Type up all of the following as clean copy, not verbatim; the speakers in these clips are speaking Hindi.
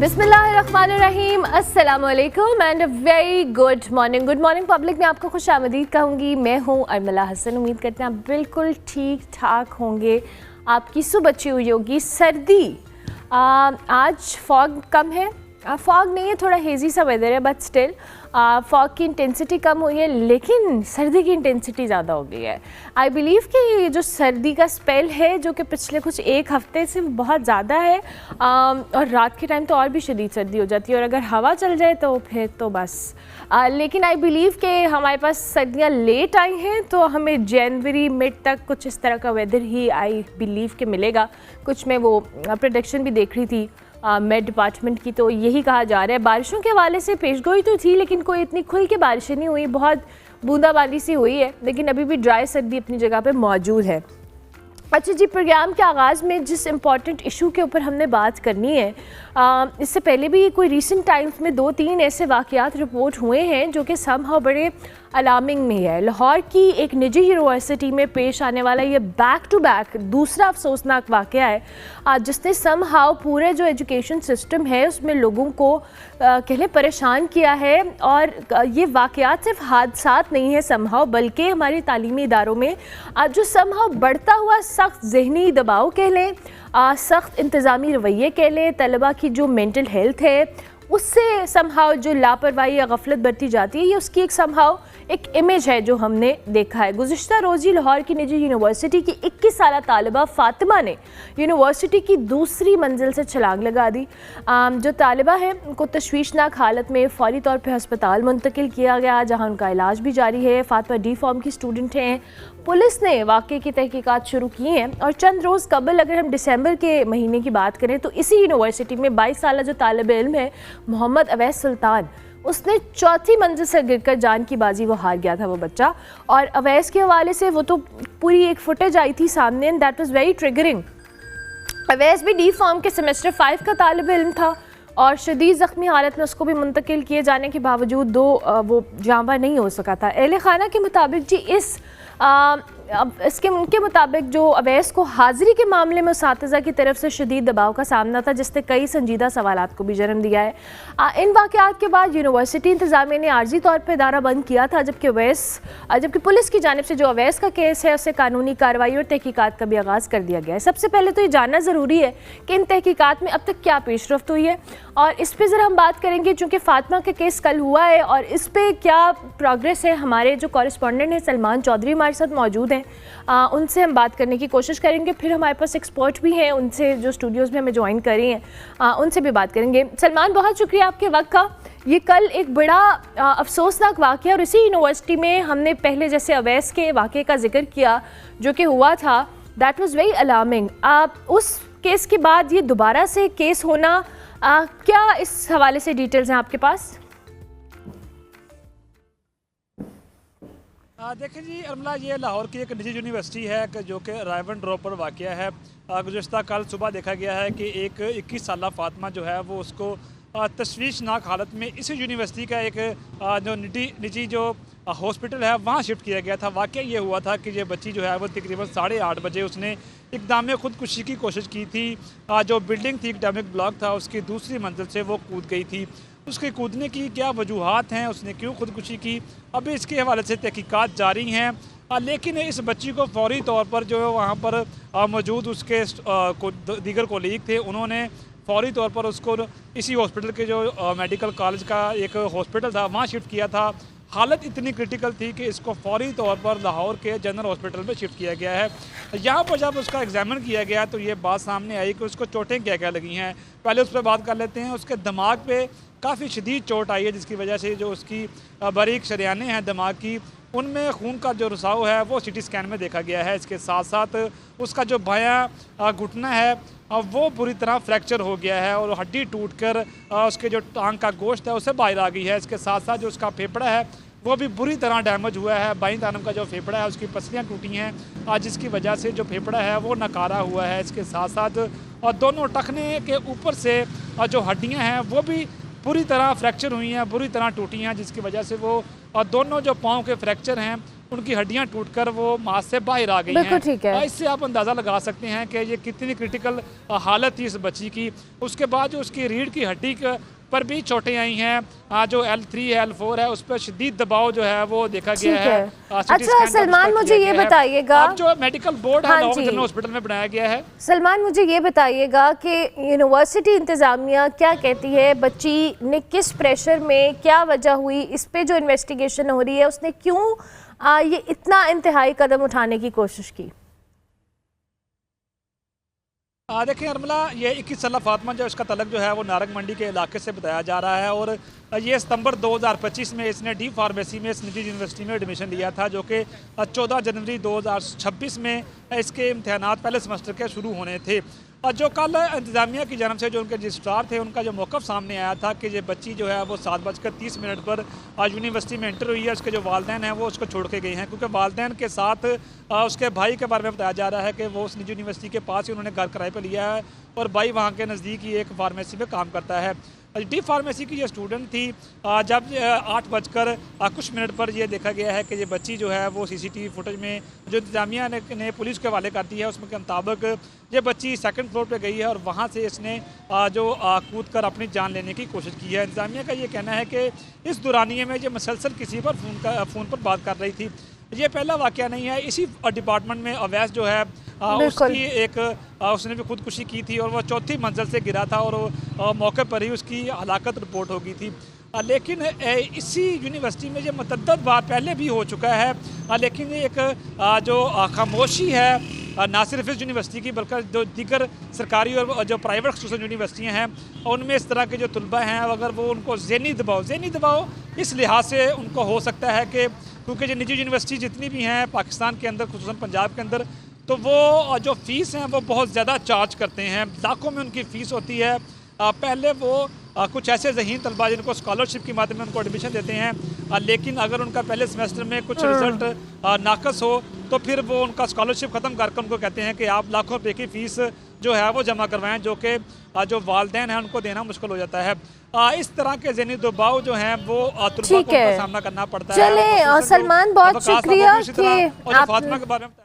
बिस्मिल्लाहिर्रहमानिर्रहीम, अस्सलामुअलैकुम and very good morning public में आपको खुश आमदीद कहूँगी। मैं हूँ अरमला हसन। उम्मीद करते हैं आप बिल्कुल ठीक ठाक होंगे। आपकी सुबह अच्छी हुई होगी। सर्दी आज फॉग कम है, फॉग नहीं है, थोड़ा हेजी सा वेदर है, बट स्टिल फॉग की इंटेंसिटी कम हुई है, लेकिन सर्दी की इंटेंसिटी ज़्यादा हो गई है। आई बिलीव कि ये जो सर्दी का स्पेल है जो कि पिछले कुछ एक हफ्ते से बहुत ज़्यादा है, और रात के टाइम तो और भी शदीद सर्दी हो जाती है, और अगर हवा चल जाए तो फिर तो बस। लेकिन आई बिलीव कि हमारे पास सर्दियाँ लेट आई हैं, तो हमें जनवरी मिड तक कुछ इस तरह का वेदर ही आई बिलीव कि मिलेगा। कुछ मैं वो प्रेडिक्शन भी देख रही थी मेड डिपार्टमेंट की, तो यही कहा जा रहा है। बारिशों के हवाले से पेशगोई तो थी, लेकिन कोई इतनी खुल के बारिशें नहीं हुई, बहुत बूंदाबांदी सी हुई है, लेकिन अभी भी ड्राई सर्दी अपनी जगह पे मौजूद है। अच्छा जी, प्रोग्राम के आगाज़ में जिस इम्पॉर्टेंट इशू के ऊपर हमने बात करनी है, इससे पहले भी कोई रीसेंट टाइम्स में 2-3 ऐसे वाक़यात रिपोर्ट हुए हैं जो कि समहाउ बड़े अलार्मिंग में है। लाहौर की एक निजी यूनिवर्सिटी में पेश आने वाला ये बैक टू बैक दूसरा अफसोसनाक वाक़या है, जिसने समहाउ पूरे जो एजुकेशन सिस्टम है उसमें लोगों को कहले परेशान किया है। और ये वाक़यात सिर्फ हादसात नहीं है समहाउ, बल्कि हमारे तालीमी इदारों में जो समहाउ बढ़ता हुआ सख्त ज़हनी दबाव कह लें, सख्त इंतज़ामी रवैये कह लें, तलबा की जो मेंटल हेल्थ है उससे समहाउ जो लापरवाही या गफलत बरती जाती है, ये उसकी एक समहाउ एक इमेज है जो हमने देखा है। गुज़िश्ता रोज़ी लाहौर की निजी यूनिवर्सिटी की 21 साला तालिबा फ़ातिमा ने यूनिवर्सिटी की दूसरी मंजिल से छलांग लगा दी। जो तालिबा है उनको तशवीशनाक हालत में फ़ौरी तौर पर हस्पताल मुंतकिल किया गया, जहाँ उनका इलाज भी जारी है। फ़ातिमा डी फॉर्म की स्टूडेंट हैं। पुलिस ने वाक़े की तहकीकात शुरू की हैं, और चंद रोज़ कबल अगर हम दिसंबर के महीने की बात करें तो इसी यूनिवर्सिटी में 22 साला जो तालिब इल्म है मोहम्मद अवैस सुल्तान, उसने चौथी मंजिल से गिरकर जान की बाजी वो हार गया था वो बच्चा। और अवैस के हवाले से वो तो पूरी एक फुटेज आई थी सामने, and that was very triggering. Awais भी डी फॉर्म के सेमेस्टर 5 का तालिब इल्म था, और शदीद ज़ख्मी हालत में उसको भी मुंतकिल किए जाने के बावजूद वो जांबा नहीं हो सका था। अहले खाना के मुताबिक जी उनके मुताबिक जो अवैस को हाज़िरी के मामले में उसातिज़ा की तरफ से शदीद दबाव का सामना था, जिसने कई संजीदा सवालात को भी जन्म दिया है। इन वाक़यात के बाद यूनिवर्सिटी इंतज़ामिया ने आर्जी तौर पर इदारा बंद किया था, जबकि पुलिस की जानिब से जो अवैस का केस है उससे कानूनी कार्रवाई और तहकीकात का भी आगाज़ कर दिया गया है। सबसे पहले तो ये जानना ज़रूरी है कि इन तहकीकात में अब तक क्या पेशरफ्त हुई है, और इस पर ज़रा हम बात करेंगे, चूँकि फ़ातिमा का केस कल हुआ है और इस पर क्या प्रोग्रेस है। हमारे जो कॉरेस्पॉन्डेंट हैं सलमान चौधरी हमारे साथ मौजूद हैं, उनसे हम बात करने की कोशिश करेंगे। फिर हमारे पास एक्सपर्ट भी हैं, उनसे जो स्टूडियोज़ में हमें ज्वाइन कर रही हैं उनसे भी बात करेंगे। सलमान, बहुत शुक्रिया आपके वक्त का। ये कल एक बड़ा अफसोसनाक वाक़या, और इसी यूनिवर्सिटी में हमने पहले जैसे अवैस के वाक़े का जिक्र किया जो कि हुआ था, दैट वाज़ वेरी अलार्मिंग। उस केस के बाद ये दोबारा से केस होना, क्या इस हवाले से डिटेल्स हैं आपके पास? देखिए जी अरमला, ये लाहौर की एक निजी यूनिवर्सिटी है जो कि राइवन ड्रॉप पर वाक़या है। गुज़श्ता कल सुबह देखा गया है कि एक 21 साला फ़ातिमा जो है वो उसको तशवीशनाक हालत में इसी यूनिवर्सिटी का एक जो निजी जो हॉस्पिटल है वहाँ शिफ्ट किया गया था। वाक़या ये हुआ था कि ये बच्ची जो है वो तकरीबन 8:30 बजे उसने इक़दाम ख़ुदकुशी की कोशिश की थी। जो बिल्डिंग थी, एकेडमिक ब्लॉक था, उसकी दूसरी मंजिल से वो कूद गई थी। उसके कूदने की क्या वजूहात हैं, उसने क्यों खुदकुशी की, अभी इसके हवाले से तहकीकात जारी हैं। लेकिन इस बच्ची को फौरी तौर पर जो है वहाँ पर मौजूद उसके दीगर कोलीग थे, उन्होंने फौरी तौर पर उसको इसी हॉस्पिटल के जो मेडिकल कॉलेज का एक हॉस्पिटल था वहाँ शिफ्ट किया था। हालत इतनी क्रिटिकल थी कि इसको फौरी तौर पर लाहौर के जनरल हॉस्पिटल में शिफ्ट किया गया है। यहाँ पर जब उसका एग्जामिन किया गया तो ये बात सामने आई कि उसको चोटें क्या क्या लगी हैं। पहले उस पर बात कर लेते हैं। उसके दिमाग पे काफ़ी शदीद चोट आई है, जिसकी वजह से जो उसकी बारीक शरियाने हैं दिमाग की, उनमें खून का जो रिसाव है वो सिटी स्कैन में देखा गया है। इसके साथ साथ उसका जो बायां घुटना है वो पूरी तरह फ्रैक्चर हो गया है, और हड्डी टूटकर उसके जो टांग का गोश्त है उसे बाहर आ गई है। इसके साथ साथ जो उसका फेफड़ा है वो भी बुरी तरह डैमेज हुआ है। बाईं जानब का जो फेफड़ा है उसकी पसलियाँ टूटी हैं, जिसकी वजह से जो फेफड़ा है वो नकारा हुआ है। इसके साथ साथ और दोनों टखने के ऊपर से जो हड्डियाँ हैं वो भी पूरी तरह फ्रैक्चर हुई हैं, बुरी तरह टूटी हैं, जिसकी वजह से वो दोनों जो पाँव के फ्रैक्चर हैं उनकी हड्डियां टूटकर वो मांस से बाहर आ गई हैं। ठीक है। इससे आप अंदाज़ा लगा सकते हैं कि ये कितनी क्रिटिकल हालत थी इस बच्ची की। उसके बाद जो उसकी रीढ़ की हड्डी पर भी चोटें आई हैं, जो L3 है L4 है उस पर शदीद दबाव जो है वो देखा गया है। अच्छा सलमान, मुझे ये बताइएगा, अब जो मेडिकल बोर्ड है लाहौर जनरल हॉस्पिटल में बनाया गया है। सलमान, मुझे ये बताइएगा कि यूनिवर्सिटी इंतज़ामिया क्या कहती है, बच्ची ने किस प्रेशर में, क्या वजह हुई, इस पे जो इन्वेस्टिगेशन हो रही है उसने क्यों ये इतना इंतहाई कदम उठाने की कोशिश की? देखिए अरमला, ये 21 साला फातिमा जो इसका तलक जो है वो नारंग मंडी के इलाके से बताया जा रहा है और ये सितंबर 2025 में इसने डी फार्मेसी में इस निजी यूनिवर्सिटी में एडमिशन लिया था, जो कि 14 जनवरी 2026 में इसके इम्तहानात पहले सेमेस्टर के शुरू होने थे। और जो कल इंतज़ामिया की जानब से जो उनके रजिस्ट्रार थे उनका जो मौक़िफ़ सामने आया था कि ये बच्ची जो है वो 7:30 पर आज यूनिवर्सिटी में एंटर हुई है, उसके जो वालदैन हैं वो उसको छोड़ के गए हैं, क्योंकि वालदैन के साथ उसके भाई के बारे में बताया जा रहा है कि वो उस निजी यूनिवर्सिटी के पास ही उन्होंने घर किराए पर लिया है और भाई वहाँ के नज़दीक ही एक फार्मेसी में काम करता है। डी फार्मेसी की ये स्टूडेंट थी। जब 8:00 पर ये देखा गया है कि ये बच्ची जो है वो CCTV फुटेज में जो इंतजामिया ने पुलिस के हवाले कर दी है उसमें के मुताबिक ये बच्ची 2nd फ्लोर पे गई है और वहाँ से इसने जो कूद कर अपनी जान लेने की कोशिश की है। इंतजामिया का ये कहना है कि इस दौरानिए में ये मसलसल किसी पर फ़ोन पर बात कर रही थी। ये पहला वाक़या नहीं है। इसी डिपार्टमेंट में अवैस जो है उसकी उसने भी खुदकुशी की थी और वह 4थी मंजिल से गिरा था और मौके पर ही उसकी हलाकत रिपोर्ट हो गई थी। लेकिन इसी यूनिवर्सिटी में ये मुतअद्दिद बार पहले भी हो चुका है, लेकिन एक जो खामोशी है ना सिर्फ इस यूनिवर्सिटी की बल्कि जो दीगर सरकारी और जो प्राइवेट खसूसन यूनिवर्सिटियाँ हैं उनमें इस तरह के जो तलबा हैं अगर वो उनको ज़हनी दबाव इस लिहाज से उनको हो सकता है कि क्योंकि जो निजी यूनिवर्सिटी जितनी भी हैं पाकिस्तान के अंदर खुसूसन पंजाब के अंदर, तो वो जो फ़ीस हैं वो बहुत ज़्यादा चार्ज करते हैं, लाखों में उनकी फ़ीस होती है। पहले वो कुछ ऐसे ज़हीन तलबा जिनको स्कॉलरशिप के माध्यम में उनको एडमिशन देते हैं, लेकिन अगर उनका पहले सेमेस्टर में कुछ रिज़ल्ट नाकस हो तो फिर वो उनका स्कॉलरशिप ख़त्म करके उनको कहते हैं कि आप लाखों रुपये की फ़ीस जो है वो जमा करवाएं, जो कि जो वालदैन हैं उनको देना मुश्किल हो जाता है। इस तरह के ज़हनी दबाव जो हैं वो तलबा को सामना करना पड़ता है। चले सलमान, बहुत शुक्रिया कि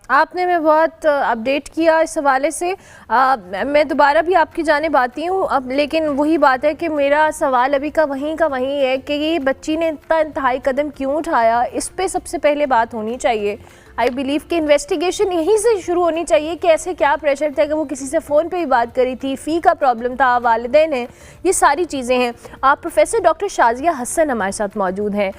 आपने मैं बहुत अपडेट किया इस हवाले से। मैं दोबारा भी आपकी जानिब आती हूँ अब, लेकिन वही बात है कि मेरा सवाल अभी का वहीं है कि ये बच्ची ने इतना इंतहाई कदम क्यों उठाया, इस पे सबसे पहले बात होनी चाहिए। आई बिलीव कि इन्वेस्टिगेशन यहीं से शुरू होनी चाहिए कि ऐसे क्या प्रेशर था कि वो किसी से फ़ोन पे ही बात करी थी, फ़ी का प्रॉब्लम था, वालिदैन हैं, ये सारी चीज़ें हैं। प्रोफेसर डॉक्टर शाजिया हसन हमारे साथ मौजूद हैं,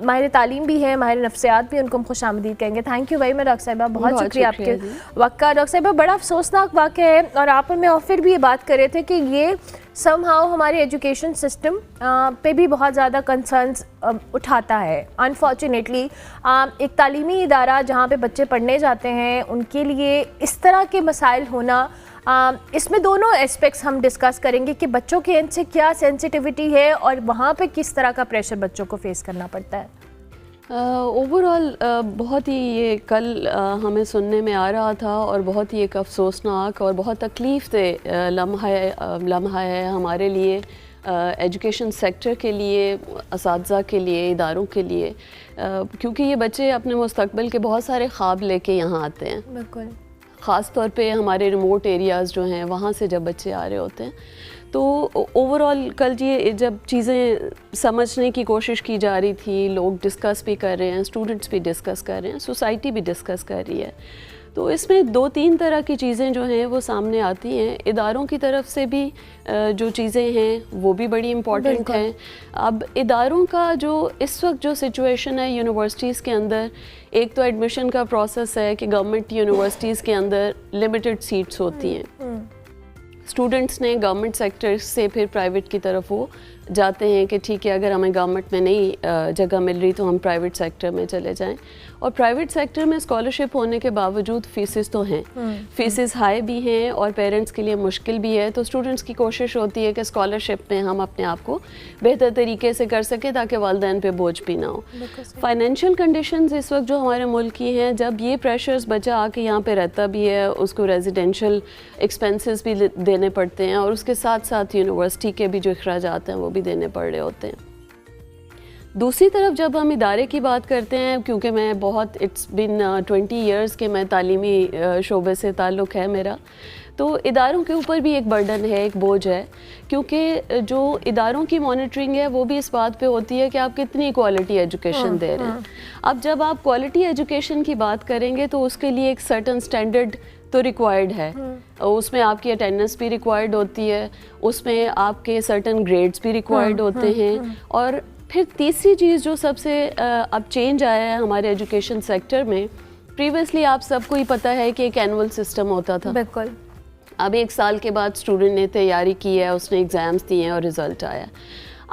माहिर तालीम भी हैं, माहिर नफ्सियात भी, उनको हम खुशामदीद कहेंगे। Thank you very much doctor साहिबा, बहुत शुक्रिया आपके वक्त का। डॉक्टर साहिबा, बड़ा अफसोसनाक वाक़या है और आप और मैं फिर भी ये बात कर रहे थे कि ये समहाउ हमारे एजुकेशन सिस्टम पे भी बहुत ज़्यादा कंसर्न्स उठाता है। अनफॉर्चुनेटली एक तालीमी इदारा जहाँ पे बच्चे पढ़ने जाते हैं उनके लिए इस तरह के मसाइल होना, इसमें दोनों एस्पेक्ट्स हम डिस्कस करेंगे कि बच्चों के एंड से क्या सेंसिटिविटी है और वहाँ पे किस तरह का प्रेशर बच्चों को फेस करना पड़ता है। ओवरऑल बहुत ही ये कल हमें सुनने में आ रहा था और बहुत ही एक अफसोसनाक और बहुत तकलीफ़ दे लम्हा है हमारे लिए, एजुकेशन सेक्टर के लिए, असातिज़ा के लिए, इदारों के लिए, क्योंकि ये बच्चे अपने मुस्तकबिल के बहुत सारे ख्वाब लेके यहाँ आते हैं। बिल्कुल, ख़ास तौर पे हमारे रिमोट एरियाज़ जो हैं वहाँ से जब बच्चे आ रहे होते हैं, तो ओवरऑल कल ये जब चीज़ें समझने की कोशिश की जा रही थी, लोग डिस्कस भी कर रहे हैं, स्टूडेंट्स भी डिस्कस कर रहे हैं, सोसाइटी भी डिस्कस कर रही है, तो इसमें 2-3 तरह की चीज़ें जो हैं वो सामने आती हैं। इदारों की तरफ से भी जो चीज़ें हैं वो भी बड़ी इम्पॉर्टेंट हैं। अब इदारों का जो इस वक्त जो सिचुएशन है यूनिवर्सिटीज़ के अंदर, एक तो एडमिशन का प्रोसेस है कि गवर्नमेंट यूनिवर्सिटीज़ के अंदर लिमिटेड सीट्स होती हैं, स्टूडेंट्स ने गवर्नमेंट सेक्टर से फिर प्राइवेट की तरफ वो जाते हैं कि ठीक है अगर हमें गवर्नमेंट में नहीं जगह मिल रही तो हम प्राइवेट सेक्टर में चले जाएं, और प्राइवेट सेक्टर में स्कॉलरशिप होने के बावजूद फ़ीसेस तो हैं, फ़ीसेस हाई भी हैं और पेरेंट्स के लिए मुश्किल भी है, तो स्टूडेंट्स की कोशिश होती है कि स्कॉलरशिप में हम अपने आप को बेहतर तरीके से कर सकें ताकि वालिदैन पे बोझ भी ना हो। फाइनेंशियल कंडीशंस इस वक्त जो हमारे मुल्क की हैं, जब ये प्रेशर्स बच्चा आके यहाँ पे रहता भी है, उसको रेजिडेंशल एक्सपेंसेस भी देने पड़ते हैं और उसके साथ साथ यूनिवर्सिटी के भी जो अखराजात हैं वो भी देने पड़ रहे होते हैं। दूसरी तरफ जब हम इदारे की बात करते हैं, क्योंकि मैं बहुत इट्स बिन 20 इयर्स के मैं तालीमी शोबे से ताल्लुक़ है मेरा, तो इदारों के ऊपर भी एक बर्डन है, एक बोझ है, क्योंकि जो इदारों की मॉनिटरिंग है वो भी इस बात पे होती है कि आप कितनी क्वालिटी एजुकेशन दे रहे हैं। अब जब आप क्वालिटी एजुकेशन की बात करेंगे तो उसके लिए एक सर्टन स्टैंडर्ड तो रिक्वायर्ड है, उसमें आपकी अटेंडेंस भी रिक्वायर्ड होती है, उसमें आपके सर्टन ग्रेड्स भी रिक्वायर्ड होते हैं। और फिर तीसरी चीज़ जो सबसे अब चेंज आया है हमारे एजुकेशन सेक्टर में, प्रीवियसली आप सबको ही पता है कि एक एनुअल सिस्टम होता था। बिल्कुल। अब 1 साल के बाद स्टूडेंट ने तैयारी की है, उसने एग्ज़ाम्स दिए हैं और रिज़ल्ट आया।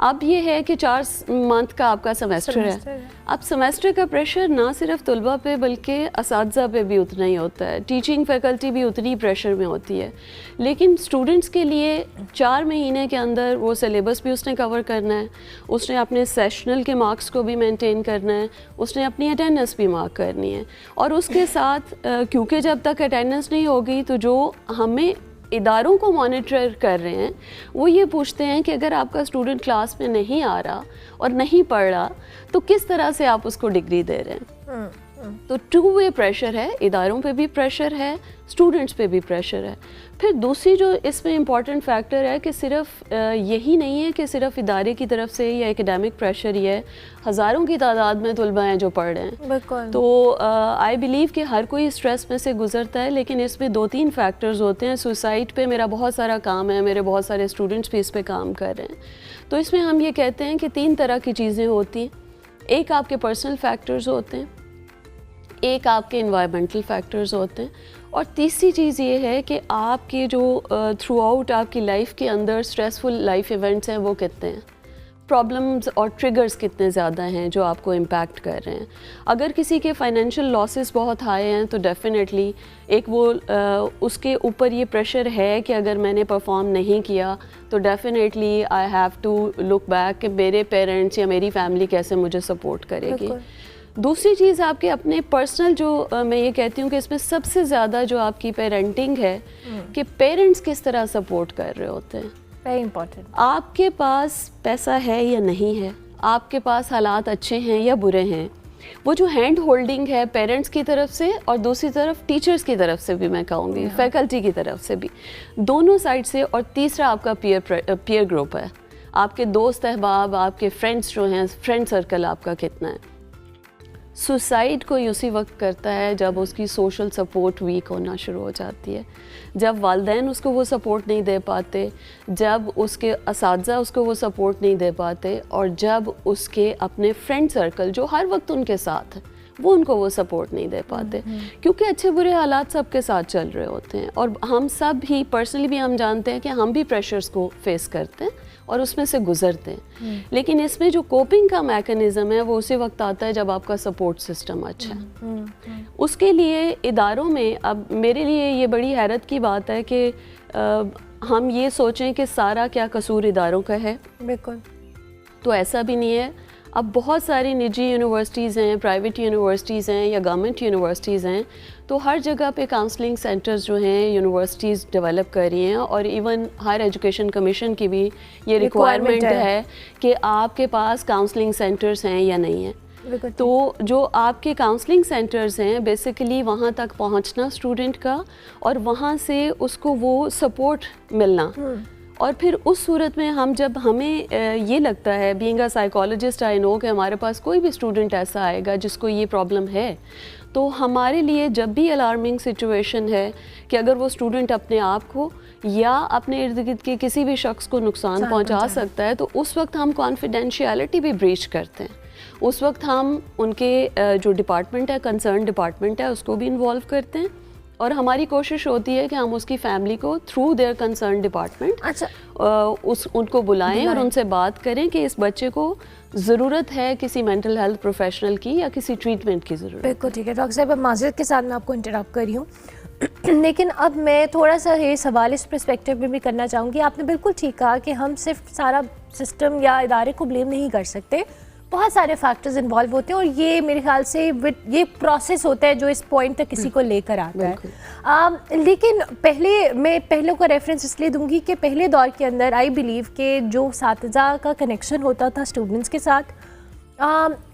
अब ये है कि 4 मंथ का आपका सेमेस्टर है। अब सेमेस्टर का प्रेशर ना सिर्फ तलबा पे बल्कि असातिज़ा पे भी उतना ही होता है, टीचिंग फैकल्टी भी उतनी प्रेशर में होती है। लेकिन स्टूडेंट्स के लिए 4 महीने के अंदर वो सिलेबस भी उसने कवर करना है, उसने अपने सेशनल के मार्क्स को भी मेंटेन करना है, उसने अपनी अटेंडेंस भी मार्क करनी है। और उसके साथ क्योंकि जब तक अटेंडेंस नहीं होगी तो जो हमें इदारों को मॉनिटर कर रहे हैं वो ये पूछते हैं कि अगर आपका स्टूडेंट क्लास में नहीं आ रहा और नहीं पढ़ रहा तो किस तरह से आप उसको डिग्री दे रहे हैं। तो 2 वे प्रेशर है, इदारों पे भी प्रेशर है, स्टूडेंट्स पे भी प्रेशर है। फिर दूसरी जो इसमें इम्पॉर्टेंट फैक्टर है कि सिर्फ यही नहीं है कि सिर्फ इदारे की तरफ से या एकेडमिक प्रेशर ही है, हज़ारों की तादाद में तलबा हैं जो पढ़ रहे हैं। बिल्कुल। तो आई बिलीव कि हर कोई स्ट्रेस में से गुजरता है, लेकिन इसमें 2-3 फैक्टर्स होते हैं। सुसाइड पे मेरा बहुत सारा काम है, मेरे बहुत सारे स्टूडेंट्स भी इस पे काम कर रहे हैं। तो इसमें हम ये कहते हैं कि 3 तरह की चीज़ें होती हैं। एक आपके पर्सनल फैक्टर्स होते हैं, एक आपके इन्वायरमेंटल फैक्टर्स होते हैं, और तीसरी चीज़ ये है कि आपके जो थ्रू आउट आपकी लाइफ के अंदर स्ट्रेसफुल लाइफ इवेंट्स हैं वो कितने हैं, प्रॉब्लम्स और ट्रिगर्स कितने ज़्यादा हैं जो आपको इम्पैक्ट कर रहे हैं। अगर किसी के फाइनेंशियल लॉसेस बहुत हाई हैं तो डेफिनेटली एक वो उसके ऊपर ये प्रेशर है कि अगर मैंने परफॉर्म नहीं किया तो definitely I have to look back कि मेरे पेरेंट्स या मेरी फैमिली कैसे मुझे सपोर्ट करेगी। दूसरी चीज़ आपके अपने पर्सनल जो मैं ये कहती हूँ कि इसमें सबसे ज़्यादा जो आपकी पेरेंटिंग है कि पेरेंट्स किस तरह सपोर्ट कर रहे होते हैं। Very important. आपके पास पैसा है या नहीं है, आपके पास हालात अच्छे हैं या बुरे हैं, वो जो हैंड होल्डिंग है पेरेंट्स की तरफ से और दूसरी तरफ टीचर्स की तरफ से भी मैं कहूँगी, फैकल्टी की तरफ से भी, दोनों साइड से। और तीसरा आपका पीयर ग्रुप है, आपके दोस्त अहबाब, आपके फ्रेंड्स जो हैं, फ्रेंड सर्कल आपका कितना है। सुसाइड कोई उसी वक्त करता है जब उसकी सोशल सपोर्ट वीक होना शुरू हो जाती है, जब वालिदैन उसको वो सपोर्ट नहीं दे पाते, जब उसके असातिज़ा उसको वो सपोर्ट नहीं दे पाते, और जब उसके अपने फ्रेंड सर्कल जो हर वक्त उनके साथ है वो उनको वो सपोर्ट नहीं दे पाते। क्योंकि अच्छे बुरे हालात सबके साथ चल रहे होते हैं, और हम सब ही पर्सनली भी हम जानते हैं कि हम भी प्रेशर्स को फेस करते हैं और उसमें से गुजरते हैं। लेकिन इसमें जो कोपिंग का मैकेनिज़्म है वो उसी वक्त आता है जब आपका सपोर्ट सिस्टम अच्छा है। उसके लिए इदारों में, अब मेरे लिए ये बड़ी हैरत की बात है कि हम ये सोचें कि सारा क्या कसूर इदारों का है। बिल्कुल। तो ऐसा भी नहीं है। अब बहुत सारी निजी यूनिवर्सिटीज़ हैं, प्राइवेट यूनिवर्सिटीज़ हैं या गवर्नमेंट यूनिवर्सिटीज़ हैं, तो हर जगह पे काउंसलिंग सेंटर्स जो हैं यूनिवर्सिटीज़ डेवलप कर रही हैं, और इवन हायर एजुकेशन कमीशन की भी ये रिक्वायरमेंट है कि आपके पास काउंसलिंग सेंटर्स हैं या नहीं है। तो जो आपके काउंसलिंग सेंटर्स हैं बेसिकली वहाँ तक पहुँचना स्टूडेंट का, और वहाँ से उसको वो सपोर्ट मिलना। और फिर उस सूरत में हम जब हमें ये लगता है, being a psychologist I know कि हमारे पास कोई भी स्टूडेंट ऐसा आएगा जिसको ये प्रॉब्लम है, तो हमारे लिए जब भी अलार्मिंग सिचुएशन है कि अगर वो स्टूडेंट अपने आप को या अपने इर्द गिर्द के किसी भी शख्स को नुकसान पहुंचा सकता है, तो उस वक्त हम कॉन्फिडेंशियलिटी भी ब्रीच करते हैं। उस वक्त हम उनके जो डिपार्टमेंट है, कंसर्न डिपार्टमेंट है, उसको भी इन्वॉल्व करते हैं, और हमारी कोशिश होती है कि हम उसकी फैमिली को थ्रू देयर कंसर्न डिपार्टमेंट उनको बुलाएं और उनसे बात करें कि इस बच्चे को ज़रूरत है किसी मेंटल हेल्थ प्रोफेशनल की या किसी ट्रीटमेंट की ज़रूरत। बिल्कुल ठीक है डॉक्टर साहब, अब माज़रत के साथ मैं आपको इंटरप्ट कर रही हूँ लेकिन अब मैं थोड़ा सा ये सवाल इस पर्सपेक्टिव में भी करना चाहूँगी। आपने बिल्कुल ठीक कहा कि हम सिर्फ सारा सिस्टम या इदारे को ब्लेम नहीं कर सकते, बहुत सारे फैक्टर्स इन्वॉल्व होते हैं और ये मेरे ख्याल से ये प्रोसेस होता है जो इस पॉइंट तक किसी को लेकर आता है। लेकिन मैं पहले को रेफरेंस इसलिए दूंगी कि पहले दौर के अंदर आई बिलीव कि जो असातिज़ा का कनेक्शन होता था स्टूडेंट्स के साथ,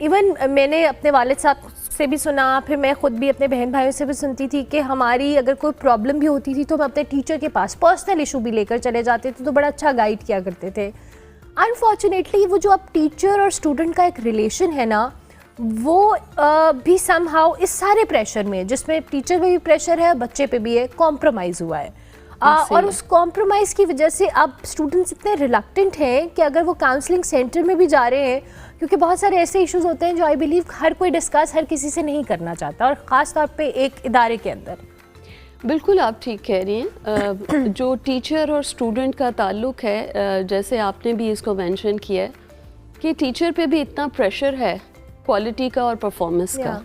इवन मैंने अपने वालिद साहब से भी सुना, फिर मैं ख़ुद भी अपने बहन भाइयों से भी सुनती थी कि हमारी अगर कोई प्रॉब्लम भी होती थी तो हम अपने टीचर के पास पर्सनल इशू भी लेकर चले जाते थे, तो बड़ा अच्छा गाइड किया करते थे। अनफॉर्चुनेटली वो जो अब टीचर और स्टूडेंट का एक रिलेशन है ना, वो भी समहाउ इस सारे प्रेशर में, जिसमें टीचर पे भी प्रेशर है, बच्चे पे भी है, कॉम्प्रोमाइज़ हुआ है। और उस कॉम्प्रोमाइज़ की वजह से अब स्टूडेंट्स इतने रिलक्टेंट हैं कि अगर वो काउंसलिंग सेंटर में भी जा रहे हैं, क्योंकि बहुत सारे ऐसे इश्यूज होते हैं जो आई बिलीव हर कोई डिस्कस हर किसी से नहीं करना चाहता, और ख़ास तौर पे एक इदारे के अंदर। बिल्कुल आप ठीक कह रही हैं। जो टीचर और स्टूडेंट का ताल्लुक़ है, जैसे आपने भी इसको मेंशन किया है कि टीचर पे भी इतना प्रेशर है क्वालिटी का और परफॉर्मेंस का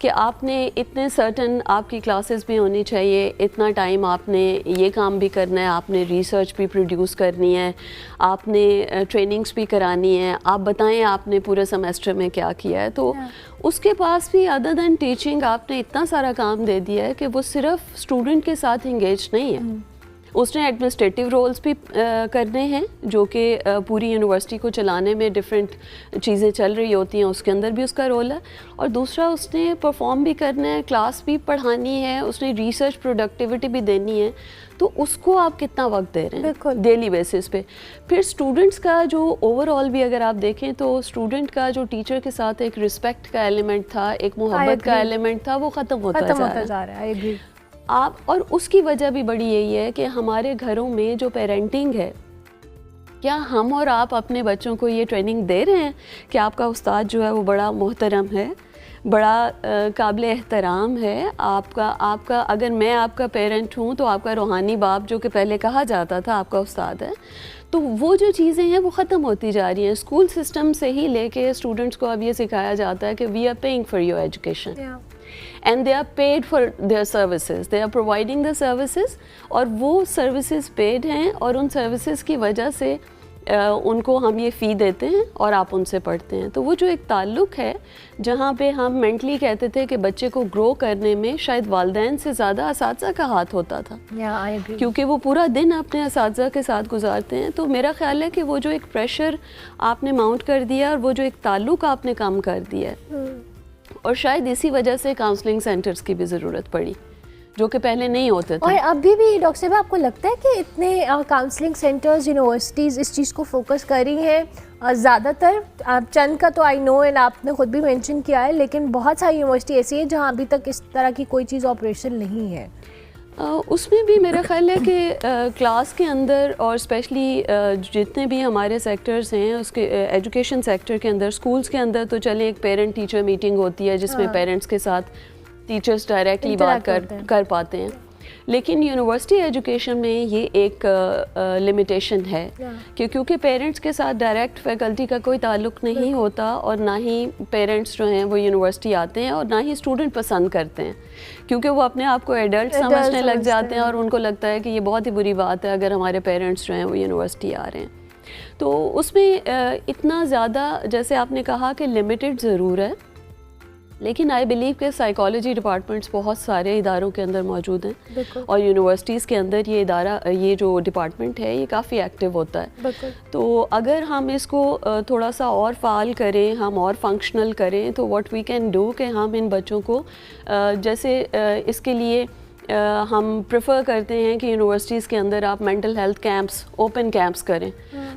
कि आपने इतने सर्टन आपकी क्लासेस भी होनी चाहिए, इतना टाइम आपने ये काम भी करना है, आपने रिसर्च भी प्रोड्यूस करनी है, आपने ट्रेनिंग्स भी करानी है, आप बताएं आपने पूरे सेमेस्टर में क्या किया है। तो उसके पास भी अदर दैन टीचिंग आपने इतना सारा काम दे दिया है कि वो सिर्फ स्टूडेंट के साथ इंगेज नहीं है, उसने एडमिनिस्ट्रेटिव रोल्स भी करने हैं जो कि पूरी यूनिवर्सिटी को चलाने में डिफरेंट चीज़ें चल रही होती हैं, उसके अंदर भी उसका रोल है। और दूसरा उसने परफॉर्म भी करना है, क्लास भी पढ़ानी है, उसने रिसर्च प्रोडक्टिविटी भी देनी है। तो उसको आप कितना वक्त दे रहे हैं डेली बेसिस पे। फिर स्टूडेंट्स का जो ओवरऑल भी अगर आप देखें तो स्टूडेंट का जो टीचर के साथ एक रिस्पेक्ट का एलिमेंट था, एक मोहब्बत का एलिमेंट था, वो ख़त्म होता जा रहा है। आप और उसकी वजह भी बड़ी यही है कि हमारे घरों में जो पेरेंटिंग है, क्या हम और आप अपने बच्चों को ये ट्रेनिंग दे रहे हैं कि आपका उस्ताद जो है वो बड़ा मोहतरम है, बड़ा काबिल एहतराम है। आपका अगर मैं आपका पेरेंट हूँ तो आपका रूहानी बाप जो कि पहले कहा जाता था आपका उस्ताद है। तो वो जो चीज़ें हैं वो ख़त्म होती जा रही हैं। स्कूल सिस्टम से ही लेके स्टूडेंट्स को अब ये सिखाया जाता है कि we are paying for your education and they are paid for their services, they are providing the services, और वो services paid हैं और उन services की वजह से उनको हम ये फ़ी देते हैं और आप उनसे पढ़ते हैं। तो वो जो एक ताल्लुक़ है जहाँ पे हम मेंटली कहते थे कि बच्चे को ग्रो करने में शायद वालिदैन से ज़्यादा असातिज़ा का हाथ होता था, क्योंकि वो पूरा दिन अपने असातिज़ा के साथ गुजारते हैं। तो मेरा ख़्याल है कि वो जो एक प्रेशर आपने माउंट कर दिया और वो जो एक ताल्लुक़ आपने कम कर दिया है, और शायद इसी वजह से काउंसलिंग सेंटर्स की भी ज़रूरत पड़ी जो कि पहले नहीं होते थे। और अभी भी डॉक्टर साहब आपको लगता है कि इतने काउंसलिंग सेंटर्स यूनिवर्सिटीज़ इस चीज़ को फोकस कर रही हैं? ज़्यादातर चंद का तो आई नो एंड आपने ख़ुद भी मेंशन किया है, लेकिन बहुत सारी यूनिवर्सिटी ऐसी है जहाँ अभी तक इस तरह की कोई चीज़ ऑपरेशन नहीं है। उसमें भी मेरा ख्याल है कि क्लास के अंदर और स्पेशली जितने भी हमारे सेक्टर्स हैं उसके एजुकेशन सेक्टर के अंदर, स्कूल्स के अंदर तो चले एक पेरेंट टीचर मीटिंग होती है जिसमें पेरेंट्स के साथ टीचर्स डायरेक्टली बात कर पाते हैं, लेकिन यूनिवर्सिटी एजुकेशन में ये एक लिमिटेशन है कि क्योंकि पेरेंट्स के साथ डायरेक्ट फैकल्टी का कोई ताल्लुक़ नहीं होता और ना ही पेरेंट्स जो हैं वो यूनिवर्सिटी आते हैं और ना ही स्टूडेंट पसंद करते हैं, क्योंकि वो अपने आप को एडल्ट समझने लग जाते हैं और उनको लगता है कि ये बहुत ही बुरी बात है अगर हमारे पेरेंट्स जो हैं वो यूनिवर्सिटी आ रहे हैं। तो उसमें इतना ज़्यादा, जैसे आपने कहा कि लिमिटेड ज़रूर है, लेकिन आई बिलीव के साइकोलॉजी डिपार्टमेंट्स बहुत सारे इदारों के अंदर मौजूद हैं और यूनिवर्सिटीज़ के अंदर ये जो डिपार्टमेंट है ये काफ़ी एक्टिव होता है। तो अगर हम इसको थोड़ा सा और फ़ाल करें, हम और फंक्शनल करें, तो व्हाट वी कैन डू कि हम इन बच्चों को जैसे इसके लिए हम प्रेफर करते हैं कि यूनिवर्सिटीज़ के अंदर आप mental health camps, open camps करें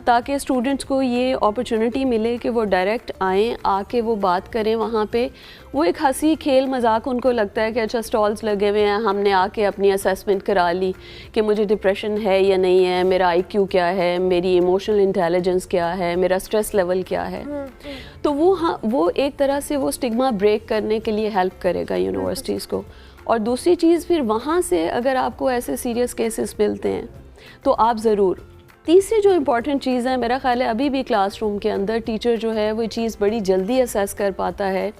ताकि स्टूडेंट्स को ये अपॉर्चुनिटी मिले कि वो डायरेक्ट आएँ, आके वो बात करें वहाँ पे। वो एक हंसी खेल मजाक उनको लगता है कि अच्छा स्टॉल्स लगे हुए हैं, हमने आके अपनी असेसमेंट करा ली कि मुझे डिप्रेशन है या नहीं है, मेरा IQ क्या है, मेरी इमोशनल इंटेलिजेंस क्या है, मेरा स्ट्रेस लेवल क्या है। तो वो एक तरह से वो स्टिग्मा ब्रेक करने के लिए हेल्प करेगा यूनिवर्सिटीज़ को। और दूसरी चीज़, फिर वहाँ से अगर आपको ऐसे सीरियस केसेस मिलते हैं तो आप ज़रूर, तीसरी जो इम्पॉर्टेंट चीज़ है मेरा ख़्याल है अभी भी क्लासरूम के अंदर टीचर जो है वो चीज़ बड़ी जल्दी असेस कर पाता है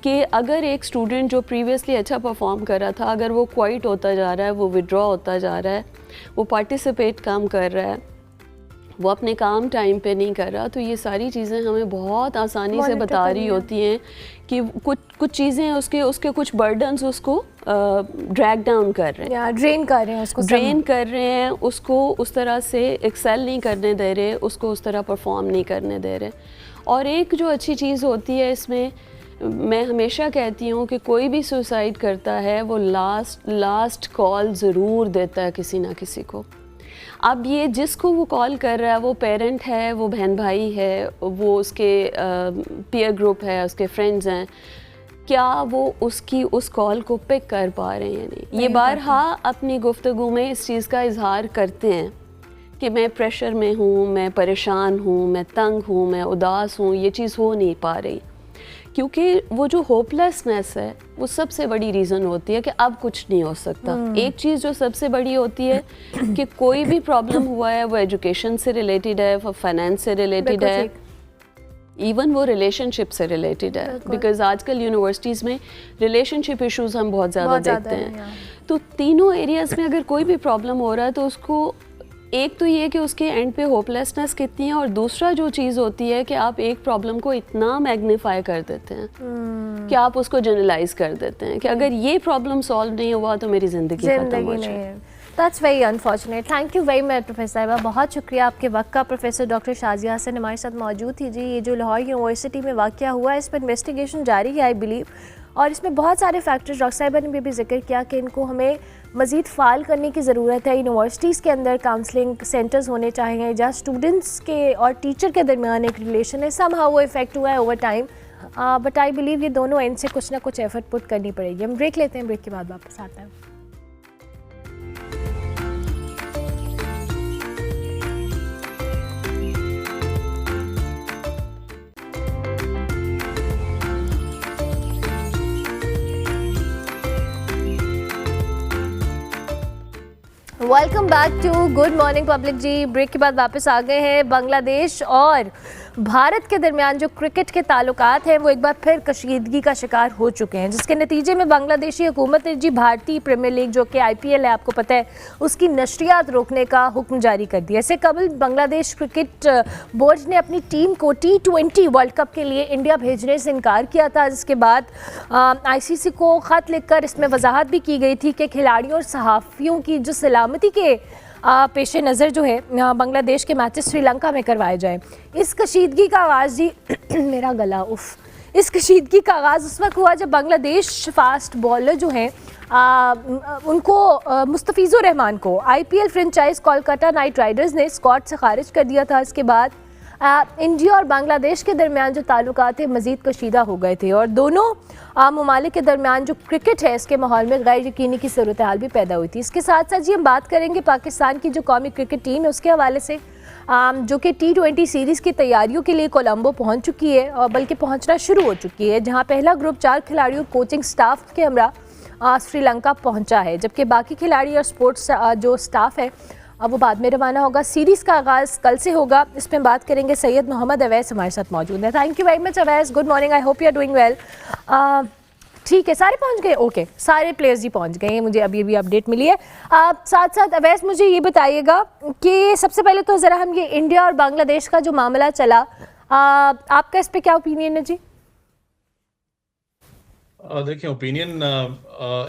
कि अगर एक स्टूडेंट जो प्रीवियसली अच्छा परफॉर्म कर रहा था, अगर वो क्वाइट होता जा रहा है, वो विड्रॉ होता जा रहा है, वो पार्टिसिपेट कम कर रहा है, वो अपने काम टाइम पे नहीं कर रहा, तो ये सारी चीज़ें हमें बहुत आसानी से बता रही होती हैं कि कुछ चीज़ें उसके कुछ बर्डन्स उसको ड्रैग डाउन कर रहे हैं या ड्रेन कर रहे हैं, उसको ड्रेन कर रहे हैं, उसको उस तरह से एक्सेल नहीं करने दे रहे, उसको उस तरह परफॉर्म नहीं करने दे रहे। और एक जो अच्छी चीज़ होती है इसमें, मैं हमेशा कहती हूँ कि कोई भी सुसाइड करता है वो लास्ट कॉल ज़रूर देता है किसी ना किसी को। अब ये जिसको वो कॉल कर रहा है, वो पेरेंट है, वो बहन भाई है, वो उसके पीयर ग्रुप है, उसके फ्रेंड्स हैं, क्या वो उसकी उस कॉल को पिक कर पा रहे हैं या नहीं। ये बारहा अपनी गुफ्तगू में इस चीज़ का इजहार करते हैं कि मैं प्रेशर में हूँ, मैं परेशान हूँ, मैं तंग हूँ, मैं उदास हूँ, ये चीज़ हो नहीं पा रही। क्योंकि वो जो होपलेसनेस है वो सबसे बड़ी रीज़न होती है कि अब कुछ नहीं हो सकता। एक चीज़ जो सबसे बड़ी होती है कि कोई भी प्रॉब्लम हुआ है, वो एजुकेशन से रिलेटेड है, वो फाइनेंस से रिलेटेड है, इवन वो रिलेशनशिप से रिलेटेड है। बिकॉज आजकल यूनिवर्सिटीज़ में रिलेशनशिप इश्यूज हम बहुत ज़्यादा देखते हैं। तो तीनों एरियाज़ में अगर कोई भी प्रॉब्लम हो रहा है तो उसको, एक तो ये कि उसके एंड पे होपलेसनेस कितनी है, और दूसरा जो चीज़ होती है कि आप एक प्रॉब्लम को इतना मैग्नीफाई कर देते हैं कि आप उसको जनरलाइज कर देते हैं कि अगर ये प्रॉब्लम सॉल्व नहीं हुआ तो मेरी ज़िंदगी खत्म हो जाए। That's very unfortunate. Thank you very much professor साहिबा, बहुत शुक्रिया आपके वक्त का। प्रोफेसर डॉक्टर शाजिया हसन हमारे साथ मौजूद थी। जी, ये जो लाहौर यूनिवर्सिटी में वाक़या हुआ है, इस पर इन्वेस्टिगेशन जारी है आई बिलीव, और इसमें बहुत सारे फैक्टर्स डॉक्टर साहिबा ने भी जिक्र किया कि इनको हमें मज़ीद फ़ाल करने की ज़रूरत है। यूनिवर्सिटीज़ के अंदर काउंसलिंग सेंटर्स होने चाहिए जहाँ स्टूडेंट्स के और टीचर के दरमियान एक रिलेशन है। समहाउ वो इफेक्ट हुआ है over time, but I believe ये दोनों एंड से कुछ ना कुछ एफर्ट पुट करनी पड़ेगी। हम ब्रेक लेते हैं, ब्रेक के बाद वापस आते हैं। Welcome back to good morning public. जी, ब्रेक के बाद वापस आ गए हैं। बांग्लादेश और भारत के दरमियान जो क्रिकेट के ताल्लुकात हैं वो एक बार फिर कशीदगी का शिकार हो चुके हैं, जिसके नतीजे में बांग्लादेशी हुकूमत ने जी भारतीय प्रीमियर लीग जो कि IPL है, आपको पता है, उसकी नशरियात रोकने का हुक्म जारी कर दिया। इससे कबल बांग्लादेश क्रिकेट बोर्ड ने अपनी टीम को T20 वर्ल्ड कप के लिए इंडिया भेजने से इनकार किया था, जिसके बाद ICC को ख़त लिखकर इसमें वजाहत भी की गई थी कि खिलाड़ियों और सहाफ़ियों की जो सलामती के पेश नज़र जो है बांग्लादेश के मैचेस श्रीलंका में करवाए जाएं। इस कशीदगी का आगाज़ जी मेरा गला इस कशीदगी का आगाज़ उस वक्त हुआ जब बांग्लादेश फास्ट बॉलर जो हैं उनको मुस्तफ़िज़ुर रहमान को IPL franchise Kolkata night Riders ने स्क्वाड से खारिज कर दिया था। इसके बाद इंडिया और बांग्लादेश के दरमियान जो ताल्लुकात थे मज़ीद कशीदा हो गए थे, और दोनों ममालिक के दरमियान जो क्रिकेट है इसके माहौल में गैर यकीनी की सूरत हाल भी पैदा हुई थी। इसके साथ साथ जी हम बात करेंगे पाकिस्तान की जो कौमी क्रिकेट टीम है उसके हवाले से, जो कि T20 सीरीज़ की तैयारियों के लिए कोलंबो पहुंच चुकी है, और बल्कि पहुंचना शुरू हो चुकी है, जहां पहला ग्रुप 4 खिलाड़ियों कोचिंग स्टाफ के हमरा श्रीलंका पहुंचा है, जबकि बाकी खिलाड़ी और स्पोर्ट्स जो स्टाफ है अब वो बाद में रवाना होगा। सीरीज़ का आगाज़ कल से होगा, इस पर बात करेंगे। सैयद मोहम्मद अवैस हमारे साथ मौजूद है। Thank you very much Awais, good morning, I hope you are doing well. ठीक है, सारे पहुंच गए? ओके, सारे प्लेयर्स जी पहुंच गए हैं, मुझे अभी अपडेट मिली है। साथ साथ अवैस मुझे ये बताइएगा कि सबसे पहले तो ज़रा हम ये इंडिया और बांग्लादेश का जो मामला चला, आपका इस पर क्या ओपिनियन है जी? देखिए, ओपिनियन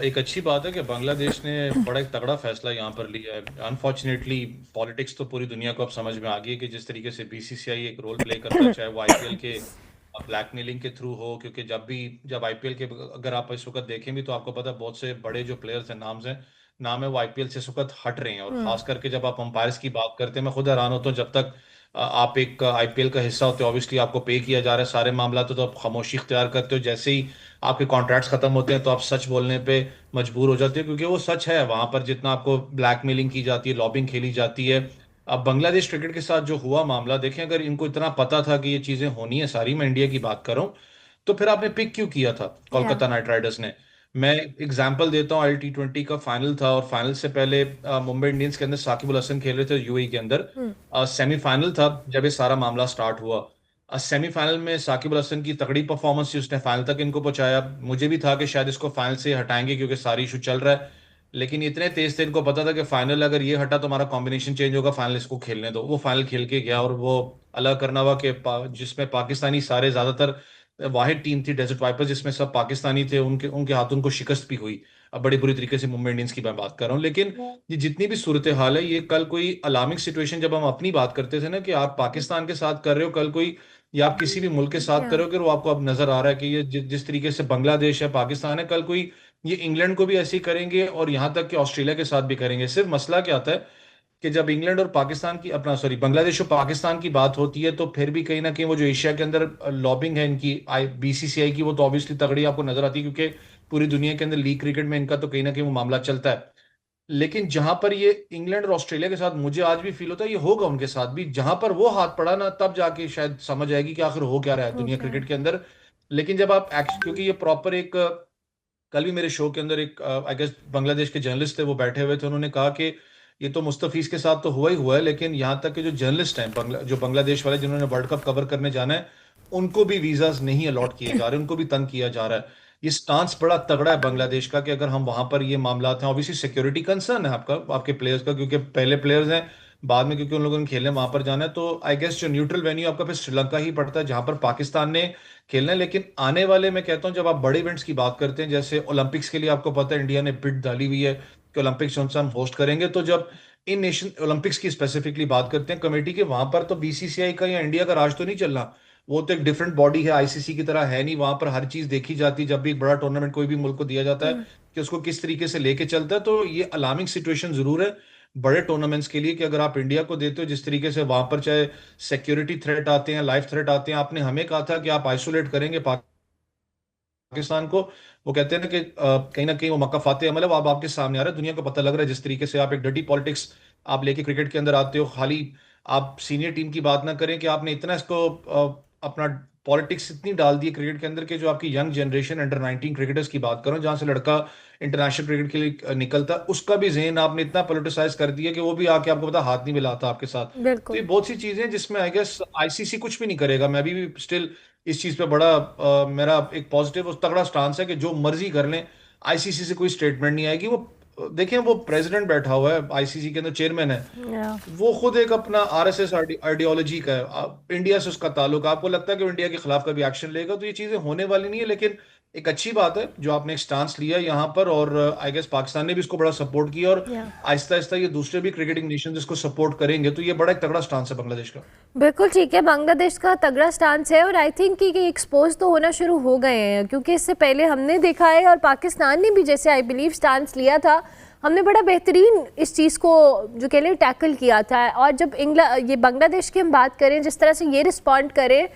एक अच्छी बात है कि बांग्लादेश ने बड़ा एक तगड़ा फैसला यहाँ पर लिया है। अनफॉर्चुनेटली पॉलिटिक्स तो पूरी दुनिया को अब समझ में आ गई है कि जिस तरीके से BCCI एक रोल प्ले करता है, चाहे वो IPL के ब्लैकमेलिंग के थ्रू हो, क्योंकि जब IPL के अगर आप इस वक्त देखें भी तो आपको पता है बहुत से बड़े जो प्लेयर्स हैं, नाम है, वो IPL से इस वक्त हट रहे हैं। और खास करके जब आप अंपायर्स की बात करते हैं, मैं खुद हैरान होता हूँ, जब तक आप एक IPL का हिस्सा होते हो, ऑब्वियसली आपको पे किया जा रहा है सारे मामला, तो आप खामोशी इख्तियार करते हो। जैसे ही आपके कॉन्ट्रैक्ट्स खत्म होते हैं तो आप सच बोलने पे मजबूर हो जाते हो, क्योंकि वो सच है। वहां पर जितना आपको ब्लैकमेलिंग की जाती है, लॉबिंग खेली जाती है। अब बांग्लादेश क्रिकेट के साथ जो हुआ मामला, देखें, अगर इनको इतना पता था कि ये चीजें होनी है सारी, मैं इंडिया की बात कर रहा हूँ, तो फिर आपने पिक क्यों किया था कोलकाता नाइट राइडर्स ने? मैं एग्जांपल देता हूँ, T20 का फाइनल था, और फाइनल से पहले मुंबई इंडियंस के अंदर साकिब अल हसन खेल रहे थे UAE के अंदर। सेमीफाइनल था जब ये सारा मामला स्टार्ट हुआ। सेमीफाइनल में साकिब अल हसन की तगड़ी परफॉर्मेंस थी, उसने फाइनल तक इनको पहुंचाया। मुझे भी था कि शायद इसको फाइनल से हटाएंगे क्योंकि सारी इशू चल रहा है, लेकिन इतने तेज थे, इनको पता था कि फाइनल अगर ये हटा तो हमारा कॉम्बिनेशन चेंज होगा, फाइनल इसको खेलने दो। वो फाइनल खेल के गया और वो अलग करना हुआ कि जिसमें पाकिस्तानी सारे ज्यादातर, वाहिद टीम थी डेजर्ट वाइपर्स जिसमें सब पाकिस्तानी थे, उनके उनके हाथों उनको शिकस्त भी हुई। अब बड़ी बुरी तरीके से मुंबई इंडियंस की मैं बात कर रहा हूँ, लेकिन ये जितनी भी सूरत हाल है, ये कल कोई अलार्मिंग सिचुएशन जब हम अपनी बात करते थे ना कि आप पाकिस्तान के साथ कर रहे हो, कल कोई या आप किसी भी मुल्क के साथ कर रहे हो, कि वो आपको अब नजर आ रहा है कि ये जिस तरीके से बांग्लादेश है, पाकिस्तान है, कल कोई ये इंग्लैंड को भी ऐसे ही करेंगे और यहां तक कि ऑस्ट्रेलिया के साथ भी करेंगे। सिर्फ मसला क्या आता है कि जब इंग्लैंड और पाकिस्तान की अपना सॉरी बांग्लादेश और पाकिस्तान की बात होती है, तो फिर भी कहीं ना कहीं वो जो एशिया के अंदर लॉबिंग है इनकी बीसीसीआई की, वो तो ऑब्वियसली तगड़ी आपको नजर आती है, क्योंकि पूरी दुनिया के अंदर लीग क्रिकेट में इनका तो कहीं ना कहीं वो मामला चलता है। लेकिन जहां पर ये इंग्लैंड और ऑस्ट्रेलिया के साथ मुझे आज भी फील होता है ये होगा उनके साथ भी, जहां पर वो हाथ पड़ा ना, तब जाके शायद समझ आएगी कि आखिर हो क्या रहा है दुनिया ओके। क्रिकेट के अंदर। लेकिन जब आप क्योंकि ये प्रॉपर एक कल भी मेरे शो के अंदर एक आई गेस बांग्लादेश के जर्नलिस्ट थे, वो बैठे हुए थे, उन्होंने कहा कि ये तो मुस्तफीज के साथ तो हुआ ही हुआ है, लेकिन यहाँ तक कि जो जर्नलिस्ट हैं जो बांग्लादेश वाले जिन्होंने वर्ल्ड कप कवर करने जाना है, उनको भी वीजास नहीं अलॉट किए जा रहे, उनको भी तंग किया जा रहा है। ये स्टांस बड़ा तगड़ा है बांग्लादेश का कि अगर हम वहां पर ये मामला हैं, ऑब्वियसली सिक्योरिटी कंसर्न है आपका, आपके प्लेयर्स का, क्योंकि पहले प्लेयर्स हैं, बाद में क्योंकि उन लोगों ने खेलने वहां पर जाना है, तो आई गेस जो न्यूट्रल वेन्यू आपका फिर श्रीलंका ही पड़ता है जहां पर पाकिस्तान ने खेलना है। लेकिन आने वाले मैं कहता हूं जब आप बड़े इवेंट्स की बात करते हैं, जैसे ओलंपिक्स के लिए आपको पता है इंडिया ने बिड डाली हुई है कि ओलंपिक्स हम होस्ट करेंगे, तो जब इन नेशन ओलंपिक्स की स्पेसिफिकली बात करते हैं कमेटी के, वहां पर तो बीसीसीआई का या इंडिया का राज तो नहीं चलना। वो तो एक डिफरेंट बॉडी है, आईसीसी की तरह है नहीं, वहां पर हर चीज देखी जाती है। जब भी एक बड़ा टूर्नामेंट कोई भी मुल्क को दिया जाता है कि उसको किस तरीके से लेके चलता है, तो ये अलार्मिंग सिचुएशन जरूर है बड़े टूर्नामेंट्स के लिए कि अगर आप इंडिया को देते हो जिस तरीके से वहां पर चाहे सिक्योरिटी थ्रेट आते हैं, लाइफ थ्रेट आते हैं, आपने हमें कहा था कि आप आइसोलेट करेंगे पाकिस्तान को, वो कहते हैं ना कि कहीं ना कहीं वो मक्का फाते अमल है, वो अब आपके सामने आ रहा है, दुनिया को पता लग रहा है जिस तरीके से आप एक डर्टी पॉलिटिक्स आप लेके क्रिकेट के अंदर आते हो। खाली आप सीनियर टीम की बात ना करें कि आपने इतना इसको अपना पॉलिटिक्स इतनी डाल दी है क्रिकेट के अंदर, कि जो आपकी यंग जनरेशन अंडर 19 क्रिकेटर्स की बात करो, जहां से लड़का इंटरनेशनल क्रिकेट के लिए निकलता है, उसका भी ज़हन आपने इतना पोलिटिसाइज कर दिया कि वो भी आके आपको पता हाथ नहीं मिलाता आपके साथ। तो ये बिल्कुल। बहुत सी चीजें हैं जिसमें आई गेस आईसीसी कुछ भी नहीं करेगा। मैं अभी भी स्टिल इस चीज पे बड़ा मेरा एक पॉजिटिव और तगड़ा स्टांस है कि जो मर्जी कर लें, आईसीसी से कोई स्टेटमेंट नहीं आएगी। वो देखें, वो प्रेसिडेंट बैठा हुआ है आईसीसी के अंदर, चेयरमैन है, या वो खुद एक अपना आरएसएस आइडियोलॉजी का है, इंडिया से उसका ताल्लुक, आपको लगता है कि वो इंडिया के खिलाफ कभी एक्शन लेगा, तो ये चीजें होने वाली नहीं है। लेकिन एक अच्छी बात है जो आपने एक स्टांस लिया यहाँ पर, और आई गेस पाकिस्तान ने भी इसको बड़ा सपोर्ट किया, और या आहिस्ता आहिस्ता ये दूसरे भी क्रिकेटिंग नेशन इसको सपोर्ट करेंगे, तो ये बड़ा एक तगड़ा स्टांस है बांग्लादेश का। बिल्कुल ठीक है, बांग्लादेश का तगड़ा स्टांस है और आई थिंक कि एक्सपोज तो होना शुरू हो गए हैं, क्योंकि इससे पहले हमने देखा है और पाकिस्तान ने भी जैसे आई बिलीव स्टांस लिया था, हमने बड़ा बेहतरीन इस चीज़ को जो कह लें टैकल किया था। और जब ये बांग्लादेश की हम बात करें, जिस तरह से ये रिस्पॉन्ड करें,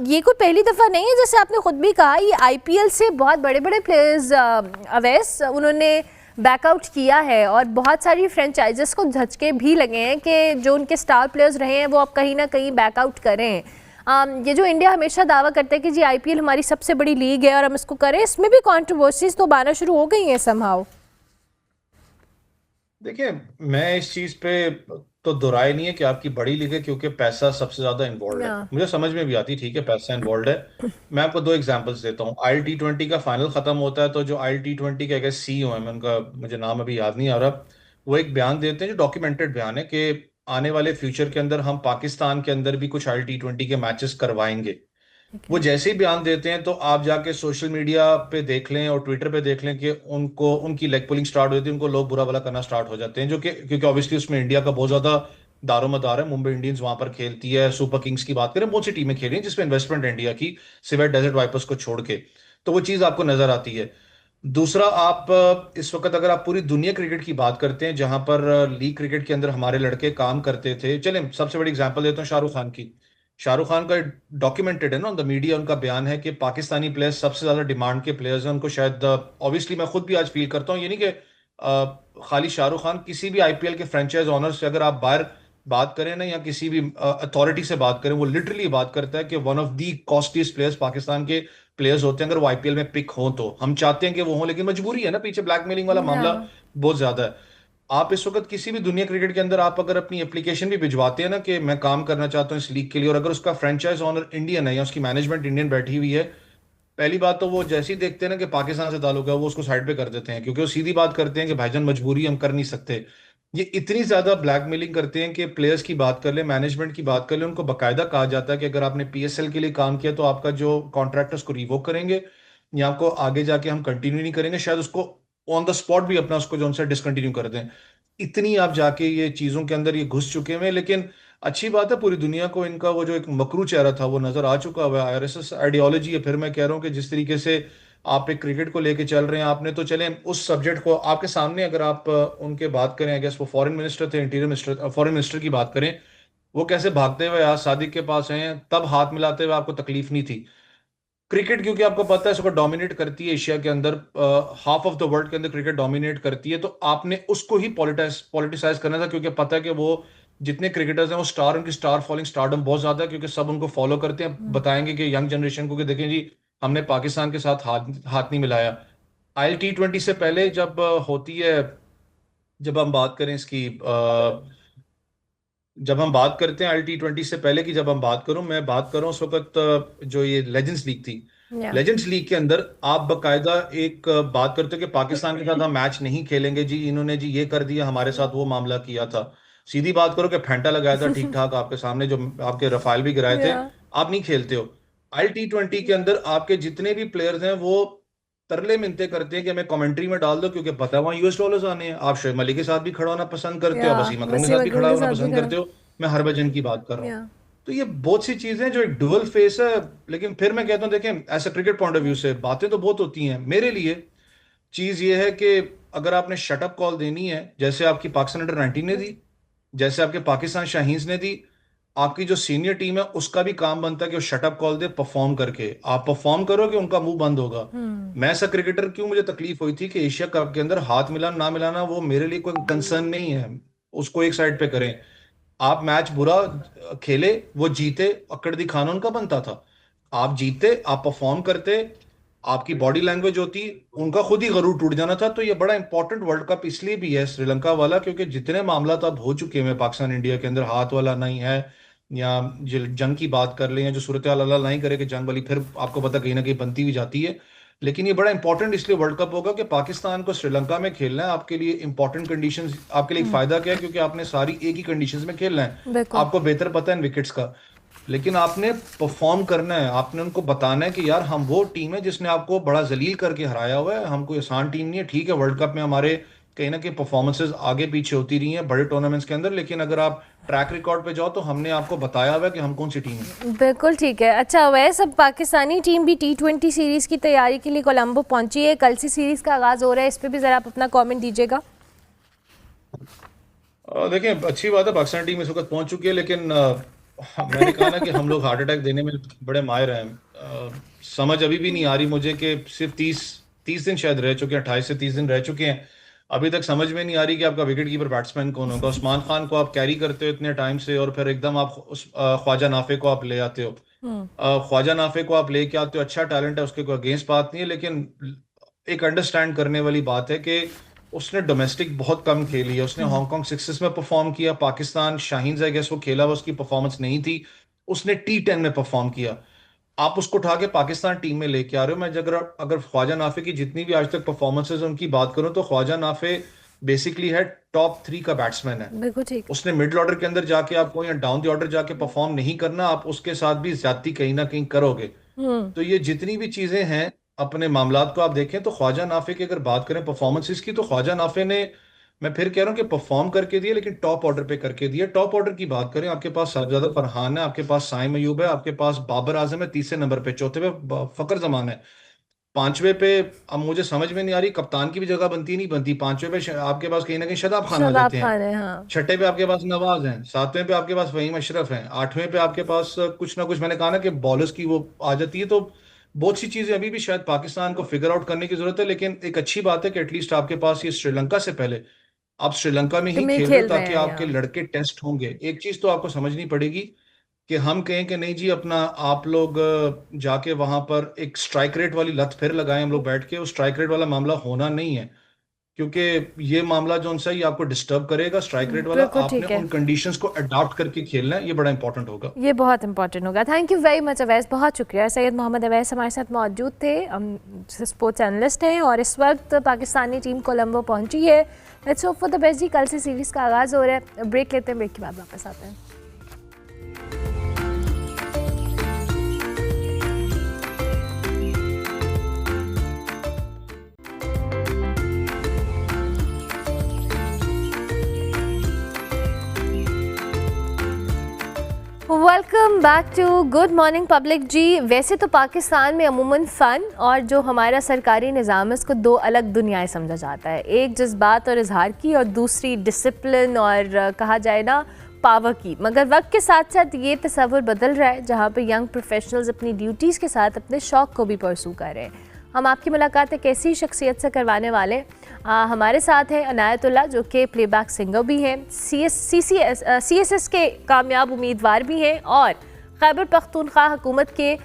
ये कोई पहली दफ़ा नहीं है, जैसे आपने खुद भी कहा, ये आईपीएल से बहुत बड़े बड़े प्लेयर्स अवैस उन्होंने बैकआउट किया है और बहुत सारी फ्रेंचाइजेस को झटके भी लगे हैं कि जो उनके स्टार प्लेयर्स रहे हैं वो अब कहीं ना कहीं बैकआउट करें। ये जो इंडिया हमेशा दावा करता है कि जी आईपीएल हमारी सबसे बड़ी लीग है और हम इसको करें, इसमें भी कंट्रोवर्सीज तो आना शुरू हो गई हैं समहाउ। देखिए, मैं इस चीज पे तो दोराय नहीं है कि आपकी बड़ी लीग है, क्योंकि पैसा सबसे ज्यादा इन्वॉल्व है, या मुझे समझ में भी आती, ठीक है पैसा इन्वॉल्व है। मैं आपको दो एग्जांपल्स देता हूँ। IL T20 का फाइनल खत्म होता है, तो जो IL T20 के अगर CEO है, मैं उनका मुझे नाम अभी याद नहीं आ रहा, वो एक बयान देते हैं जो डॉक्यूमेंटेड बयान है कि आने वाले फ्यूचर के अंदर हम पाकिस्तान के अंदर भी कुछ IL T20 के मैचेस करवाएंगे। वो जैसे ही बयान देते हैं तो आप जाके सोशल मीडिया पे देख लें और ट्विटर पे देख लें कि उनको उनकी लेग पुलिंग स्टार्ट हो जाती है, उनको लोग बुरा भला करना स्टार्ट हो जाते हैं, जो कि क्योंकि ऑब्वियसली उसमें इंडिया का बहुत ज्यादा दारोमदार है। मुंबई इंडियंस वहां पर खेलती है, सुपर किंग्स की बात करें, बहुत सी टीमें खेली हैं जिसमें इन्वेस्टमेंट है इंडिया की, सिवाय डेजर्ट वाइपर्स को छोड़ के, तो वो चीज आपको नजर आती है। दूसरा, आप इस वक्त अगर आप पूरी दुनिया क्रिकेट की बात करते हैं, जहां पर लीग क्रिकेट के अंदर हमारे लड़के काम करते थे, चलें सबसे बड़ी एग्जांपल देता हूँ शाहरुख खान की। शाहरुख खान का डॉक्यूमेंटेड है ना ऑन द मीडिया, उनका बयान है कि पाकिस्तानी प्लेयर्स सबसे ज्यादा डिमांड के प्लेयर्स हैं, उनको शायद ऑब्वियसली मैं खुद भी आज फील करता हूँ, ये नहीं कि खाली शाहरुख खान, किसी भी आईपीएल के फ्रेंचाइज ऑनर से अगर आप बाहर बात करें ना, या किसी भी अथॉरिटी से बात करें, वो लिटरली बात करता है कि one of the costliest players Pakistan के प्लेयर्स होते हैं अगर वो आईपीएल में पिक हो, तो हम चाहते हैं कि वो हो, लेकिन मजबूरी है ना, पीछे ब्लैकमेलिंग वाला या मामला बहुत ज्यादा है। आप इस वक्त किसी भी दुनिया क्रिकेट के अंदर आप अगर अपनी एप्लीकेशन भी भिजवाते हैं ना कि मैं काम करना चाहता हूं इस लीग के लिए, और अगर उसका फ्रेंचाइज ऑनर इंडियन है या उसकी मैनेजमेंट इंडियन बैठी हुई है, पहली बात तो वो जैसे ही देखते हैं ना कि पाकिस्तान से ताल्लुक है, वो उसको साइड पे कर देते हैं, क्योंकि वो सीधी बात करते हैं कि भाईजान मजबूरी, हम कर नहीं सकते। ये इतनी ज्यादा ब्लैकमेलिंग करते हैं कि प्लेयर्स की बात कर ले, मैनेजमेंट की बात कर ले, उनको बकायदा कहा जाता है कि अगर आपने पीएसएल के लिए काम किया तो आपका जो कॉन्ट्रैक्ट है उसको रिवोक करेंगे, या आपको आगे जाके हम कंटिन्यू नहीं करेंगे, शायद उसको ऑन द स्पॉट भी अपना उसको जो उनसे डिसकंटिन्यू कर दें। इतनी आप जाके ये चीजों के अंदर ये घुस चुके हैं। लेकिन अच्छी बात है, पूरी दुनिया को इनका वो जो एक मकरू चेहरा था वो नजर आ चुका हुआ है। आईआरएसएस आइडियोलॉजी है। फिर मैं कह रहा हूँ कि जिस तरीके से आप एक क्रिकेट को लेके चल रहे हैं, आपने तो चले उस सब्जेक्ट को आपके सामने, अगर आप उनके बात करें, आई गेस वो फॉरेन मिनिस्टर थे, इंटीरियर मिनिस्टर, फॉरेन मिनिस्टर की बात करें, वो कैसे भागते हुए आज सादिक के पास हैं, तब हाथ मिलाते हुए आपको तकलीफ नहीं थी। क्रिकेट क्योंकि आपको पता है इसको डोमिनेट करती है एशिया के अंदर, हाफ ऑफ द वर्ल्ड के अंदर क्रिकेट डोमिनेट करती है, तो आपने उसको ही पॉलिटिसाइज करना था, क्योंकि पता है कि वो जितने क्रिकेटर्स हैं वो स्टार, उनकी स्टार फॉलोइंग, स्टारडम बहुत ज्यादा है, क्योंकि सब उनको फॉलो करते हैं, बताएंगे कि यंग जनरेशन को कि देखें जी, हमने पाकिस्तान के साथ हाथ हाथ नहीं मिलाया। IL T20 से पहले जब होती है, जब हम बात करें इसकी, जब हम बात करते हैं IL T20 से पहले की, जब हम बात करूं, मैं बात कर रहा हूं उस वक्त जो ये लेजेंड्स लीग थी, या लेजेंड्स लीग के अंदर आप बकायदा एक बात करते हो कि पाकिस्तान के साथ हम मैच नहीं खेलेंगे जी, इन्होंने जी ये कर दिया, हमारे साथ वो मामला किया था। सीधी बात करो कि फेंटा लगाया था ठीक ठाक आपके सामने, जो आपके रफाल भी गिराए थे, या आप नहीं खेलते हो। IL T20 के अंदर आपके जितने भी प्लेयर्स हैं वो तरले मिनते करते हैं कि हमें कमेंट्री में डाल दो, क्योंकि पता है वहाँ US डॉलर्स आने हैं। आप शोएब मलिक के साथ भी खड़ा होना पसंद करते हो, या आप वसीम अकरम के वसीम साथ भी अकरम खड़ा के होना साथ भी पसंद करा। करते हो, मैं हरभजन की बात कर रहा हूँ। या तो ये बहुत सी चीजें जो एक डुअल फेस है। लेकिन फिर मैं कहता हूँ देखें, ऐसा क्रिकेट पॉइंट ऑफ व्यू से बातें तो बहुत होती हैं, मेरे लिए चीज ये है कि अगर आपने शटअप कॉल देनी है, जैसे आपकी पाकिस्तान अंडर 19 ने दी, जैसे आपके पाकिस्तान शाहीन्स ने दी, आपकी जो सीनियर टीम है उसका भी काम बनता है कि वो शटअप कॉल दे परफॉर्म करके। आप परफॉर्म करोगे, उनका मुंह बंद होगा। मैं ऐसा क्रिकेटर क्यों, मुझे तकलीफ हुई थी कि एशिया कप के अंदर हाथ मिलाना ना मिलाना वो मेरे लिए कोई कंसर्न नहीं है, उसको एक साइड पे करें। आप मैच बुरा खेले, वो जीते, अक्कड़ दिखाना उनका बनता था। आप जीतते, आप परफॉर्म करते, आपकी बॉडी लैंग्वेज होती, उनका खुद ही गरूर टूट जाना था। तो ये बड़ा इंपॉर्टेंट वर्ल्ड कप इसलिए भी है श्रीलंका वाला, क्योंकि जितने मामला अब हो चुके हैं पाकिस्तान इंडिया के अंदर, हाथ वाला नहीं है, या जंग की बात कर लें, या जो सूरत हाल अल्लाह नहीं करे कि जंग वाली फिर आपको पता कहीं ना कहीं बनती भी जाती है। लेकिन ये बड़ा इंपॉर्टेंट इसलिए वर्ल्ड कप होगा कि पाकिस्तान को श्रीलंका में खेलना है, आपके लिए इंपॉर्टेंट कंडीशंस, आपके लिए एक फायदा क्या है, क्योंकि आपने सारी एक ही कंडीशंस में खेलना है। बिल्कुल। आपको बेहतर पता है इन विकेट्स का, लेकिन आपने परफॉर्म करना है, आपने उनको बताना है कि यार हम वो टीम है जिसने आपको बड़ा जलील करके हराया हुआ है, हम कोई आसान टीम नहीं है। ठीक है, वर्ल्ड कप में हमारे कहीं ना कहीं परफॉर्मेंसेज आगे पीछे होती रही हैं बड़े टूर्नामेंट्स के अंदर, लेकिन अगर आप ट्रैक रिकॉर्ड पे जाओ तो हमने आपको बताया हुआ है कि हम कौन सी टीम है। बिल्कुल ठीक है। अच्छा, वैसे अब पाकिस्तानी टीम भी T20 सीरीज़ की तैयारी के लिए कोलंबो पहुंची है, कल से सीरीज़ का आगाज़ हो रहा है, इस पर भी ज़रा आप अपना कमेंट दीजिएगा। देखिए, अच्छी बात है पाकिस्तान टीम इस वक्त पहुंच चुकी है, लेकिन मैंने कहा ना कि हम लोग हार्ट अटैक देने में बड़े माहिर हैं। समझ अभी भी नहीं आ रही मुझे कि सिर्फ 30 दिन शायद रह चुके हैं, 28 से 30 दिन रह चुके हैं, अभी तक समझ में नहीं आ रही कि आपका विकेट कीपर बैट्समैन कौन होगा। उस्मान खान को आप कैरी करते हो इतने टाइम से, और फिर एकदम आप उस ख्वाजा नाफे को आप ले आते हो। ख्वाजा नाफे को आप लेके आते हो, अच्छा टैलेंट है, उसके कोई अगेंस्ट बात नहीं है, लेकिन एक अंडरस्टैंड करने वाली बात है कि उसने डोमेस्टिक बहुत कम खेली है। उसने हांगकांग सिक्सेस में परफॉर्म किया, पाकिस्तान शाहीन्स आई गेस वो खेला हुआ, उसकी परफॉर्मेंस नहीं थी। उसने T10 में परफॉर्म किया। आप उसको उठा के पाकिस्तान टीम में लेके आ रहे हो। मैं अगर अगर ख्वाजा नाफे की जितनी भी आज तक परफॉर्मेंसेज उनकी बात करूं, तो ख्वाजा नाफे बेसिकली है टॉप 3 का बैट्समैन है। बिल्कुल ठीक। उसने मिडिल ऑर्डर के अंदर जाके आपको, या डाउन द ऑर्डर जाके परफॉर्म नहीं करना, आप उसके साथ भी ज्यादती कहीं ना कहीं करोगे। तो ये जितनी भी चीजें हैं, अपने मामलात को आप देखें तो ख्वाजा नाफे की अगर बात करें परफॉर्मेंसेस की, तो ख्वाजा नाफे ने, मैं फिर कह रहा हूं कि परफॉर्म करके दिए, लेकिन टॉप ऑर्डर पे करके दिए। टॉप ऑर्डर की बात करें, आपके पास सरजादा फरहान है, आपके पास साइम अयूब है, आपके पास बाबर आजम है तीसरे नंबर पे, चौथे पे फकर जमान है, पांचवे पे अब मुझे समझ में नहीं आ रही कप्तान की भी जगह बनती नहीं बनती। पांचवे पे आपके पास कहीं ना कहीं शदाब खान आ शादाब जाते हैं, खान है, हाँ। छठे पे आपके पास नवाज हैं, सातवें पे आपके पास वहीम अशरफ हैं, आठवें पे आपके पास कुछ ना कुछ, मैंने कहा ना कि बॉलर्स की वो आ जाती है। तो बहुत सी चीजें अभी भी शायद पाकिस्तान को फिगर आउट करने की जरूरत है, लेकिन एक अच्छी बात है कि एटलीस्ट आपके पास ये श्रीलंका से पहले आप श्रीलंका में तो ही मैं खेल रहे हो, खेल रहे ताकि हैं आपके यहाँ। लड़के टेस्ट होंगे। एक चीज तो आपको समझनी पड़ेगी कि हम कहें कि नहीं जी अपना आप लोग जाके वहां पर एक स्ट्राइक रेट वाली लत फिर लगाएं, हम लोग बैठ के, उस स्ट्राइक रेट वाला मामला होना नहीं है। क्योंकि ये मामला जो उनसे ये आपको डिस्टर्ब करेगा स्ट्राइक रेट वाला, बिल्कुल ठीक आपने है। उन कंडीशंस को अडॉप्ट करके खेलना है, ये बड़ा इंपॉर्टेंट होगा। ये बहुत इंपॉर्टेंट होगा। Thank you very much Awais, बहुत शुक्रिया। सैयद मोहम्मद अवैस हमारे साथ मौजूद थे, स्पोर्ट्स एनालिस्ट हैं और इस वक्त पाकिस्तानी टीम कोलंबो पहुंची है। Let's hope for the best जी। कल से सीरीज़ का आगाज़ हो रहा है। ब्रेक लेते हैं, ब्रेक के बाद वापस आते हैं। Welcome back to good morning public जी। वैसे तो पाकिस्तान में अमूमन फ़न और जो हमारा सरकारी निज़ाम है उसको दो अलग दुनियाएं समझा जाता है, एक जज्बात और इजहार की और दूसरी डिसिप्लिन और कहा जाए ना पावर की। मगर वक्त के साथ साथ ये तस्वुर बदल रहा है जहाँ पे यंग प्रोफेशनल्स अपनी ड्यूटीज़ के साथ अपने शौक़ को भी परसू कर रहे हैं। हम आपकी मुलाकात एक ऐसी शख्सियत से करवाने वाले हमारे साथ हैं अनायतुल्लाह, जो कि प्लेबैक सिंगर भी हैं, CSS के कामयाब उम्मीदवार भी हैं और खैबर पख्तूनख्वा हुकूमत के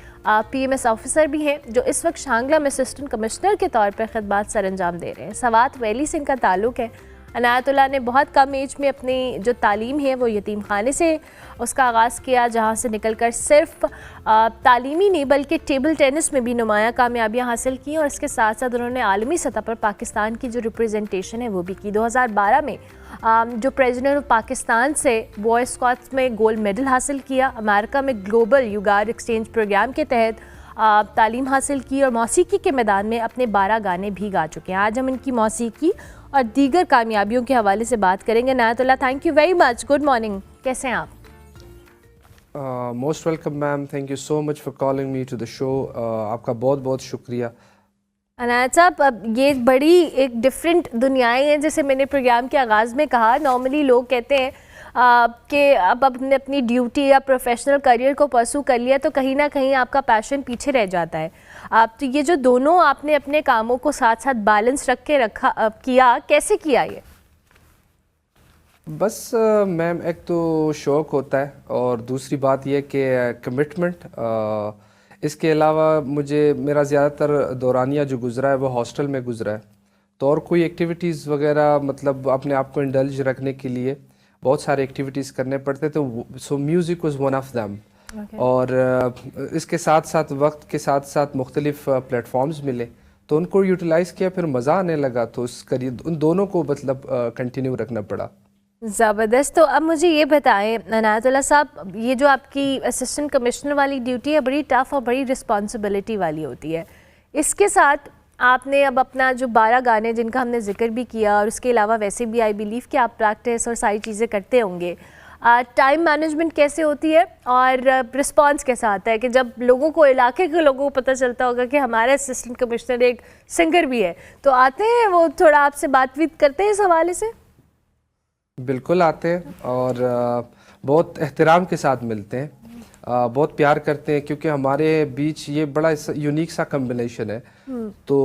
PMS ऑफिसर भी हैं, जो इस वक्त शांगला में असिस्टेंट कमिश्नर के तौर पर खिदमत सर अंजाम दे रहे हैं। सवात वैली से इनका ताल्लुक़ है। अनायतुल्लाह ने बहुत कम एज में अपनी जो तालीम है वो यतीम खाने से उसका आगाज़ किया, जहाँ से निकलकर सिर्फ तालीमी नहीं बल्कि टेबल टेनिस में भी नुमाया कामयाबियाँ हासिल की और इसके साथ साथ उन्होंने आलमी सतह पर पाकिस्तान की जो रिप्रेजेंटेशन है वो भी की। 2012 में जो प्रेसिडेंट ऑफ पाकिस्तान से बॉय स्क्वाड्स में गोल्ड मेडल हासिल किया, अमेरिका में ग्लोबल युगार एक्सचेंज प्रोग्राम के तहत तालीम हासिल की और मौसीकी के मैदान में अपने 12 गाने भी गा चुके हैं। आज हम इनकी मौसीकी और दीगर कामयाबियों के हवाले से बात करेंगे। Inayatullah, thank you very much, good morning, कैसे हैं आप? Most welcome ma'am, thank you so much for calling me to the show. आपका बहुत बहुत शुक्रिया। अनायत साहब, अब ये बड़ी एक डिफरेंट दुनियाएं हैं, जैसे मैंने प्रोग्राम के आगाज़ में कहा। नॉर्मली लोग कहते हैं कि अब आपने अपनी ड्यूटी या प्रोफेशनल करियर को परसू कर लिया तो कहीं ना कहीं आपका पैशन पीछे रह जाता है। आप तो ये जो दोनों आपने अपने कामों को साथ साथ बैलेंस रख के रखा किया, कैसे किया ये? बस मैम, एक तो शौक़ होता है और दूसरी बात यह कि कमिटमेंट। इसके अलावा मुझे मेरा ज़्यादातर दौरानिया जो गुज़रा है वो हॉस्टल में गुज़रा है, तो और कोई एक्टिविटीज़ वगैरह मतलब अपने आप को इंडल्ज रखने के लिए बहुत सारे एक्टिविटीज़ करने पड़ते, तो so music was one of them. और इसके साथ साथ वक्त के साथ साथ मुख्तलिफ प्लेटफॉर्म्स मिले तो उनको यूटिलाइज़ किया, फिर मज़ा आने लगा, तो उस करीब उन दोनों को मतलब कंटिन्यू रखना पड़ा। ज़बरदस्त। तो अब मुझे ये बताएं अनायतुल्लाह साहब, ये जो आपकी असिस्टेंट कमिश्नर वाली ड्यूटी है बड़ी टफ़ और बड़ी रिस्पॉन्सिबिलिटी वाली होती है। इसके साथ आपने अब अपना जो 12 गाने जिनका हमने जिक्र भी किया और उसके अलावा वैसे भी आई बिलीव कि आप प्रैक्टिस और सारी चीज़ें करते होंगे, टाइम मैनेजमेंट कैसे होती है और रिस्पांस कैसा आता है कि जब लोगों को, इलाके के लोगों को पता चलता होगा कि हमारा असिस्टेंट कमिश्नर एक सिंगर भी है, तो आते हैं वो थोड़ा आपसे बातचीत करते हैं इस हवाले से? बिल्कुल आते हैं और बहुत एहतराम के साथ मिलते हैं, बहुत प्यार करते हैं, क्योंकि हमारे बीच ये बड़ा यूनिक सा कम्बिनेशन है। तो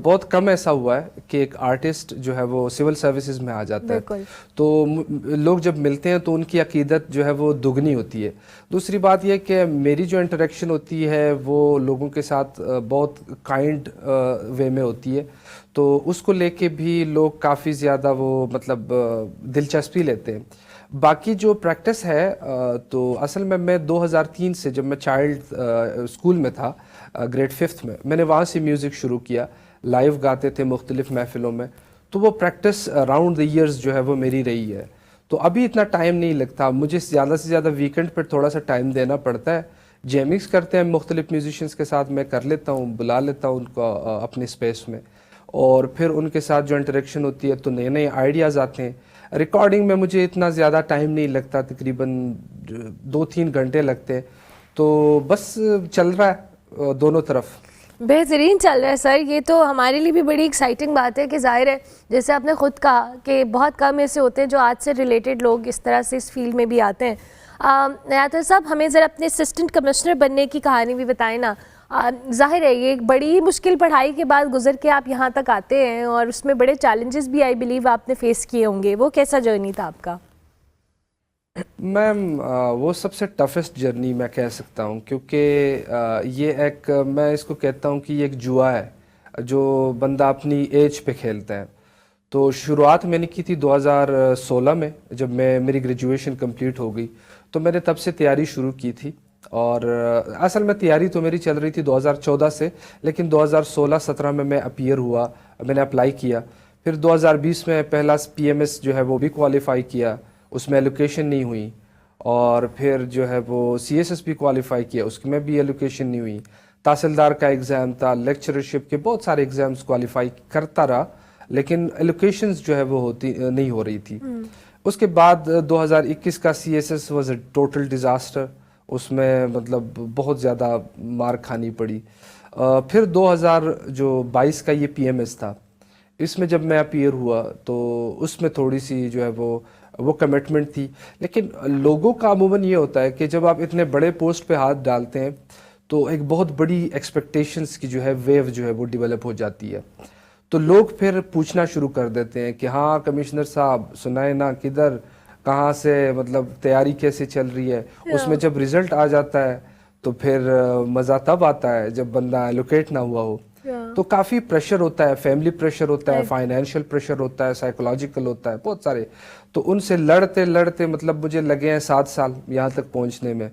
बहुत कम ऐसा हुआ है कि एक आर्टिस्ट जो है वो सिविल सर्विसेज में आ जाता है, तो लोग जब मिलते हैं तो उनकी अकीदत जो है वो दुगनी होती है। दूसरी बात यह कि मेरी जो इंटरेक्शन होती है वो लोगों के साथ बहुत काइंड वे में होती है, तो उसको लेके भी लोग काफ़ी ज़्यादा वो मतलब दिलचस्पी लेते हैं। बाकी जो प्रैक्टिस है तो असल में मैं 2003 से, जब मैं चाइल्ड स्कूल में था ग्रेड 5th में, मैंने वहाँ से म्यूज़िक शुरू किया, लाइव गाते थे मुख्तलिफ महफिलों में, तो वो प्रैक्टिस अराउंड द ईयर्स जो है वो मेरी रही है। तो अभी इतना टाइम नहीं लगता मुझे, ज़्यादा से ज़्यादा वीकेंड पर थोड़ा सा टाइम देना पड़ता है। जैमिंग्स करते हैं मुख्तलिफ म्यूजिशियंस के साथ, मैं कर लेता हूँ, बुला लेता हूँ उनको अपने स्पेस में, और फिर उनके साथ जो इंटरेक्शन होती है तो नए नए आइडियाज़ आते हैं। रिकॉर्डिंग में मुझे इतना ज़्यादा टाइम नहीं लगता, तकरीबन 2-3 घंटे लगते हैं, तो बस चल रहा है दोनों तरफ। बेहतरीन चल रहा है सर। ये तो हमारे लिए भी बड़ी एक्साइटिंग बात है कि ज़ाहिर है, जैसे आपने ख़ुद कहा कि बहुत कम ऐसे होते हैं जो आज से रिलेटेड लोग इस तरह से इस फील्ड में भी आते हैं। अनायतुल्लाह साहब, हमें ज़रा अपने असिस्टेंट कमिश्नर बनने की कहानी भी बताएं ना। ज़ाहिर है ये एक बड़ी मुश्किल पढ़ाई के बाद गुजर के आप यहाँ तक आते हैं और उसमें बड़े चैलेंजेस भी आई बिलीव आपने फेस किए होंगे, वो कैसा जर्नी था आपका? मैम वो सबसे टफेस्ट जर्नी मैं कह सकता हूँ, क्योंकि ये एक, मैं इसको कहता हूँ कि ये एक जुआ है जो बंदा अपनी एज पे खेलता है। तो शुरुआत मैंने की थी 2016 में, जब मेरी ग्रेजुएशन कंप्लीट हो गई तो मैंने तब से तैयारी शुरू की थी। और असल में तैयारी तो मेरी चल रही थी 2014 से, लेकिन 2016-17 में मैं अपीयर हुआ, मैंने अप्लाई किया। फिर 2020 में पहला पीएमएस जो है वो भी क्वालिफाई किया, उसमें एलोकेशन नहीं हुई। और फिर जो है वो सीएसएस भी क्वालिफाई किया, उसमें भी एलोकेशन नहीं हुई। तहसीलदार का एग्ज़ाम था, लेक्चरशिप के बहुत सारे एग्ज़ाम्स क्वालिफाई करता रहा, लेकिन एलोकेशंस जो है वो नहीं हो रही थी। उसके बाद 2021 का CSS was a total disaster, उसमें मतलब बहुत ज़्यादा मार खानी पड़ी। फिर 2022 का ये पीएमएस था, इसमें जब मैं अपीयर हुआ तो उसमें थोड़ी सी जो है वो कमिटमेंट थी। लेकिन लोगों का अमूमन ये होता है कि जब आप इतने बड़े पोस्ट पे हाथ डालते हैं तो एक बहुत बड़ी एक्सपेक्टेशंस की जो है वेव जो है वो डेवलप हो जाती है। तो लोग फिर पूछना शुरू कर देते हैं कि हाँ कमिश्नर साहब सुनाए ना, किधर कहाँ से, मतलब तैयारी कैसे चल रही है। उसमें जब रिजल्ट आ जाता है तो फिर मज़ा तब आता है जब बंदा एलोकेट ना हुआ हो। तो काफ़ी प्रेशर होता है, फैमिली प्रेशर होता है, फाइनेंशियल प्रेशर होता है, साइकोलॉजिकल होता है, बहुत सारे। तो उनसे लड़ते लड़ते मतलब मुझे लगे हैं 7 साल यहाँ तक पहुँचने में।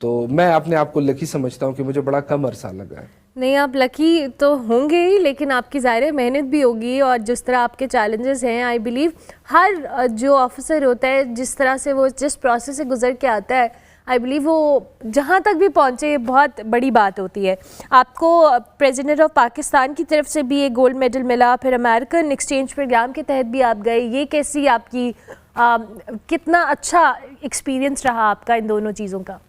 तो मैं अपने आप को लकी समझता हूँ कि मुझे बड़ा कम अरसा लगा है। नहीं, आप लकी तो होंगे ही, लेकिन आपकी ज़ाहिर मेहनत भी होगी। और जिस तरह आपके चैलेंजेस हैं, आई बिलीव हर जो ऑफिसर होता है जिस तरह से वो जिस प्रोसेस से गुजर के आता है, आई बिलीव वो जहाँ तक भी पहुँचे ये बहुत बड़ी बात होती है। आपको प्रेसिडेंट ऑफ पाकिस्तान की तरफ से भी एक गोल्ड मेडल मिला, फिर अमेरिकन एक्सचेंज प्रोग्राम के तहत भी आप गए। ये कैसी आपकी कितना अच्छा एक्सपीरियंस रहा आपका इन दोनों चीज़ों का?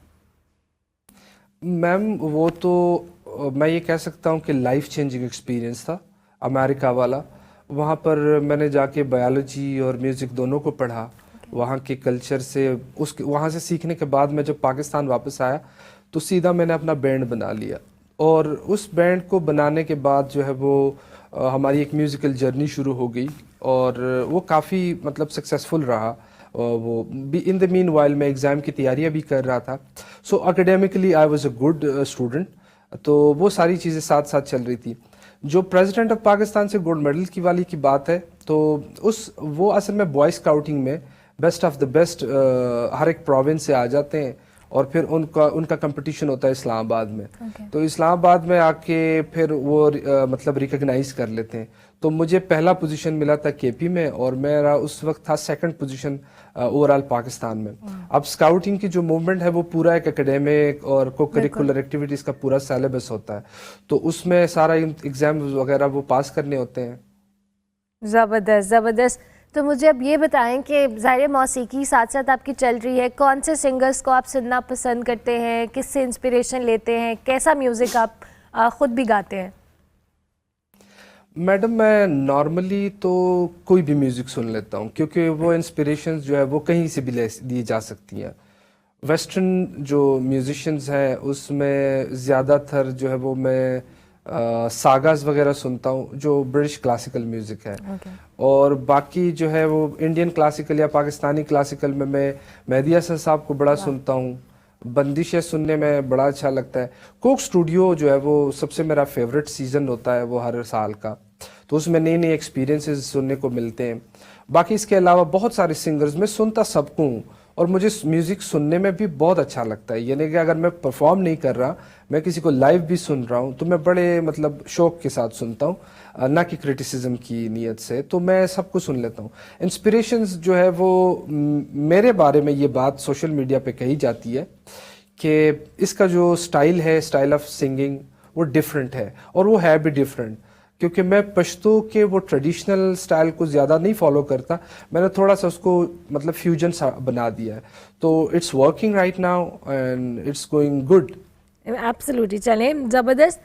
मैम वो तो मैं ये कह सकता हूँ कि लाइफ चेंजिंग एक्सपीरियंस था अमेरिका वाला। वहाँ पर मैंने जाके बायोलॉजी और म्यूज़िक दोनों को पढ़ा। वहाँ के कल्चर से वहाँ से सीखने के बाद मैं जब पाकिस्तान वापस आया तो सीधा मैंने अपना बैंड बना लिया। और उस बैंड को बनाने के बाद जो है वो हमारी एक म्यूज़िकल जर्नी शुरू हो गई और वो काफ़ी मतलब सक्सेसफुल रहा। वो भी इन द मीन वाइल मैं एग्ज़ाम की तैयारियां भी कर रहा था। So academically I was a good student. तो वो सारी चीज़ें साथ साथ चल रही थी। जो प्रेसिडेंट ऑफ पाकिस्तान से गोल्ड मेडल की वाली की बात है तो वो असल में बॉय स्काउटिंग में बेस्ट ऑफ द बेस्ट हर एक प्रोविंस से आ जाते हैं और फिर उनका कंपटीशन होता है इस्लामाबाद में। तो इस्लामाबाद में आके फिर वो मतलब रिकग्नाइज कर लेते हैं। तो मुझे पहला पोजीशन मिला था केपी में और मेरा उस वक्त था सेकंड पोजीशन ओवरऑल पाकिस्तान में। अब स्काउटिंग की जो मूवमेंट है वो पूरा एक एकेडमिक और को करिकुलर एक्टिविटीज़ का पूरा सिलेबस होता है, तो उसमें सारा एग्जाम वगैरह वो पास करने होते हैं। ज़बरदस्त ज़बरदस्त। तो मुझे अब ये बताएं कि ज़ाहिर मौसीकी साथ साथ आपकी चल रही है, कौन से सिंगर्स को आप सुनना पसंद करते हैं, किससे इंस्पिरेशन लेते हैं, कैसा म्यूज़िक आप ख़ुद भी गाते हैं? मैडम मैं नॉर्मली तो कोई भी म्यूज़िक सुन लेता हूँ क्योंकि वो इंस्पिरेशन जो है वो कहीं से भी दी जा सकती हैं। वेस्टर्न जो म्यूजिशियंस हैं उसमें ज़्यादातर जो है वो मैं सागास वगैरह सुनता हूँ जो ब्रिटिश क्लासिकल म्यूज़िक है। और बाकी जो है वो इंडियन क्लासिकल या पाकिस्तानी क्लासिकल में मैं मेहदी हसन साहब को बड़ा सुनता हूँ। बंदिशें सुनने में बड़ा अच्छा लगता है। कोक स्टूडियो जो है वो सबसे मेरा फेवरेट सीज़न होता है वो हर साल का, तो उसमें नए नए एक्सपीरियंसेस सुनने को मिलते हैं। बाकी इसके अलावा बहुत सारे सिंगर्स मैं सुनता सबको हूँ और मुझे म्यूज़िक सुनने में भी बहुत अच्छा लगता है। यानी कि अगर मैं परफॉर्म नहीं कर रहा, मैं किसी को लाइव भी सुन रहा हूँ तो मैं बड़े मतलब शौक के साथ सुनता हूँ, ना कि क्रिटिसिज्म की नीयत से। तो मैं सबको सुन लेता हूँ। इंस्पिरेशंस जो है वो मेरे बारे में ये बात सोशल मीडिया पे कही जाती है कि इसका जो स्टाइल है, स्टाइल ऑफ सिंगिंग, वो डिफरेंट है और वो है भी डिफरेंट क्योंकि मैं पश्तो के वो ट्रेडिशनल स्टाइल को ज़्यादा नहीं फॉलो करता। मैंने थोड़ा सा उसको मतलब फ्यूजन सा बना दिया है। तो it's working right now and it's going good. Absolutely. चलें, ज़बरदस्त।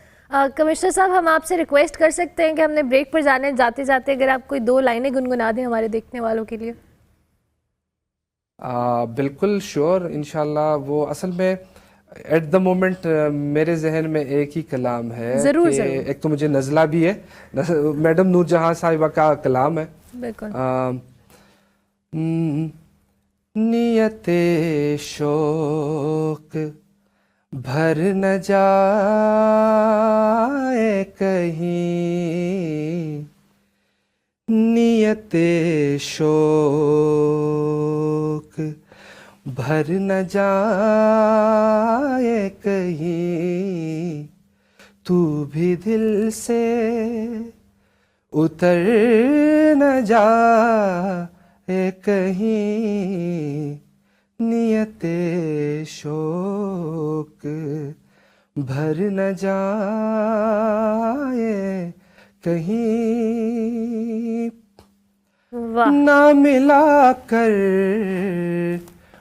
कमिश्नर साहब, हम आपसे रिक्वेस्ट कर सकते हैं कि हमने ब्रेक पर जाते जाते अगर आप कोई 2 लाइनें गुनगुना दें हमारे देखने वालों के लिए। बिल्कुल श्योर, इंशाल्लाह। वो असल में एट द मोमेंट मेरे जहन में एक ही कलाम है। ज़रूर, कि ज़रूर। एक तो मुझे नज़ला भी है, मैडम नूरजहां साहिबा का कलाम है। बिल्कुल। नियते शौक भर न जाए कहीं, नियते शोक भर न जाए कहीं, तू भी दिल से उतर न जाए कहीं, नियते शोक भर न जाए कहीं। वाह, ना मिला कर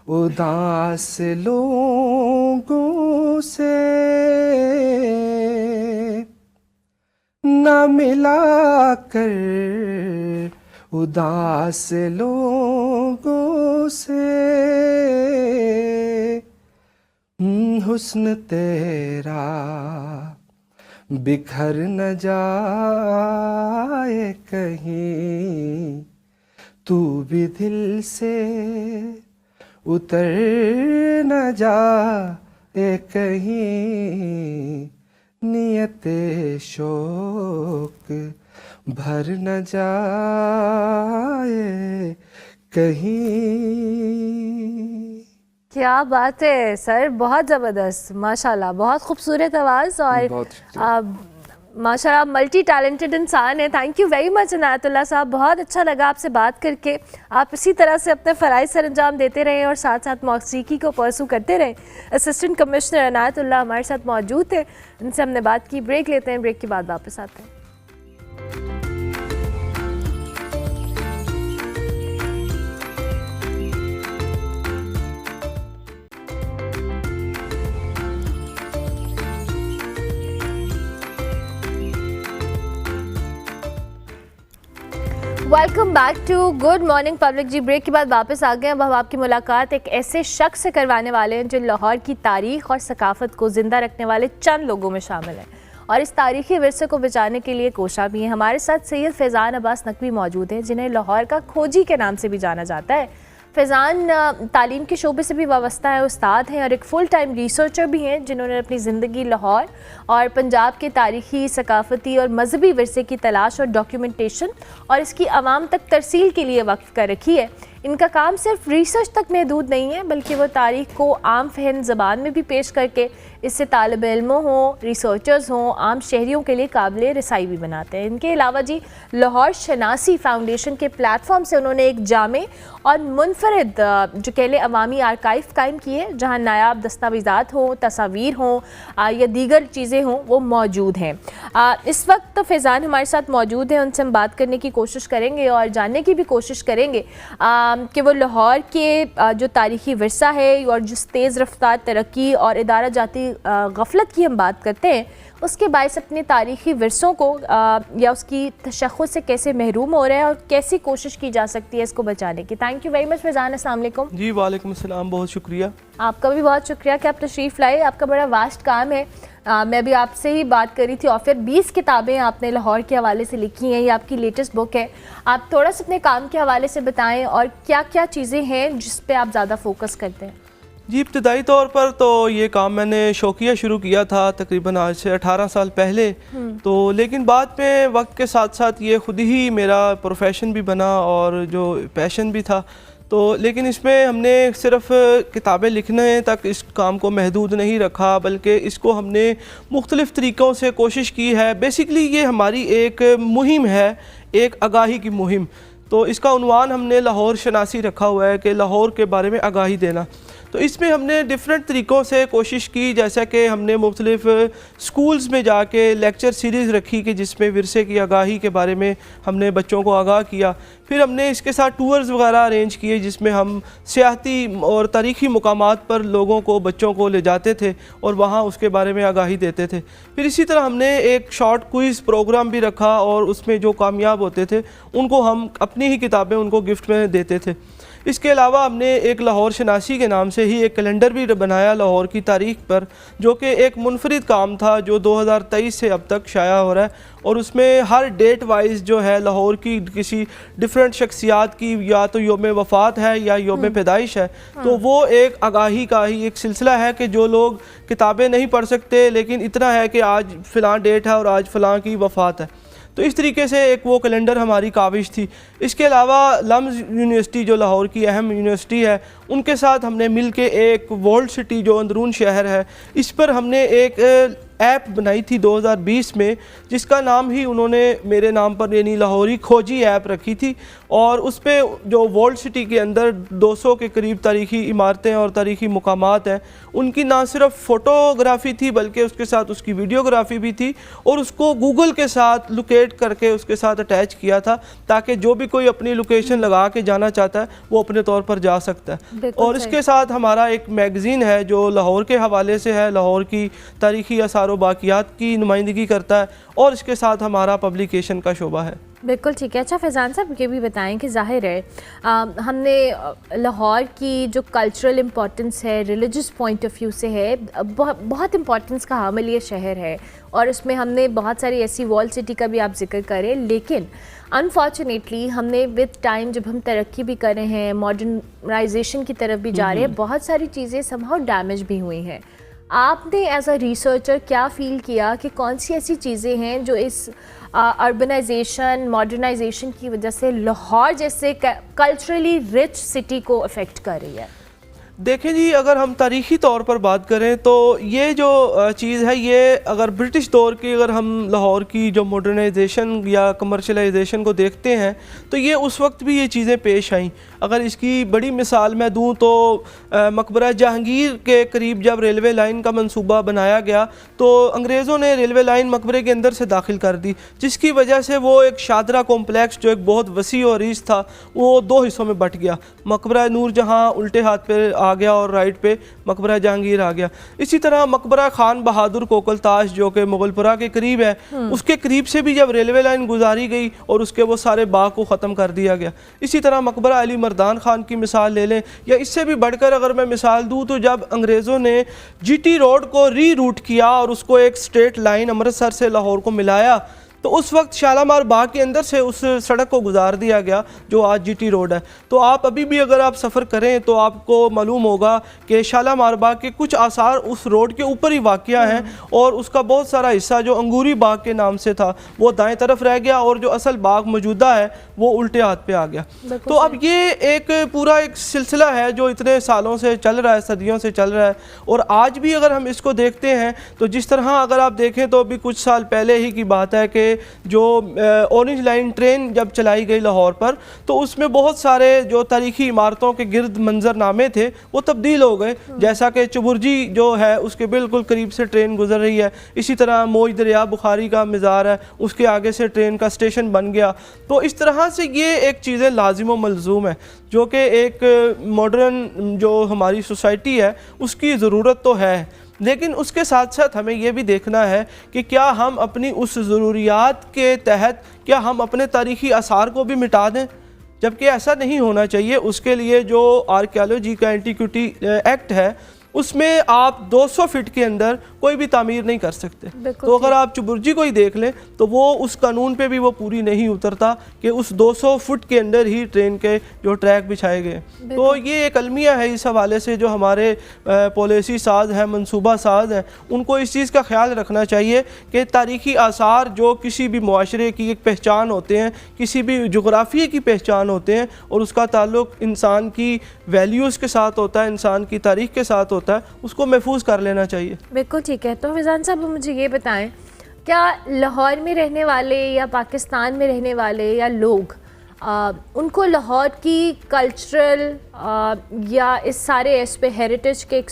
उदास लोगों से, ना मिला कर उदास लोगों से, हुस्न तेरा बिखर न जाए कहीं, तू भी दिल से उतर न जाए कहीं, नियते शोक भर न जाए कहीं। क्या बात है सर, बहुत ज़बरदस्त, माशाल्लाह, बहुत खूबसूरत आवाज़ और बहुत शुक्रिया। माशाल्लाह मल्टी टैलेंटेड इंसान है। Thank you very much Inayatullah साहब, बहुत अच्छा लगा आपसे बात करके। आप इसी तरह से अपने फ़राइज़ सर अंजाम देते रहें और साथ साथ मौसीकी को परसू करते रहें। असिस्टेंट कमिश्नर इनायतुल्लाह हमारे साथ मौजूद थे, इनसे हमने बात की। ब्रेक लेते हैं, ब्रेक के बाद वापस आते हैं। Welcome back to good morning public. जी ब्रेक के बाद वापस आ गए। अब हम आपकी मुलाकात एक ऐसे शख्स से करवाने वाले हैं जो लाहौर की तारीख़ और सकाफ़त को ज़िंदा रखने वाले चंद लोगों में शामिल है और इस तारीख़ी विरसे को बचाने के लिए कोशा भी हैं। हमारे साथ सैयद फैज़ान अब्बास नकवी मौजूद हैं, जिन्हें लाहौर का खोजी के नाम से भी जाना जाता है। फैज़ान तालीम के शोबे से भी वाबस्ता है, उस्ताद हैं और एक फ़ुल टाइम रिसर्चर भी हैं, जिन्होंने अपनी ज़िंदगी लाहौर और पंजाब के तारीख़ी, सकाफ़ती और मजहबी विरसे की तलाश और डॉक्यूमेंटेशन और इसकी आवाम तक तरसील के लिए वक्फ कर रखी है। इनका काम सिर्फ रिसर्च तक महदूद नहीं है, बल्कि वो तारीख़ को आम फहम ज़बान में भी पेश करके इससे तालिब इल्मों हों, रिसर्चर्स हों, आम शहरियों के लिए काबिल रसाई भी बनाते हैं। इनके अलावा जी लाहौर शनासी फाउंडेशन के प्लेटफॉर्म से उन्होंने एक जामे और मुनफरद जो कहले अवामी आर्काइव कायम किए, जहाँ नायाब दस्तावेज़ात हों, तस्वीर हों या दीगर चीज़ें हों, वो मौजूद हैं। इस वक्त फैज़ान हमारे साथ मौजूद हैं, उनसे हम बात करने की कोशिश करेंगे और जानने की भी कोशिश करेंगे कि वो लाहौर के जो तारीख़ी विरसा है और जिस तेज़ रफ्तार तरक्की और इदारा जाती गफलत की हम बात करते हैं, उसके बायस अपने तारीख़ी विरसों को या उसकी तशख़्ख़ुस से कैसे महरूम हो रहे हैं और कैसी कोशिश की जा सकती है इसको बचाने की। Thank you very much Faizan. अस्सलाम वालेकुम। जी वालेकुम अस्सलाम, बहुत शुक्रिया। आपका भी बहुत शुक्रिया कि आप तशरीफ़ लाए। आपका बड़ा वास्ट काम है। मैं भी आपसे ही बात कर रही थी और फिर 20 किताबें आपने लाहौर के हवाले से लिखी हैं, ये आपकी लेटेस्ट बुक है। आप थोड़ा सा अपने काम के हवाले से बताएं और क्या क्या चीज़ें हैं जिस पे आप ज़्यादा फोकस करते हैं। जी इब्तदाई तौर पर तो ये काम मैंने शौकिया शुरू किया था तकरीबन आज से 18 साल पहले, तो लेकिन बाद में वक्त के साथ साथ ये ख़ुद ही मेरा प्रोफेशन भी बना और जो पैशन भी था। तो लेकिन इसमें हमने सिर्फ़ किताबें लिखने तक इस काम को महदूद नहीं रखा, बल्कि इसको हमने मुख्तलिफ़ तरीक़ों से कोशिश की है। बेसिकली ये हमारी एक मुहिम है, एक आगाही की मुहिम। तो इसका उन्वान हमने लाहौर शनासी रखा हुआ है कि लाहौर के बारे में आगाही देना। तो इसमें हमने डिफरेंट तरीक़ों से कोशिश की, जैसा कि हमने मुख्तलिफ़ स्कूल्स में जाके लेक्चर सीरीज़ रखी कि जिसमें विरसे की आगाही के बारे में हमने बच्चों को आगाह किया। फिर हमने इसके साथ टूर्स वगैरह अरेंज किए जिसमें हम सियाहती और तारीख़ी मुकामात पर लोगों को, बच्चों को ले जाते थे और वहाँ उसके बारे में आगाही देते थे। फिर इसी तरह हमने एक शॉर्ट क्विज़ प्रोग्राम भी रखा और उसमें जो कामयाब होते थे उनको हम अपनी ही किताबें उनको गिफ्ट में देते थे। इसके अलावा हमने एक लाहौर शनासी के नाम से ही एक कैलेंडर भी बनाया लाहौर की तारीख़ पर, जो कि एक मुनफरिद काम था जो 2023 से अब तक शाया हो रहा है। और उसमें हर डेट वाइज जो है लाहौर की किसी डिफरेंट शख्सियात की या तो योम वफ़ात है या योम पैदाइश है, तो वो एक आगाही का ही एक सिलसिला है कि जो लोग किताबें नहीं पढ़ सकते लेकिन इतना है कि आज फ़लाँ डेट है और आज फ़लाँ की वफ़ात है, तो इस तरीके से एक वो कैलेंडर हमारी काविश थी। इसके अलावा लम्स यूनिवर्सिटी जो लाहौर की अहम यूनिवर्सिटी है, उनके साथ हमने मिल के एक वर्ल्ड सिटी जो अंदरून शहर है, इस पर हमने एक ऐप बनाई थी 2020 में, जिसका नाम ही उन्होंने मेरे नाम पर यानी लाहौरी खोजी ऐप रखी थी। और उस पर जो वर्ल्ड सिटी के अंदर 200 के करीब तारीख़ी इमारतें और तारीख़ी मुकामात हैं, उनकी ना सिर्फ फ़ोटोग्राफ़ी थी बल्कि उसके साथ उसकी वीडियोग्राफ़ी भी थी, और उसको गूगल के साथ लोकेट करके उसके साथ अटैच किया था, ताकि जो भी कोई अपनी लोकेशन लगा के जाना चाहता है वो अपने तौर पर जा सकता है। और इसके साथ हमारा एक मैगज़ीन है जो लाहौर के हवाले से है, लाहौर की तारीख़ी आसार व बाक़ियात की नुमाइंदगी करता है, और इसके साथ हमारा पब्लिकेशन का शोबा है। बिल्कुल ठीक है। अच्छा फैज़ान साहब, ये भी बताएं कि ज़ाहिर है हमने लाहौर की जो कल्चरल इम्पोर्टेंस है, रिलीजियस पॉइंट ऑफ व्यू से है, बहुत इम्पोर्टेंस का हामिल ये शहर है, और उसमें हमने बहुत सारी ऐसी वॉल सिटी का भी आप जिक्र करें, लेकिन अनफॉर्चुनेटली हमने विद टाइम जब हम तरक्की भी कर रहे हैं, मॉडर्नाइजेशन की तरफ भी जा रहे हैं, बहुत सारी चीज़ें समहाउ डैमेज भी हुई हैं। आपने एज अ रिसर्चर क्या फ़ील किया कि कौन सी ऐसी चीज़ें हैं जो इस अर्बनाइजेशन, मॉडर्नाइजेशन की वजह से लाहौर जैसे कल्चरली रिच सिटी को अफेक्ट कर रही है? देखें जी, अगर हम तारीख़ी तौर पर बात करें तो ये जो चीज़ है, ये अगर ब्रिटिश दौर की अगर हम लाहौर की जो मॉडर्नाइजेशन या कमर्शलाइजेशन को देखते हैं तो ये उस वक्त भी ये चीज़ें पेश आईं। अगर इसकी बड़ी मिसाल मैं दूं तो मकबरा जहांगीर के करीब जब रेलवे लाइन का मंसूबा बनाया गया तो अंग्रेज़ों ने रेलवे लाइन मकबरे के अंदर से दाखिल कर दी, जिसकी वजह से वो एक शादरा कॉम्प्लेक्स जो एक बहुत वसी और रीच था वो दो हिस्सों में बट गया। मकबरा नूर जहाँ उल्टे हाथ पे आ गया और राइट पे मकबरा जहांगीर आ गया। इसी तरह मकबरा खान बहादुर कोकलताश जो कि मुगलपुरा के करीब है, उसके करीब से भी जब रेलवे लाइन गुजारी गई और उसके वो सारे बाग को ख़त्म कर दिया गया। इसी तरह मकबरा अली मर्दान खान की मिसाल ले लें, या इससे भी बढ़कर अगर मैं मिसाल दूँ तो जब अंग्रेज़ों ने जीटी रोड को री रूट किया और उसको एक स्ट्रेट लाइन अमृतसर से लाहौर को मिलाया, तो उस वक्त शालामार बाग के अंदर से उस सड़क को गुजार दिया गया जो आज जीटी रोड है। तो आप अभी भी अगर आप सफ़र करें तो आपको मालूम होगा कि शालामार बाग के कुछ आसार उस रोड के ऊपर ही वाक़या हैं, और उसका बहुत सारा हिस्सा जो अंगूरी बाग के नाम से था वो दाएं तरफ रह गया, और जो असल बाग मौजूदा है वो उल्टे हाथ पे आ गया। तो अब ये एक पूरा एक सिलसिला है जो इतने सालों से चल रहा है, सदियों से चल रहा है, और आज भी अगर हम इसको देखते हैं तो जिस तरह अगर आप देखें तो अभी कुछ साल पहले ही की बात है कि जो ऑरेंज लाइन ट्रेन जब चलाई गई लाहौर पर, तो उसमें बहुत सारे जो तारीख़ी इमारतों के गिर्द मंजरनामे थे वो तब्दील हो गए, जैसा कि चुबुर्जी जो है उसके बिल्कुल करीब से ट्रेन गुजर रही है। इसी तरह मोज दरिया बुखारी का मज़ार है, उसके आगे से ट्रेन का स्टेशन बन गया। तो इस तरह से ये एक चीज़ें लाजिम व मलजूम है जो कि एक मॉडर्न जो हमारी सोसाइटी है उसकी ज़रूरत तो है, लेकिन उसके साथ साथ हमें यह भी देखना है कि क्या हम अपनी उस ज़रूरियात के तहत क्या हम अपने तारीख़ी आसार को भी मिटा दें, जबकि ऐसा नहीं होना चाहिए। उसके लिए जो आर्कियोलॉजी का एंटीक्विटी एक्ट है उसमें आप 200 फीट के अंदर कोई भी तामीर नहीं कर सकते। तो अगर आप चुबुर्जी को ही देख लें तो वो उस कानून पे भी वो पूरी नहीं उतरता कि उस 200 फुट के अंदर ही ट्रेन के जो ट्रैक बिछाए गए। तो ये एक अलमिया है इस हवाले से, जो हमारे पॉलिसी साज हैं, मनसूबा साज हैं, उनको इस चीज़ का ख्याल रखना चाहिए कि तारीख़ी आसार जो किसी भी मुआशरे की एक पहचान होते हैं, किसी भी जोग्राफिया की पहचान होते हैं, और उसका ताल्लुक़ इंसान की वैल्यूज़ के साथ होता है, इंसान की तारीख़ के साथ होता है, उसको महफूज कर लेना चाहिए। बिल्कुल ठीक है। तो फैज़ान साहब मुझे ये बताएं, क्या लाहौर में रहने वाले या पाकिस्तान में रहने वाले या लोग उनको लाहौर की कल्चरल या इस सारे इस पे हेरिटेज के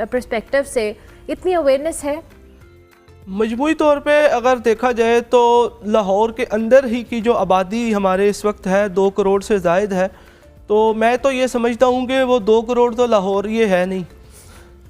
पर्सपेक्टिव से इतनी अवेयरनेस है? मजमूई तौर पे अगर देखा जाए तो लाहौर के अंदर ही की जो आबादी हमारे इस वक्त है 2 करोड़ से ज़ायद है, तो मैं तो ये समझता हूँ कि वो 2 करोड़ तो लाहौरिये है नहीं।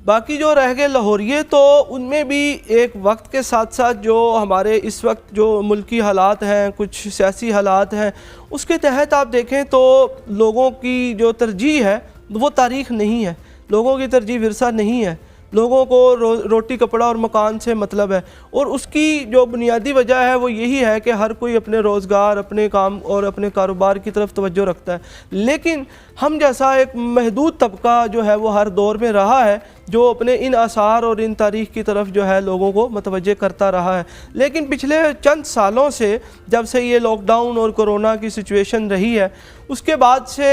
बाकी जो रह गए लाहौरिये तो उनमें भी एक वक्त के साथ साथ जो हमारे इस वक्त जो मुल्की हालात हैं, कुछ सियासी हालात हैं, उसके तहत आप देखें तो लोगों की जो तरजीह है वो तारीख़ नहीं है, लोगों की तरजीह विरसा नहीं है। लोगों को रोटी कपड़ा और मकान से मतलब है, और उसकी जो बुनियादी वजह है वो यही है कि हर कोई अपने रोज़गार, अपने काम और अपने कारोबार की तरफ तवज्जो रखता है। लेकिन हम जैसा एक महदूद तबका जो है वो हर दौर में रहा है, जो अपने इन आसार और इन तारीख़ की तरफ जो है लोगों को मतवज्जे करता रहा है। लेकिन पिछले चंद सालों से, जब से ये लॉकडाउन और कोरोना की सिचुएशन रही है, उसके बाद से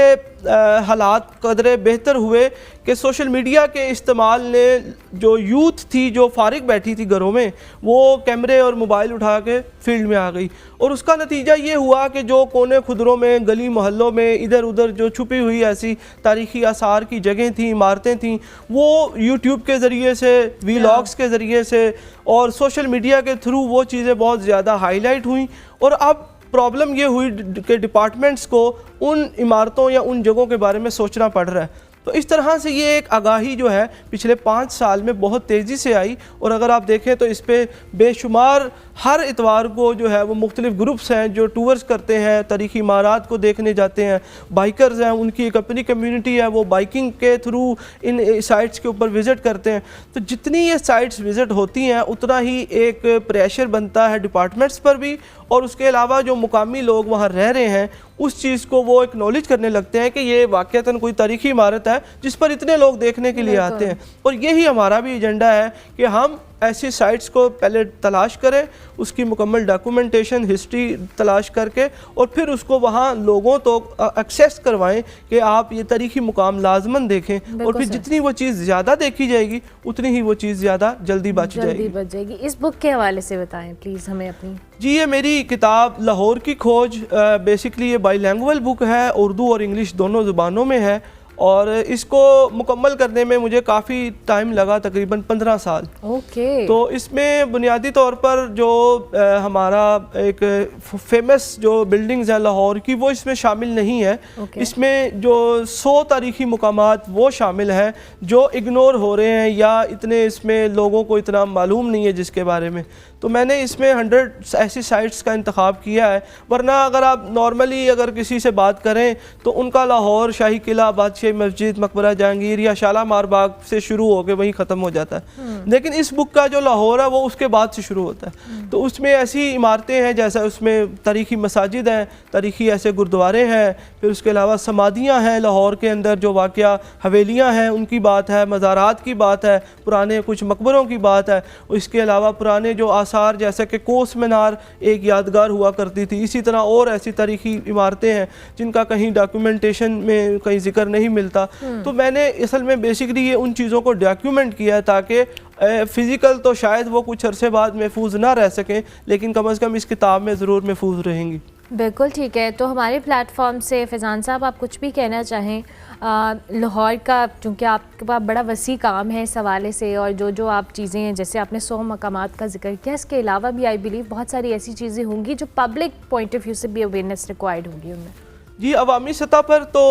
हालात कदरे बेहतर हुए कि सोशल मीडिया के इस्तेमाल ने जो यूथ थी जो फारिग बैठी थी घरों में, वो कैमरे और मोबाइल उठा के फील्ड में आ गई। और उसका नतीजा ये हुआ कि जो कोने खुदरों में, गली मोहल्लों में, इधर उधर जो छुपी हुई ऐसी तारीख़ी आसार की जगह थी, इमारतें थीं, वो यूट्यूब के ज़रिए से, वीलॉग्स के ज़रिए से और सोशल मीडिया के थ्रू वो चीज़ें बहुत ज़्यादा हाईलाइट हुई। और अब प्रॉब्लम ये हुई कि डिपार्टमेंट्स को उन इमारतों या उन जगहों के बारे में सोचना पड़ रहा है। तो इस तरह से ये एक आगाही जो है पिछले 5 साल में बहुत तेज़ी से आई। और अगर आप देखें तो इस पर बेशुमार हर इतवार को जो है वो मुख्तलिफ ग्रुप्स हैं जो टूर्स करते हैं, तारीख़ी इमारात को देखने जाते हैं, बाइकर्स हैं, उनकी एक अपनी कम्युनिटी है, वो बाइकिंग के थ्रू इन साइट्स के ऊपर विज़िट करते हैं। तो जितनी ये साइट्स विज़िट होती हैं उतना ही एक प्रेशर बनता है डिपार्टमेंट्स पर भी, और उसके अलावा जो मुकामी लोग वहाँ रह रहे हैं उस चीज़ को वो एक्नॉलेज करने लगते हैं कि ये वाक़तन कोई तारीख़ी इमारत है जिस पर इतने लोग देखने के लिए आते हैं। और यही हमारा भी एजेंडा है कि हम ऐसी साइट्स को पहले तलाश करें, उसकी मुकम्मल डॉक्यूमेंटेशन, हिस्ट्री तलाश करके और फिर उसको वहाँ लोगों तो एक्सेस करवाएं कि आप ये तारीख़ी मुकाम लाजमन देखें। और फिर जितनी वो चीज़ ज़्यादा देखी जाएगी उतनी ही वो चीज़ ज़्यादा जल्दी बच जाएगी। इस बुक के हवाले से बताएं प्लीज़ हमें अपनी। जी, ये मेरी किताब लाहौर की खोज, बेसिकली ये बाईलैंग्वेज बुक है, उर्दू और इंग्लिश दोनों ज़ुबानों में है। और इसको मुकम्मल करने में मुझे काफ़ी टाइम लगा, तकरीबन 15 साल। ओके। तो इसमें बुनियादी तौर पर जो हमारा एक फेमस जो बिल्डिंग्स हैं लाहौर की वो इसमें शामिल नहीं है। इसमें जो 100 तारीख़ी मुकामात वो शामिल हैं जो इग्नोर हो रहे हैं या इतने इसमें लोगों को इतना मालूम नहीं है जिसके बारे में। तो मैंने इसमें 100 ऐसी साइट्स का इंतखाब किया है। वरना अगर आप नॉर्मली अगर किसी से बात करें तो उनका लाहौर शाही किला, बादशाही मस्जिद, मकबरा जहांगीर या शालामार बाग से शुरू होकर वहीं ख़त्म हो जाता है। लेकिन इस बुक का जो लाहौर है वो उसके बाद से शुरू होता है। तो उसमें ऐसी इमारतें हैं जैसा उसमें तारीख़ी मसाजिद हैं, तारीख़ी ऐसे गुरुद्वारे हैं, फिर उसके अलावा समाधियाँ हैं लाहौर के अंदर जो वाक़या, हवेलियाँ हैं उनकी बात है, मज़ारात की बात है, पुराने कुछ मकबरों की बात है। इसके अलावा पुराने जो आसार जैसे कि कोस मीनार एक यादगार हुआ करती थी, इसी तरह और ऐसी तारीख़ी इमारतें हैं जिनका कहीं डॉक्यूमेंटेशन में कहीं जिक्र नहीं मिलता। तो मैंने असल में बेसिकली ये उन चीज़ों को डॉक्यूमेंट किया है ताकि फ़िज़िकल तो शायद वो कुछ अरसे बाद महफूज ना रह सकें, लेकिन कम अज़ कम इस किताब में ज़रूर महफूज रहेंगी। बिल्कुल ठीक है। तो हमारे प्लेटफॉर्म से फैज़ान साहब आप कुछ भी कहना चाहें लाहौर का, चूँकि आपके पास बड़ा वसी काम है इस हवाले से, और जो आप चीज़ें हैं जैसे आपने 100 मकामात का जिक्र किया, इसके अलावा भी आई बिलीव बहुत सारी ऐसी चीज़ें होंगी जो पब्लिक पॉइंट ऑफ व्यू से भी अवेयरनेस रिक्वायर्ड होगी उनमें। जी, अवामी सतह पर तो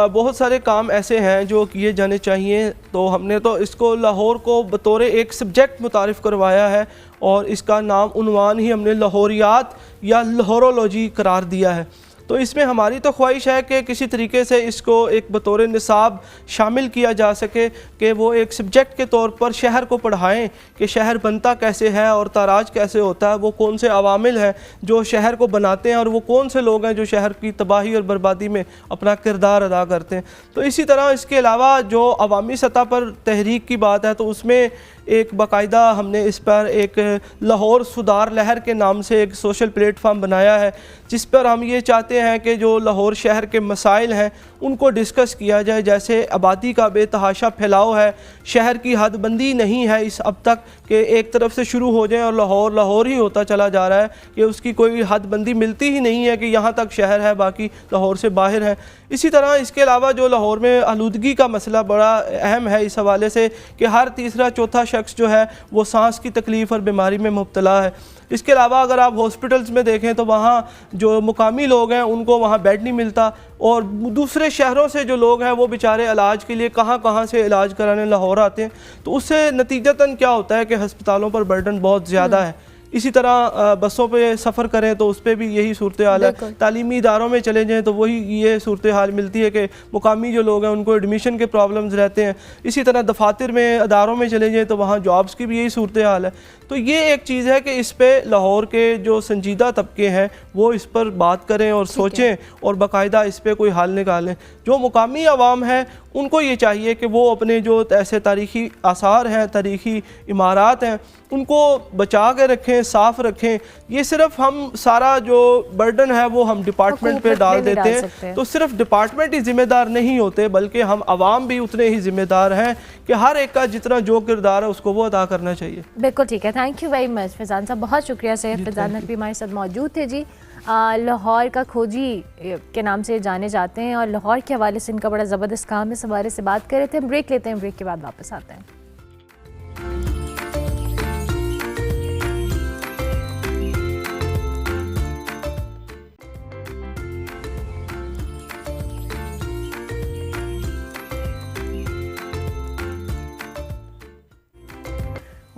बहुत सारे काम ऐसे हैं जो किए जाने चाहिए। तो हमने तो इसको लाहौर को बतौर एक सब्जेक्ट मुतारिफ़ करवाया है और इसका नाम उन्वान ही हमने लाहौरियात या लाहौरोलॉजी करार दिया है। तो इसमें हमारी तो ख्वाहिश है कि किसी तरीके से इसको एक बतौर निसाब शामिल किया जा सके कि वो एक सब्जेक्ट के तौर पर शहर को पढ़ाएं कि शहर बनता कैसे है और ताराज कैसे होता है, वो कौन से अवामिल हैं जो शहर को बनाते हैं और वो कौन से लोग हैं जो शहर की तबाही और बर्बादी में अपना किरदार अदा करते हैं। तो इसी तरह इसके अलावा जो अवामी सतह पर तहरीक की बात है तो उसमें एक बाकायदा हमने इस पर एक लाहौर सुधार लहर के नाम से एक सोशल प्लेटफॉर्म बनाया है जिस पर हम ये चाहते हैं कि जो लाहौर शहर के मसाइल हैं उनको डिस्कस किया जाए। जैसे आबादी का बेतहाशा फैलाव है, शहर की हदबंदी नहीं है इस अब तक कि एक तरफ से शुरू हो जाए और लाहौर लाहौर ही होता चला जा रहा है कि उसकी कोई हदबंदी मिलती ही नहीं है कि यहाँ तक शहर है बाकी लाहौर से बाहर है। इसी तरह इसके अलावा जो लाहौर में आलूदगी का मसला बड़ा अहम है इस हवाले से कि हर तीसरा चौथा शख्स जो है वो सांस की तकलीफ़ और बीमारी में मुब्तला है। इसके अलावा अगर आप हॉस्पिटल्स में देखें तो वहाँ जो मुकामी लोग हैं उनको वहाँ बेड नहीं मिलता और दूसरे शहरों से जो लोग हैं वो बेचारे इलाज के लिए कहाँ से इलाज कराने लाहौर आते हैं। तो उससे नतीजतन क्या होता है कि हस्पतालों पर बर्डन बहुत ज़्यादा है। इसी तरह बसों पे सफ़र करें तो उस पर भी यही सूरत हाल है। तालीमी इदारों में चले जाएँ तो वही ये सूरत हाल मिलती है कि मुकामी जो लोग हैं उनको एडमिशन के प्रॉब्लम्स रहते हैं। इसी तरह दफातर में, अदारों में चले जाएँ तो वहाँ जॉब्स की भी यही सूरत हाल है। तो ये एक चीज़ है कि इस पे लाहौर के जो संजीदा तबके हैं वो इस पर बात करें और सोचें और बाकायदा इस पे कोई हल निकालें। जो मुकामी आवाम है उनको ये चाहिए कि वो अपने जो ऐसे तारीख़ी आसार हैं, तारीख़ी इमारत हैं, उनको बचा के रखें, साफ़ रखें। ये सिर्फ हम सारा जो बर्डन है वो हम डिपार्टमेंट पे डाल देते हैं, तो सिर्फ डिपार्टमेंट ही ज़िम्मेदार नहीं होते बल्कि हम आवाम भी उतने ही ज़िम्मेदार हैं कि हर एक का जितना जो किरदार है उसको वो अदा करना चाहिए। बिल्कुल ठीक है, thank you very much Faizan साहब, बहुत शुक्रिया। सैयद फैज़ान नकवी हमारे साथ मौजूद थे जी, लाहौर का खोजी के नाम से जाने जाते हैं और लाहौर के हवाले से इनका बड़ा ज़बरदस्त काम है, इस हवाले से बात कर रहे थे। हम ब्रेक लेते हैं, ब्रेक के बाद वापस आते हैं।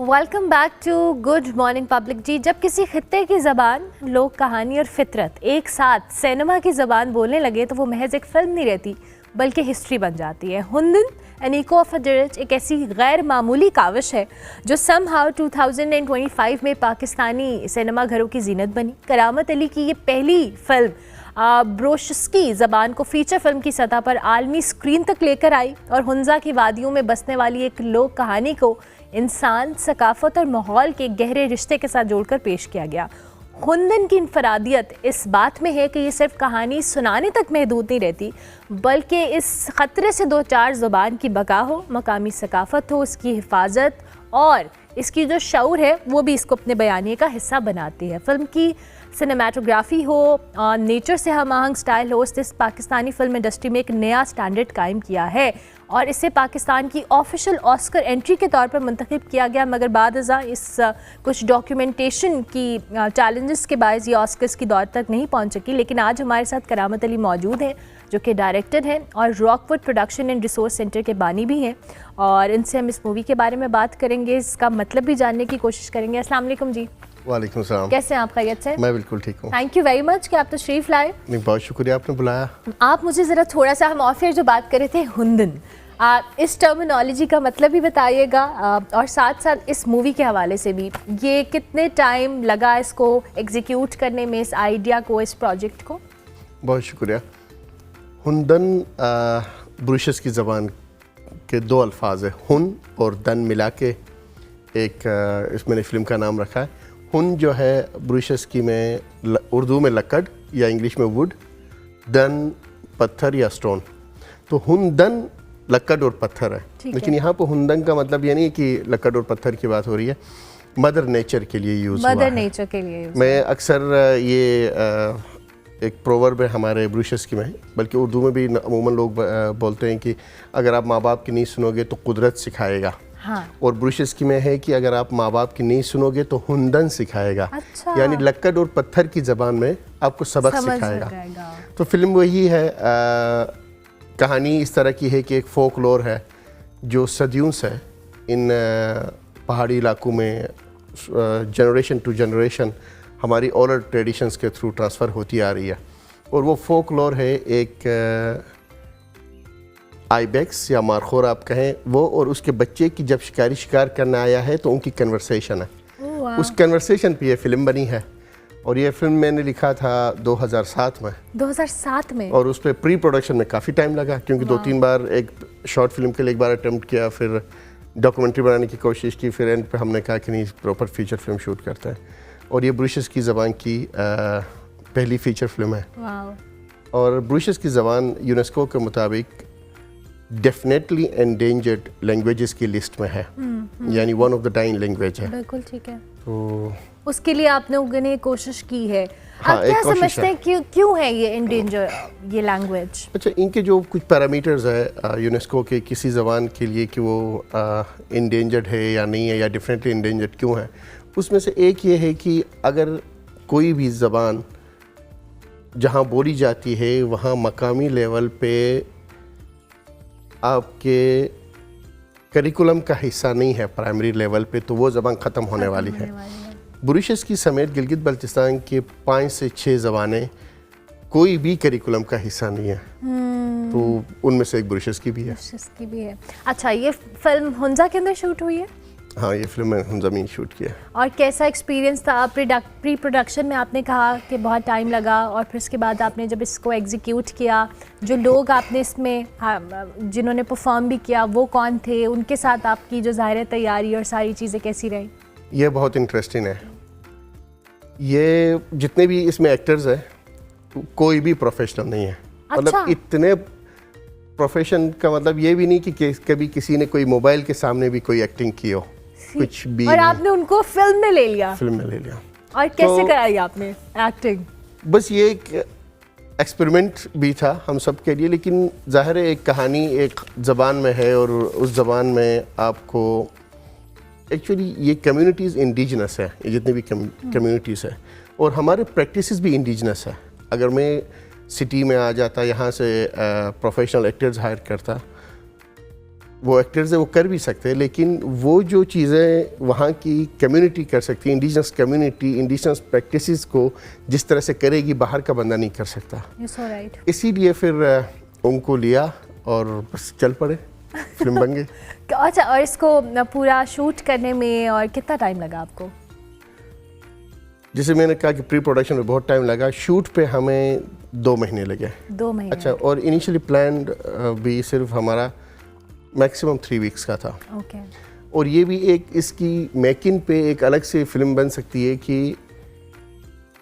Welcome back to good morning public जी। जब किसी खित्ते की ज़बान, लोक कहानी और फितरत एक साथ सिनेमा की ज़बान बोलने लगे तो वो महज एक फ़िल्म नहीं रहती बल्कि हिस्ट्री बन जाती है। हुंदन एन इको ऑफ अ डिरेज एक ऐसी गैर मामूली काविश है जो समहाउ 2025 में पाकिस्तानी सिनेमा घरों की जीनत बनी। करामत अली की ये पहली फिल्म ब्रोशस्की ज़बान को फ़ीचर फिल्म की सतह पर आलमी स्क्रीन तक लेकर आई और हुंजा की वादियों में बसने वाली एक लोक कहानी को इंसान, सकाफत और माहौल के गहरे रिश्ते के साथ जोड़कर पेश किया गया। हुंदन की इनफरादियत इस बात में है कि ये सिर्फ कहानी सुनाने तक महदूद नहीं रहती बल्कि इस ख़तरे से दो चार ज़ुबान की बका हो, मकामी सकाफत हो, उसकी हिफाजत और इसकी जो शऊर है वो भी इसको अपने बयानिए का हिस्सा बनाती है। फिल्म की सिनेमाटोग्राफी हो, नेचर से हम आहंग स्टाइल हो, इस पाकिस्तानी फिल्म इंडस्ट्री में एक नया स्टैंडर्ड कायम किया है और इसे पाकिस्तान की ऑफिशियल ऑस्कर एंट्री के तौर पर मुंतखब किया गया। मगर बाद इस कुछ डॉक्यूमेंटेशन की चैलेंजेस के बायस ये ऑस्कर्स की दौर तक नहीं पहुंच सकी। लेकिन आज हमारे साथ करामत अली मौजूद हैं जो कि डायरेक्टर हैं और Rockwood production and resource centre के बानी भी हैं और इनसे हम इस मूवी के बारे में बात करेंगे, इसका मतलब भी जानने की कोशिश करेंगे। अस्सलाम वालेकुम जी। वालेकुम सलाम। कैसे हैं आप? खैरियत से? मैं बिल्कुल ठीक हूँ। थैंक यू वेरी मच कि आप तशरीफ़ लाए। नहीं, बहुत शुक्रिया आपने बुलाया। आप मुझे ज़रा थोड़ा सा, हम ऑफ एयर जो बात कर रहे थे हुंदन, इस टर्मिनोलॉजी का मतलब भी बताइएगा और साथ साथ इस मूवी के हवाले से भी, ये कितने टाइम लगा इसको एग्जीक्यूट करने में, इस आइडिया को, इस प्रोजेक्ट को? बहुत शुक्रिया। हुंदन ब्रुशस की ज़बान के दो अल्फाज है, हुन और दन मिला के एक इसमें ने फिल्म का नाम रखा है। हुन जो है ब्रुशस की में उर्दू में लकड़ या इंग्लिश में वुड, दन पत्थर या स्टोन। तो हुंदन लकड़ और पत्थर है, लेकिन यहाँ पर हुंदन का मतलब ये नहीं है कि लकड़ और पत्थर की बात हो रही है, मदर नेचर के लिए यूज़ हुआ है। मदर नेचर के लिए यूज़। मैं अक्सर ये एक प्रोवर्ब है हमारे ब्रुशस की में, बल्कि उर्दू में भी अमूमन लोग बोलते हैं कि अगर आप माँ बाप की नहीं सुनोगे तो कुदरत सिखाएगा। हाँ। और ब्रुशस की में है कि अगर आप माँ बाप की नहीं सुनोगे तो हुंदन सिखाएगा। अच्छा। यानी लक्कड़ और पत्थर की ज़बान में आपको सबक सिखाएगा। तो फिल्म वही है। कहानी इस तरह की है कि एक फोकलोर है जो सदियों से इन पहाड़ी इलाकों में जनरेशन टू जनरेशन हमारी ओरल ट्रेडिशंस के थ्रू ट्रांसफ़र होती आ रही है। और वो फोकलोर है एक आइबेक्स या मारखोर आप कहें, वो और उसके बच्चे की जब शिकार करने आया है तो उनकी कन्वर्सेशन है। उस कन्वर्सेशन पे ये फिल्म बनी है और ये फिल्म मैंने लिखा था 2007 में। 2007 में? और उस पर प्री प्रोडक्शन में काफ़ी टाइम लगा क्योंकि 2-3 बार एक शॉर्ट फिल्म के लिए एक बार अटेम्प्ट किया, फिर डॉक्यूमेंट्री बनाने की कोशिश की, फिर एंड पे हमने कहा कि नहीं प्रॉपर फीचर फिल्म शूट करते हैं। और ये ब्रुशस की ज़बान की पहली फ़ीचर फिल्म है। और ब्रुशस की ज़बान यूनेस्को के मुताबिक डेफिनेटली एंडेंजर्ड लैंग्वेजेस की लिस्ट में है, यानी one of the dying language है। बिल्कुल ठीक है। तो उसके लिए आपने उगने कोशिश की है। हाँ, आप क्या समझते हैं क्यों है ये एंडेंजर ये लैंग्वेज? अच्छा, इनके जो कुछ पैरामीटर्स है यूनेस्को के किसी ज़बान के लिए कि वो एंडेंजर्ड है या नहीं है या डेफिनेटली एंडेंजर्ड क्यों है, उसमें से एक ये है कि अगर कोई भी ज़बान जहाँ बोली जाती है वहाँ मकामी लेवल पे आपके करिकुलम का हिस्सा नहीं है प्राइमरी लेवल पे, तो वो ज़बान ख़त्म होने वाली है। ब्रुशस की समेत गिलगित बल्तिस्तान के 5 से 6 ज़बानें कोई भी करिकुलम का हिस्सा नहीं है, तो उनमें से एक ब्रुशस की भी है। अच्छा, ये फिल्म हुंजा के अंदर शूट हुई है? हाँ, ये फिल्म मैंने हम ज़मीन शूट किया। और कैसा एक्सपीरियंस था? प्री प्रोडक्शन में आपने कहा कि बहुत टाइम लगा, और फिर उसके बाद आपने जब इसको एग्जीक्यूट किया, जो लोग आपने इसमें जिन्होंने परफॉर्म भी किया वो कौन थे, उनके साथ आपकी जो ज़ाहिर तैयारी और सारी चीज़ें कैसी रही? ये बहुत इंटरेस्टिंग है। ये जितने भी इसमें एक्टर्स हैं कोई भी प्रोफेशनल नहीं है। अच्छा। मतलब इतने प्रोफेशन का मतलब ये भी नहीं कि कभी किसी ने कोई मोबाइल के सामने भी कोई एक्टिंग की हो, कुछ भी और नहीं। आपने उनको फिल्म में ले लिया? फिल्म में ले लिया। और कैसे तो कराई आपने एक्टिंग? बस ये एक एक्सपेरिमेंट भी था हम सब के लिए, लेकिन जाहिर है एक कहानी एक ज़बान में है और उस ज़बान में आपको एक्चुअली ये कम्युनिटीज़ इंडिजिनस है, ये जितनी भी कम्युनिटीज़ है, और हमारे प्रैक्टिसेस भी इंडिजिनस है। अगर मैं सिटी में आ जाता, यहाँ से प्रोफेशनल एक्टर्स हायर करता, वो एक्टर्स है वो कर भी सकते हैं, लेकिन वो जो चीज़ें वहाँ की कम्युनिटी कर सकती है, इंडिजिनस कम्युनिटी इंडिजिनस प्रैक्टिसेस को जिस तरह से करेगी बाहर का बंदा नहीं कर सकता। इसीलिए फिर उनको लिया और बस चल पड़े, फिल्म बन गई। अच्छा, और इसको पूरा शूट करने में और कितना टाइम लगा आपको? जैसे मैंने कहा कि प्री प्रोडक्शन में बहुत टाइम लगा, शूट पे हमें 2 महीने लगे। 2 महीने? अच्छा, और इनिशियली प्लान्ड भी सिर्फ हमारा मैक्सिमम 3 वीक्स का था। ओके। और ये भी एक इसकी मेकिंग पे एक अलग से फिल्म बन सकती है कि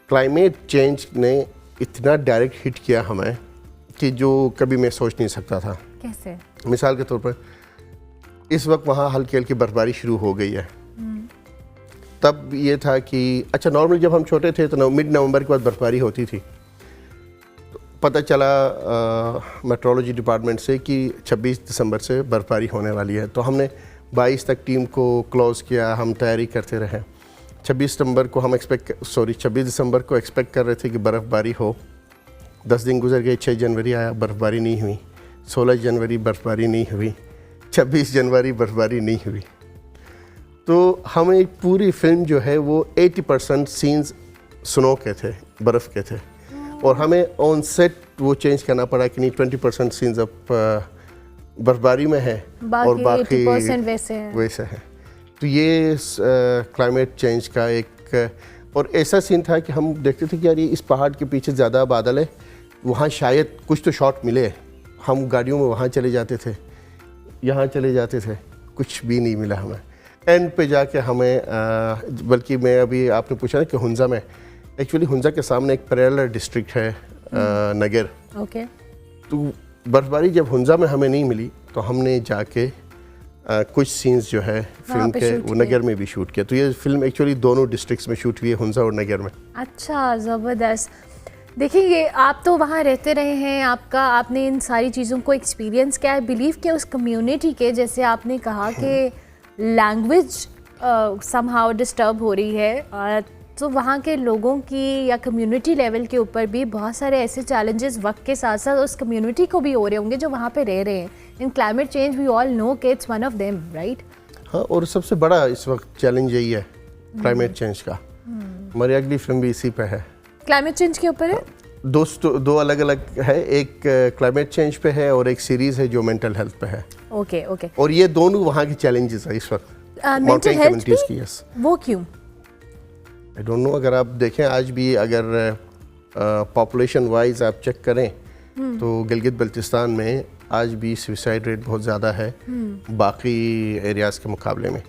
क्लाइमेट चेंज ने इतना डायरेक्ट हिट किया हमें कि जो कभी मैं सोच नहीं सकता था। कैसे? मिसाल के तौर पर इस वक्त वहाँ हल्की हल्की बर्फबारी शुरू हो गई है। तब ये था कि अच्छा, नॉर्मली जब हम छोटे थे तो मिड नवंबर के बाद बर्फबारी होती थी। तो पता चला मेट्रोलॉजी डिपार्टमेंट से कि 26 दिसंबर से बर्फबारी होने वाली है। तो हमने 22 तक टीम को क्लोज़ किया, हम तैयारी करते रहे। 26 दिसंबर को एक्सपेक्ट कर रहे थे कि बर्फ़बारी हो। 10 दिन गुजर गए, 6 जनवरी आया, बर्फबारी नहीं हुई। 16 जनवरी बर्फबारी नहीं हुई। 26 जनवरी बर्फबारी नहीं हुई। तो हमें पूरी फिल्म जो है वो 80% सीन्स स्नो के थे, बर्फ़ के थे, और हमें ऑन सेट वो चेंज करना पड़ा कि नहीं 20% सीन्स अब बर्फबारी में है और बाकी 80% वैसे है। तो ये क्लाइमेट चेंज का एक और ऐसा सीन था कि हम देखते थे कि यार ये इस पहाड़ के पीछे ज़्यादा बादल है, वहाँ शायद कुछ तो शॉट मिले। हम गाड़ियों में वहाँ चले जाते थे, यहाँ चले जाते थे, कुछ भी नहीं मिला हमें। एंड पे जाके हमें बल्कि मैं अभी आपने पूछा ना कि हुंजा में, एक्चुअली हुंजा के सामने एक पैरेलल डिस्ट्रिक्ट है नगर। ओके। तो बर्फबारी जब हुंजा में हमें नहीं मिली तो हमने जाके कुछ सीन्स जो है फिल्म के वो नगर में भी शूट किया। तो ये फिल्म एक्चुअली दोनों डिस्ट्रिक्ट्स में शूट हुई है, हुंजा और नगर में। अच्छा, ज़बरदस्त। देखिए, ये आप तो वहाँ रहते रहे हैं, आपने इन सारी चीज़ों को एक्सपीरियंस किया है। बिलीव कि उस कम्युनिटी के, जैसे आपने कहा कि लैंग्वेज समहाउ डिस्टर्ब हो रही है, तो वहाँ के लोगों की या कम्युनिटी लेवल के ऊपर भी बहुत सारे ऐसे चैलेंजेस वक्त के साथ साथ उस कम्युनिटी को भी हो रहे होंगे जो वहाँ पे रह रहे हैं। In climate change we all know कि it's one of them, right? हाँ, और सबसे बड़ा इस वक्त चैलेंज यही है क्लाइमेट चेंज का। हमारी अगली फिल्म भी इसी पे है, क्लाइमेट चेंज के ऊपर है। दो अलग अलग है, एक क्लाइमेट चेंज पे है और एक सीरीज़ है जो मेंटल हेल्थ पे है। Okay okay. और ये दोनों वहाँ की चैलेंजेस है इस वक्त मेंटल हेल्थ की। यस। वो क्यों? I don't know. अगर आप देखें आज भी अगर पॉपुलेशन वाइज आप चेक करें तो गिलगित बल्तिस्तान में आज भी सुसाइड रेट बहुत ज़्यादा है बाकी एरियाज़ के मुकाबले में।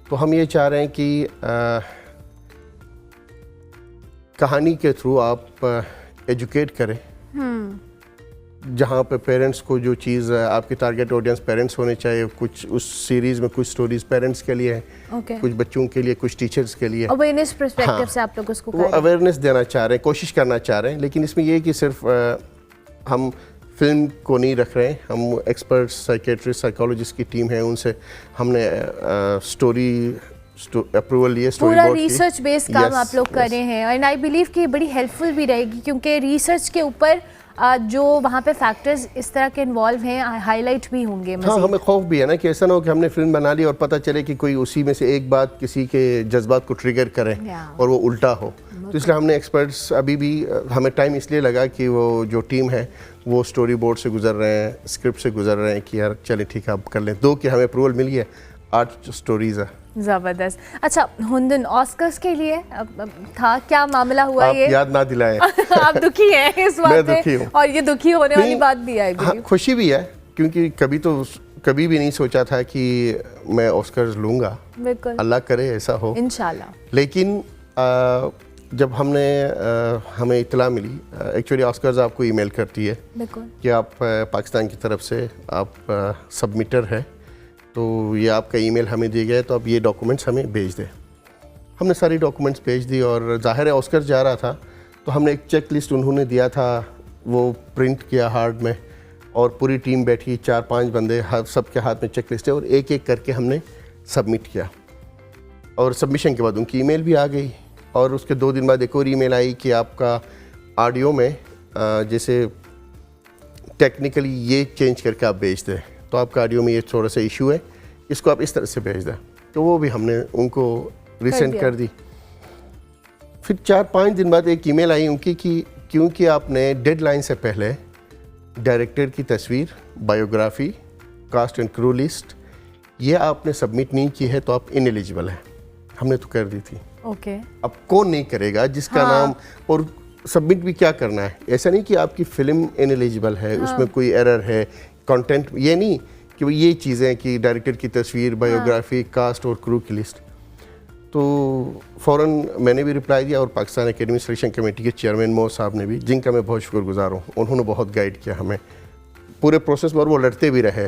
तो हम ये चाह रहे हैं कि कहानी के थ्रू आप एजुकेट करें, जहाँ पे पेरेंट्स को जो चीज़ आपकी टारगेट ऑडियंस पेरेंट्स होने चाहिए। कुछ उस सीरीज़ में कुछ स्टोरीज पेरेंट्स के लिए हैं, कुछ बच्चों के लिए, कुछ टीचर्स के लिए। अवेयरनेस पर्सपेक्टिव से आप लोग उसको वो अवेयरनेस देना चाह रहे हैं, कोशिश करना चाह रहे हैं। लेकिन इसमें ये है कि सिर्फ हम फिल्म को नहीं रख रहे हैं, हम एक्सपर्ट्स, साइकेट्रिस्ट, साइकोलॉजिस्ट की टीम है, उनसे हमने स्टोरी अप्रूवल लिए, पूरा रिसर्च बेस्ड काम आप लोग कर रहे हैं। एंड आई बिलीव कि बड़ी हेल्पफुल भी रहेगी, क्योंकि रिसर्च के ऊपर जो वहाँ पे फैक्टर्स इस तरह के इन्वॉल्व हैं हाईलाइट भी होंगे। हाँ, हमें खौफ भी है ना कि ऐसा ना हो कि हमने फिल्म बना ली और पता चले कि कोई उसी में से एक बात किसी के जज्बात को ट्रिगर करे और वो उल्टा हो। तो इसलिए हमने एक्सपर्ट्स, अभी भी हमें टाइम इसलिए लगा कि वो जो टीम है वो स्टोरी बोर्ड से गुजर रहे हैं, स्क्रिप्ट से गुजर रहे हैं कि यार चले ठीक है अब कर लें। 2 की हमें अप्रूवल मिली है, 8 स्टोरीज़ है। ज़बरदस्त। अच्छा, हुंदन ऑस्कर्स के लिए था, क्या मामला हुआ आप ये? याद ना दिलाएं। आप दुखी हैं इस बात मैं पे? दुखी हूँ। और ये दुखी होने वाली नहीं, बात भी है, I हाँ, believe। खुशी भी है क्योंकि कभी भी नहीं सोचा था कि मैं ऑस्कर्स लूँगा। बिल्कुल, अल्लाह करे ऐसा हो। इंशाल्लाह। लेकिन जब हमें इत्तला मिली, एक्चुअली ऑस्कर्स आपको ईमेल करती है बिल्कुल, कि आप पाकिस्तान की तरफ से आप सबमिटर है, तो ये आपका ईमेल हमें दिया गया है, तो अब ये डॉक्यूमेंट्स हमें भेज दें। हमने सारी डॉक्यूमेंट्स भेज दी और ज़ाहिर है ऑस्कर जा रहा था तो हमने एक चेक लिस्ट उन्होंने दिया था, वो प्रिंट किया हार्ड में और पूरी टीम बैठी, 4-5 बंदे, सबके हाथ में चेक लिस्ट है और एक एक करके हमने सबमिट किया। और सबमिशन के बाद उनकी ईमेल भी आ गई और उसके 2 दिन बाद एक और ईमेल आई कि आपका ऑडियो में जैसे टेक्निकली ये चेंज करके आप भेज दें, तो आपका ऑडियो में ये थोड़ा सा इशू है, इसको आप इस तरह से भेज दें। तो वो भी हमने उनको रिसेंड कर दी। फिर 4-5 दिन बाद एक ईमेल आई उनकी कि क्योंकि आपने डेडलाइन से पहले डायरेक्टर की तस्वीर, biography, cast and crew list ये आपने सबमिट नहीं की है तो आप इनएलिजिबल हैं। हमने तो कर दी थी। ओके, अब कौन नहीं करेगा जिसका नाम, और सबमिट भी क्या करना है, ऐसा नहीं कि आपकी फ़िल्म इनएलिजिबल है, उसमें कोई एरर है, कंटेंट, ये नहीं कि ये चीज़ें कि डायरेक्टर की तस्वीर, बायोग्राफी, कास्ट और क्रू की लिस्ट। तो फ़ौरन मैंने भी रिप्लाई दिया और पाकिस्तान एकेडमी सिलेक्शन कमेटी के चेयरमैन मो साहब ने भी, जिनका मैं बहुत शुक्रगुजार हूँ, उन्होंने बहुत गाइड किया हमें पूरे प्रोसेस में और वो लड़ते भी रहे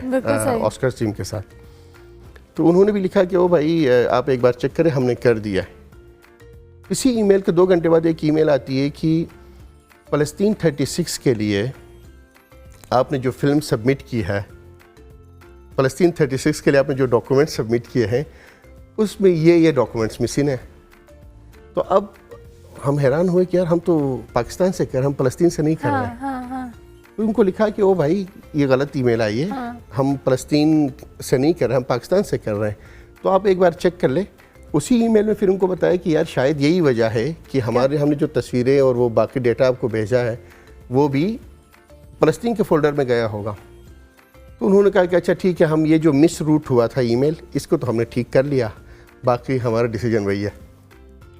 ऑस्कर टीम के साथ। तो उन्होंने भी लिखा कि ओ भाई आप एक बार चेक करें, हमने कर दिया है। इसी ईमेल के 2 घंटे बाद एक ईमेल आती है कि फ़लस्तीन 36 के लिए आपने जो फिल्म सबमिट की है, फ़लस्तीन 36 के लिए आपने जो डॉक्यूमेंट सबमिट किए हैं उसमें ये डॉक्यूमेंट्स मिसिंग है। तो अब हम हैरान हुए कि यार हम तो पाकिस्तान से कर, हम फ़लस्तीन से नहीं कर रहे हैं। तो उनको लिखा कि ओ भाई ये गलत ईमेल आई है, हम फ़लस्तीन से नहीं कर रहे, हम पाकिस्तान से कर रहे हैं, तो आप एक बार चेक कर ले। उसी ईमेल में फिर उनको बताया कि यार शायद यही वजह है कि हमने जो तस्वीरें और वो बाकी डेटा आपको भेजा है वो भी फ़लस्तीन के फ़ोल्डर में गया होगा। तो उन्होंने कहा कि अच्छा ठीक है, हम ये जो मिस रूट हुआ था ईमेल, इसको तो हमने ठीक कर लिया, बाकी हमारा डिसीजन वही है।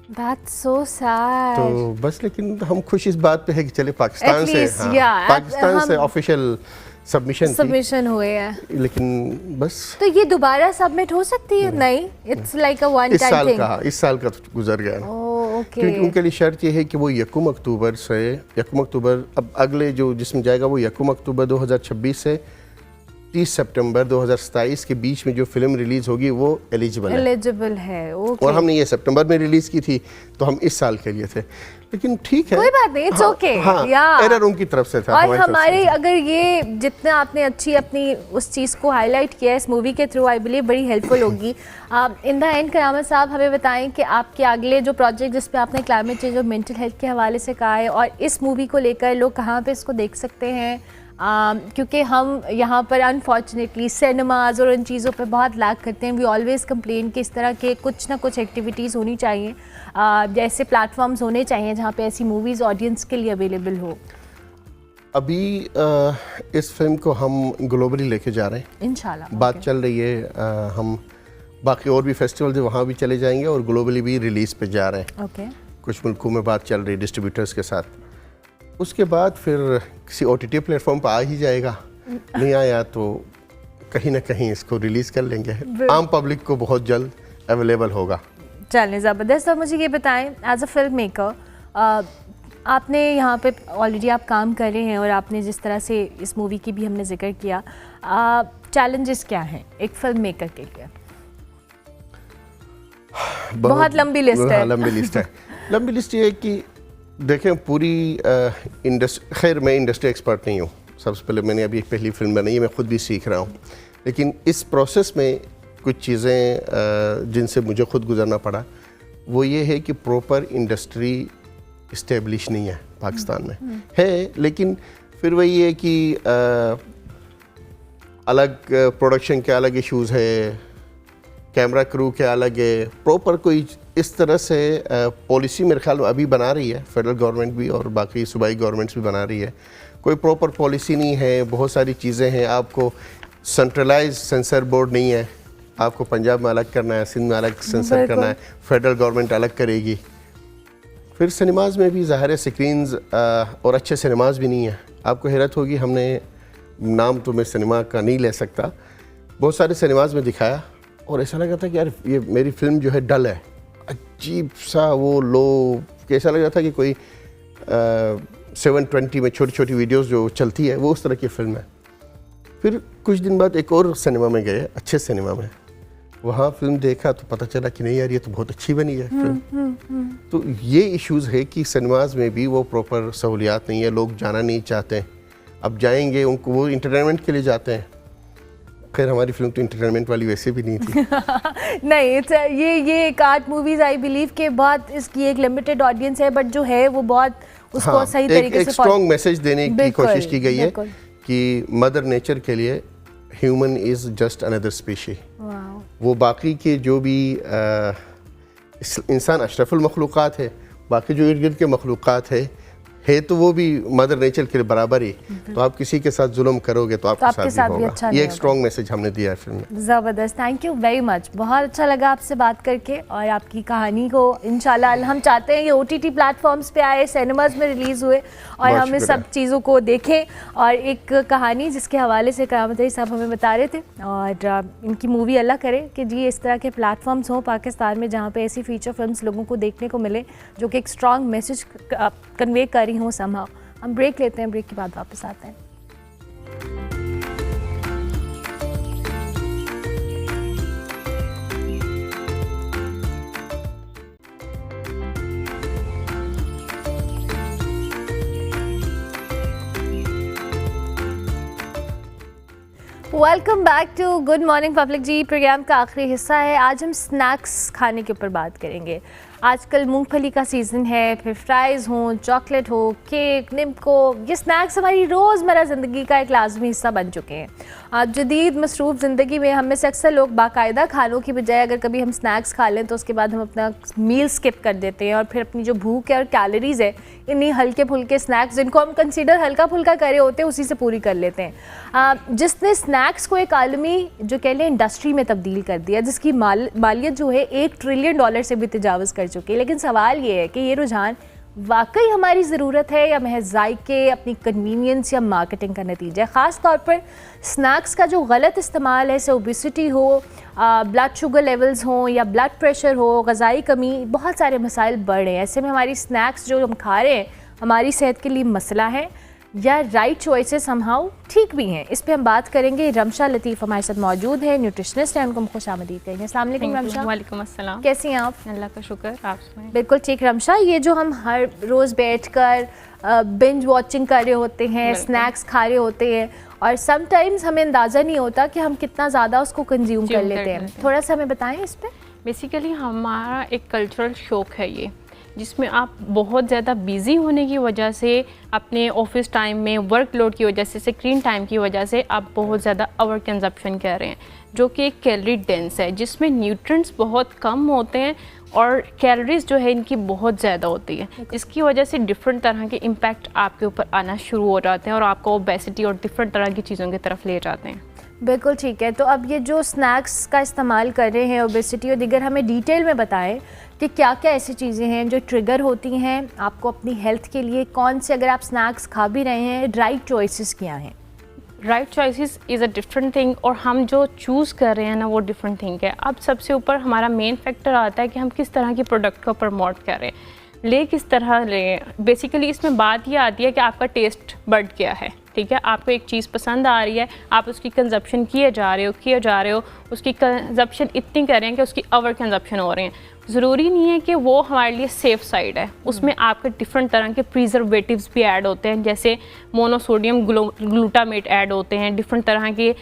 That's so sad. तो बस, लेकिन हम खुश इस बात पे है कि चले पाकिस्तान At से, least, हाँ, yeah, पाकिस्तान से ऑफिशियल सबमिशन हुए हैं, लेकिन बस तो ये दोबारा सबमिट हो सकती है? नहीं, it's like a one time thing. इस साल का तो गुजर गया ना, ओके, क्योंकि उनके लिए शर्त ये है कि वो 1 अक्टूबर अब अगले जो जिसमें जाएगा वो 1 अक्टूबर 2026 से 30 सितंबर 2027 के बीच में जो फिल्म रिलीज होगी वो एलिजिबल है। ओके, और हमने ये सितंबर में रिलीज की थी तो हम इस साल के लिए थे, लेकिन ठीक है, कोई बात नहीं, इट्स ओके। एरर उनकी तरफ से था। और हमारे अगर ये जितना आपने अच्छी अपनी उस चीज़ को हाईलाइट किया इस मूवी के थ्रू, आई बिलीव बड़ी हेल्पफुल होगी। इन द एंड करामत साहब हमें बताएं कि आपके अगले जो प्रोजेक्ट जिस पे आपने क्लाइमेट चेंज और मेंटल हेल्थ के हवाले से कहा है, और इस मूवी को लेकर लोग कहाँ पे इसको देख सकते हैं? क्योंकि हम यहाँ पर अनफॉर्चुनेटली सिनेमाज और उन चीज़ों पे बहुत लैक करते हैं। वी ऑलवेज कंप्लेन कि इस तरह के कुछ ना कुछ एक्टिविटीज़ होनी चाहिए, जैसे प्लेटफॉर्म्स होने चाहिए जहाँ पे ऐसी मूवीज़ ऑडियंस के लिए अवेलेबल हो। अभी इस फिल्म को हम ग्लोबली लेके जा रहे हैं इंशाल्लाह, बात चल रही है। हम बाकी और भी फेस्टिवल थे वहाँ भी चले जाएंगे और ग्लोबली भी रिलीज़ पे जा रहे हैं। ओके, कुछ मुल्कों में बात चल रही है डिस्ट्रीब्यूटर्स के साथ। उसके बाद फिर किसी OTT प्लेटफॉर्म पर आ ही जाएगा, नहीं आया तो कहीं ना कहीं इसको रिलीज़ कर लेंगे, आम पब्लिक को बहुत जल्द अवेलेबल होगा। चलें, ज़बरदस्त। और मुझे ये बताएं, एज अ फिल्म मेकर आपने यहाँ पे ऑलरेडी आप काम कर रहे हैं और आपने जिस तरह से इस मूवी की भी हमने जिक्र किया, चैलेंजेस क्या हैं एक फिल्म मेकर के लिए? बहुत लंबी लिस्ट है। लंबी लिस्ट है। लंबी लिस्ट ये है कि देखें पूरी इंडस्ट्री, खैर मैं इंडस्ट्री एक्सपर्ट नहीं हूँ, सबसे पहले मैंने अभी एक पहली फिल्म बनाई है, मैं खुद भी सीख रहा हूँ, लेकिन इस प्रोसेस में कुछ चीज़ें जिनसे मुझे खुद गुजरना पड़ा वो ये है कि प्रॉपर इंडस्ट्री इस्टेब्लिश नहीं है पाकिस्तान में, है लेकिन फिर वही है कि अलग प्रोडक्शन के अलग इश्यूज़ है, कैमरा क्रू के अलग है, प्रॉपर कोई इस तरह से पॉलिसी मेरे ख्याल में अभी बना रही है फेडरल गवर्नमेंट भी और बाकी सूबाई गवर्नमेंट्स भी बना रही है, कोई प्रॉपर पॉलिसी नहीं है, बहुत सारी चीज़ें हैं, आपको सेंट्रलाइज सेंसर बोर्ड नहीं है, आपको पंजाब में अलग करना है, सिंध में अलग सेंसर करना है, फेडरल गवर्नमेंट अलग करेगी। फिर सिनेमाज़ में भी ज़ाहिर है स्क्रीन्स और अच्छे सिनेमाज़ भी नहीं है। आपको हैरत होगी, हमने नाम तो मैं सिनेमा का नहीं ले सकता, बहुत सारे सिनेमाज़ में दिखाया और ऐसा लगा था कि यार ये मेरी फिल्म जो है डल है, अजीब सा वो लो, कैसा लग रहा था कि कोई 720 में छोटी छोटी वीडियोस जो चलती है वो उस तरह की फ़िल्म है। फिर कुछ दिन बाद एक और सिनेमा में गए, अच्छे सिनेमा में, वहाँ फिल्म देखा तो पता चला कि नहीं यार ये तो बहुत अच्छी बनी है फिल्म। तो ये इश्यूज़ है कि सिनेमाज़ में भी वो प्रॉपर सहूलियात नहीं है, लोग जाना नहीं चाहते। अब जाएंगे उनको, वो इंटरटेनमेंट के लिए जाते हैं। खैर हमारी फिल्म तो इंटरटेनमेंट वाली वैसे भी नहीं थी। नहीं, ये एक आर्ट मूवीज़ आई बिलीव के बहुत इसकी एक लिमिटेड ऑडियंस है, बट जो है वो बहुत उसको सही तरीके से स्ट्रॉन्ग मैसेज देने की कोशिश की गई है कि मदर नेचर के लिए human is just another species. वो बाकी के जो भी इंसान अशरफुल मखलूक़ात है, बाकी जो इर्द गिर्द के मखलूक़ात है तो वो भी मदर नेचर के लिए बराबर ही। तो आप किसी के साथ जुल्म करोगे तो आपके साथ भी होगा। अच्छा ये एक स्ट्रॉन्ग मैसेज हमने दिया है फिल्म में। ज़बरदस्त, थैंक यू वेरी मच। बहुत अच्छा लगा आपसे बात करके और आपकी कहानी को इंशाल्लाह हम चाहते हैं कि OTT प्लेटफॉर्म्स पे आए, सिनेमाज में रिलीज़ हुए और हम इस सब चीज़ों को देखें। और एक कहानी जिसके हवाले से करामत रईस साहब हमें बता रहे थे, और इनकी मूवी अल्लाह करे कि जी इस तरह के प्लेटफॉर्म्स हों पाकिस्तान में जहाँ पे ऐसी फीचर फिल्म्स लोगों को देखने को मिले जो कि एक स्ट्रॉन्ग मैसेज कन्वे कर रही हूँ समहाउ। हम ब्रेक लेते हैं, ब्रेक के बाद वापस आते हैं। Welcome back to good morning public जी। प्रोग्राम का आखिरी हिस्सा है। आज हम स्नैक्स खाने के ऊपर बात करेंगे। आजकल मूंगफली का सीज़न है, फिर फ्राइज़ हो, चॉकलेट हो, केक, निम्को, ये स्नैक्स हमारी रोज़मर्रा ज़िंदगी का एक लाजमी हिस्सा बन चुके हैं। आज जदीद मसरूफ़ ज़िंदगी में हम में से अक्सर लोग बाकायदा खानों की बजाय अगर कभी हम स्नैक्स खा लें तो उसके बाद हम अपना मील स्किप कर देते हैं और फिर अपनी जो भूख है और कैलोरीज़ है इन्हीं हल्के फुल्के स्नैक्स जिनको हम कंसीडर हल्का फुल्का करे होते हैं उसी से पूरी कर लेते हैं। जिसने स्नैक्स को एक आलमी जो कह लें इंडस्ट्री में तब्दील कर दिया, जिसकी मालियत जो है $1 ट्रिलियन से भी तजावज़ कर चुकी है। लेकिन सवाल ये है कि ये रुझान वाकई हमारी ज़रूरत है या महज जायके, अपनी कन्वीनियंस या मार्केटिंग का नतीजा है। ख़ास तौर पर स्नैक्स का जो गलत इस्तेमाल है, से ओबेसिटी हो, ब्लड शुगर लेवल्स हों या ब्लड प्रेशर हो, ग़िज़ाई कमी, बहुत सारे मसाइल बढ़ रहे हैं। ऐसे में हमारी स्नैक्स जो हम खा रहे हैं हमारी सेहत के लिए मसला है या राइट चॉइसेस समहाउ ठीक भी हैं। इस पे हम बात करेंगे। रमशा लतीफ़ हमारे साथ मौजूद है, न्यूट्रिशनिस्ट है, उनको हम खुश आमदीद कहेंगे। अस्सलाम वालेकुम रमशा। वालेकुम अस्सलाम। कैसी हैं आप? अल्लाह का शुक्र, आप सुनाएं। बिल्कुल ठीक रमशा। ये जो हम हर रोज़ बैठकर बिंज वॉचिंग कर रहे होते हैं, स्नैक्स खा रहे होते हैं और समटाइम्स हमें अंदाज़ा नहीं होता कि हम कितना ज़्यादा उसको कंज्यूम कर लेते हैं। थोड़ा सा हमें बताएं इस पर। बेसिकली हमारा एक कल्चरल शौक है ये, जिसमें आप बहुत ज़्यादा बिज़ी होने की वजह से, अपने ऑफिस टाइम में वर्कलोड की वजह से, स्क्रीन टाइम की वजह से आप बहुत ज़्यादा ओवर कंजप्शन कर रहे हैं, जो कि एक कैलोरी डेंस है, जिसमें न्यूट्रिएंट्स बहुत कम होते हैं और कैलोरीज जो है इनकी बहुत ज़्यादा होती है, जिसकी वजह से डिफरेंट तरह के इम्पैक्ट आपके ऊपर आना शुरू हो जाते हैं और आपको ओबेसिटी और डिफरेंट तरह की चीज़ों की तरफ ले जाते हैं। बिल्कुल ठीक है। तो अब ये जो स्नैक्स का इस्तेमाल कर रहे हैं, ओबेसिटी और दिगर, हमें डिटेल में बताएं कि क्या क्या ऐसी चीज़ें हैं जो ट्रिगर होती हैं आपको अपनी हेल्थ के लिए, कौन से अगर आप स्नैक्स खा भी रहे हैं राइट चॉइसेस क्या हैं? Right choices is a different thing और हम जो चूज़ कर रहे हैं ना वो डिफरेंट थिंग है। अब सबसे ऊपर हमारा मेन फैक्टर आता है कि हम किस तरह की प्रोडक्ट को प्रमोट कर रहे हैं, ले किस तरह ले। बेसिकली इसमें बात ये आती है कि आपका टेस्ट बड क्या है, ठीक है। आपको एक चीज़ पसंद आ रही है, आप उसकी कंजप्शन किए जा रहे हो, उसकी कंजप्शन इतनी कर रहे हैं कि उसकी ओवर कंजप्शन हो रहे हैं। ज़रूरी नहीं है कि वो हमारे लिए सेफ़ साइड है, उसमें आपके डिफरेंट तरह के प्रिजर्वेटिव्स भी ऐड होते हैं, जैसे मोनोसोडियम ग्लूटामेट ऐड होते हैं, डिफरेंट तरह के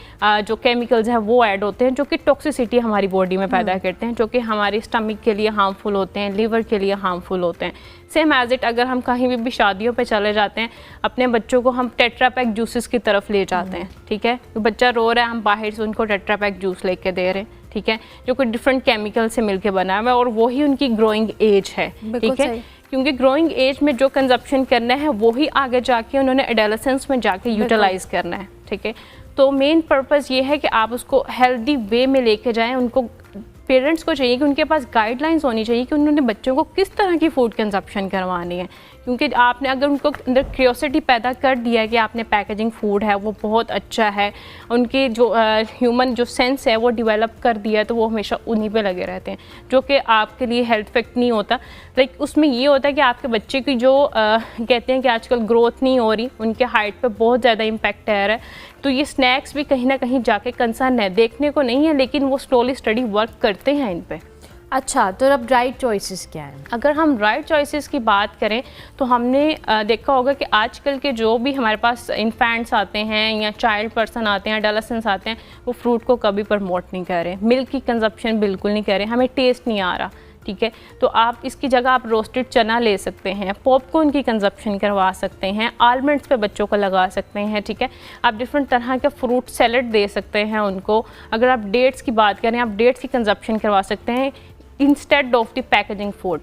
जो केमिकल्स हैं वो ऐड होते हैं, जो कि टॉक्सिसिटी हमारी बॉडी में पैदा करते हैं, जो कि हमारे स्टमक के लिए हार्मफुल होते हैं, लीवर के लिए हार्मफुल होते हैं। सेम एज इट अगर हम कहीं भी शादियों पे चले जाते हैं, अपने बच्चों को हम टेट्रा पैक जूसेस की तरफ ले जाते हैं, ठीक है। तो बच्चा रो रहा है, हम बाहर से उनको टेट्रा पैक जूस लेके दे रहे हैं, ठीक है, जो कि डिफरेंट केमिकल से मिलके बना हुआ है और वही उनकी ग्रोइंग एज है, ठीक है। क्योंकि ग्रोइंग एज में जो कंजप्शन करना है वही आगे जाके उन्होंने एडोलेसेंस में जाके यूटिलाइज करना है, ठीक है। तो मेन पर्पज़ ये है कि आप उसको हेल्दी वे में लेके जाएं। उनको पेरेंट्स को चाहिए कि उनके पास गाइडलाइंस होनी चाहिए कि उन्होंने बच्चों को किस तरह की फ़ूड कंजप्शन करवानी है, क्योंकि आपने अगर उनको अंदर क्यूरियोसिटी पैदा कर दिया है कि आपने पैकेजिंग फ़ूड है वो बहुत अच्छा है, उनके जो ह्यूमन जो सेंस है वो डेवलप कर दिया है, तो वो हमेशा उन्हीं पे लगे रहते हैं, जो कि आपके लिए हेल्थ इफेक्ट नहीं होता। लाइक उसमें ये होता है कि आपके बच्चे की जो कहते हैं कि आजकल ग्रोथ नहीं हो रही, उनके हाइट पे बहुत ज़्यादा इम्पैक्ट आ रहा है, तो ये स्नैक्स भी कहीं ना कहीं जाके कंसर्न है, देखने को नहीं है लेकिन वो स्लोली स्टडी वर्क करते हैं इन पे। अच्छा, तो अब राइट चॉइसेस क्या हैं? अगर हम राइट चॉइसेस की बात करें तो हमने देखा होगा कि आजकल के जो भी हमारे पास इन्फेंट्स आते हैं या चाइल्ड पर्सन आते हैं, एडोलेसेंट्स आते हैं, वो फ्रूट को कभी प्रमोट नहीं कर रहे, मिल्क की कंजप्शन बिल्कुल नहीं कर रहे, हमें टेस्ट नहीं आ रहा, ठीक है। तो आप इसकी जगह आप रोस्टेड चना ले सकते हैं, पॉपकॉर्न की कंजप्शन करवा सकते हैं, आलमंड्स पे बच्चों को लगा सकते हैं, ठीक है। आप डिफरेंट तरह के फ्रूट सैलड दे सकते हैं उनको। अगर आप डेट्स की बात करें, आप डेट्स की कंजप्शन करवा सकते हैं instead of the packaging food.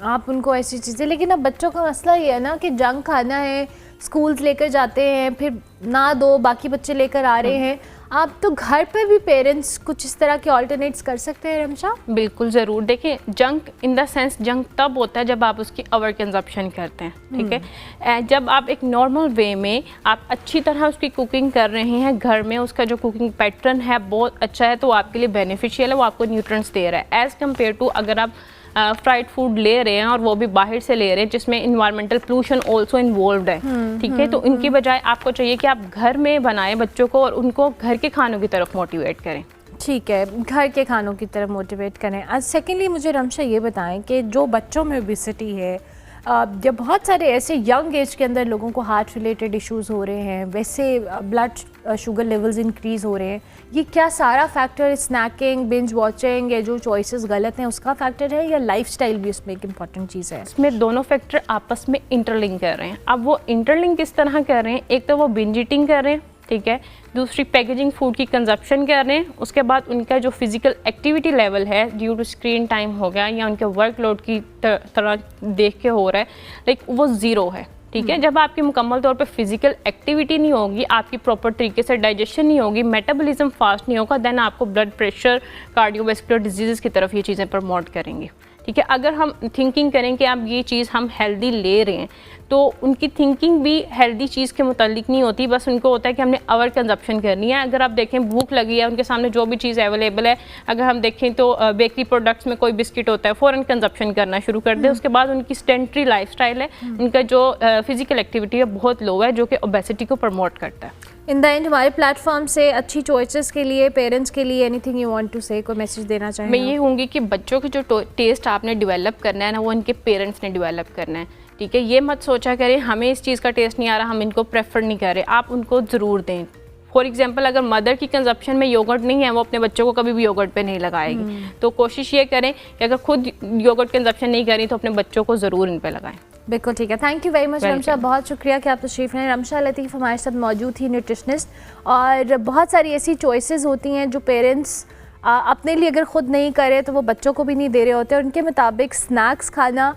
आप उनको ऐसी चीज़ें, लेकिन अब बच्चों का मसला ये है ना कि जंक खाना है, स्कूल्स लेकर जाते हैं, फिर ना दो बाकी बच्चे लेकर आ रहे हैं। आप तो घर पर भी पेरेंट्स कुछ इस तरह के ऑल्टरनेट्स कर सकते हैं रमशा? बिल्कुल ज़रूर। देखिए, junk in the sense junk तब होता है जब आप उसकी ओवर कंजप्शन करते हैं, ठीक है। जब आप एक नॉर्मल वे में आप अच्छी तरह उसकी कुकिंग कर रहे हैं घर में, उसका जो कुकिंग पैटर्न है बहुत अच्छा है, तो आपके लिए बेनिफिशियल है, वो आपको न्यूट्रिएंट्स दे रहा है, एज़ कम्पेयर टू अगर आप फ्राइड फूड ले रहे हैं और वो भी बाहर से ले रहे हैं जिसमें इन्वायरमेंटल पोल्यूशन ऑल्सो इन्वॉल्व है, ठीक है। तो इनकी बजाय आपको चाहिए कि आप घर में बनाएं बच्चों को और उनको घर के खानों की तरफ मोटिवेट करें। ठीक है, घर के खानों की तरफ मोटिवेट करें। आज सेकेंडली मुझे रमशा ये बताएं कि जो बच्चों में ओबेसिटी है, जब बहुत सारे ऐसे यंग एज के अंदर लोगों को हार्ट रिलेटेड इश्यूज़ हो रहे हैं, वैसे ब्लड शुगर लेवल्स इंक्रीज़ हो रहे हैं, ये क्या सारा फैक्टर स्नैकिंग, बिंज वॉचिंग या जो चॉइसेस गलत हैं उसका फैक्टर है, या लाइफस्टाइल भी उसमें एक इम्पॉर्टेंट चीज़ है? इसमें दोनों फैक्टर आपस में इंटरलिंक कर रहे हैं। अब वो इंटरलिंक किस तरह कर रहे हैं? एक तो वो बिंज ईटिंग कर रहे हैं, ठीक है, दूसरी पैकेजिंग फूड की कंजप्शन कर रहे हैं, उसके बाद उनका जो फिजिकल एक्टिविटी लेवल है ड्यू टू स्क्रीन टाइम हो गया या उनके वर्कलोड की तरह देख के हो रहा है, लाइक वो ज़ीरो है, ठीक है। जब आपकी मुकम्मल तौर पे फिजिकल एक्टिविटी नहीं होगी, आपकी प्रॉपर तरीके से डाइजेशन नहीं होगी, मेटाबॉलिज्म फास्ट नहीं होगा, देन आपको ब्लड प्रेशर, कार्डियोवैस्कुलर डिजीज़ की तरफ ये चीज़ें प्रमोट करेंगी, ठीक है। अगर हम थिंकिंग करें कि अब ये चीज़ हम हेल्दी ले रहे हैं, तो उनकी थिंकिंग भी हेल्दी चीज़ के मुतालिक नहीं होती, बस उनको होता है कि हमने ओवर कंजप्शन करनी है। अगर आप देखें भूख लगी है, उनके सामने जो भी चीज़ अवेलेबल है, अगर हम देखें तो बेकरी प्रोडक्ट्स में कोई बिस्किट होता है, फ़ौरन कंजप्शन करना शुरू कर दे। उसके बाद उनकी सेडेंटरी लाइफस्टाइल है, उनका जो फिजिकल एक्टिविटी है बहुत लो है, जो कि ओबेसिटी को प्रमोट करता है। इन द एंड हमारे प्लेटफॉर्म से अच्छी चॉइसेस के लिए, पेरेंट्स के लिए एनीथिंग यू वांट टू से, कोई मैसेज देना चाहें? मैं ये कहूँगी कि बच्चों के जो टेस्ट आपने डेवलप करना है ना, वो इनके पेरेंट्स ने डेवलप करना है, ठीक है। ये मत सोचा करें हमें इस चीज़ का टेस्ट नहीं आ रहा, हम इनको प्रेफर नहीं कर रहे, आप उनको ज़रूर दें। फॉर एग्जांपल, अगर मदर की कंजप्शन में योगर्ट नहीं है, वो अपने बच्चों को कभी भी योगर्ट पे नहीं लगाएगी, तो कोशिश ये करें कि अगर खुद योगर्ट कंजप्शन नहीं करी तो अपने बच्चों को ज़रूर इन पे लगाएं। बिल्कुल ठीक है, thank you very much Ramsha, बहुत शुक्रिया कि आप तशरीफ़ लाएं। रमशा लतीफ़ हमारे साथ मौजूद थी, न्यूट्रिशनिस्ट। और बहुत सारी ऐसी चॉइसेस होती हैं जो पेरेंट्स अपने लिए अगर ख़ुद नहीं करे तो वो बच्चों को भी नहीं दे रहे होते, और उनके मुताबिक स्नैक्स खाना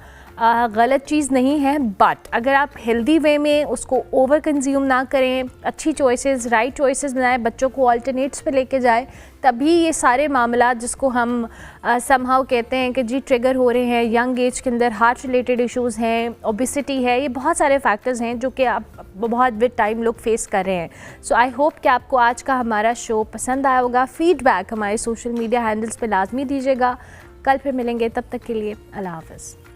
गलत चीज़ नहीं है, बट अगर आप हेल्दी वे में उसको ओवर कंज्यूम ना करें, अच्छी चॉइसेस, राइट चॉइसेस बनाएं, बच्चों को अल्टरनेट्स पे लेके जाए, तभी ये सारे मामला जिसको हम समहाउ कहते हैं कि जी ट्रिगर हो रहे हैं, यंग एज के अंदर हार्ट रिलेटेड इश्यूज़ हैं, ओबेसिटी है, ये बहुत सारे फैक्टर्स हैं जो कि आप बहुत विद टाइम लोग फेस कर रहे हैं। सो आई होप कि आपको आज का हमारा शो पसंद आया होगा। फीडबैक हमारे सोशल मीडिया हैंडल्स पे लाजमी दीजिएगा। कल फिर मिलेंगे, तब तक के लिए अल्लाह हाफ़िज़।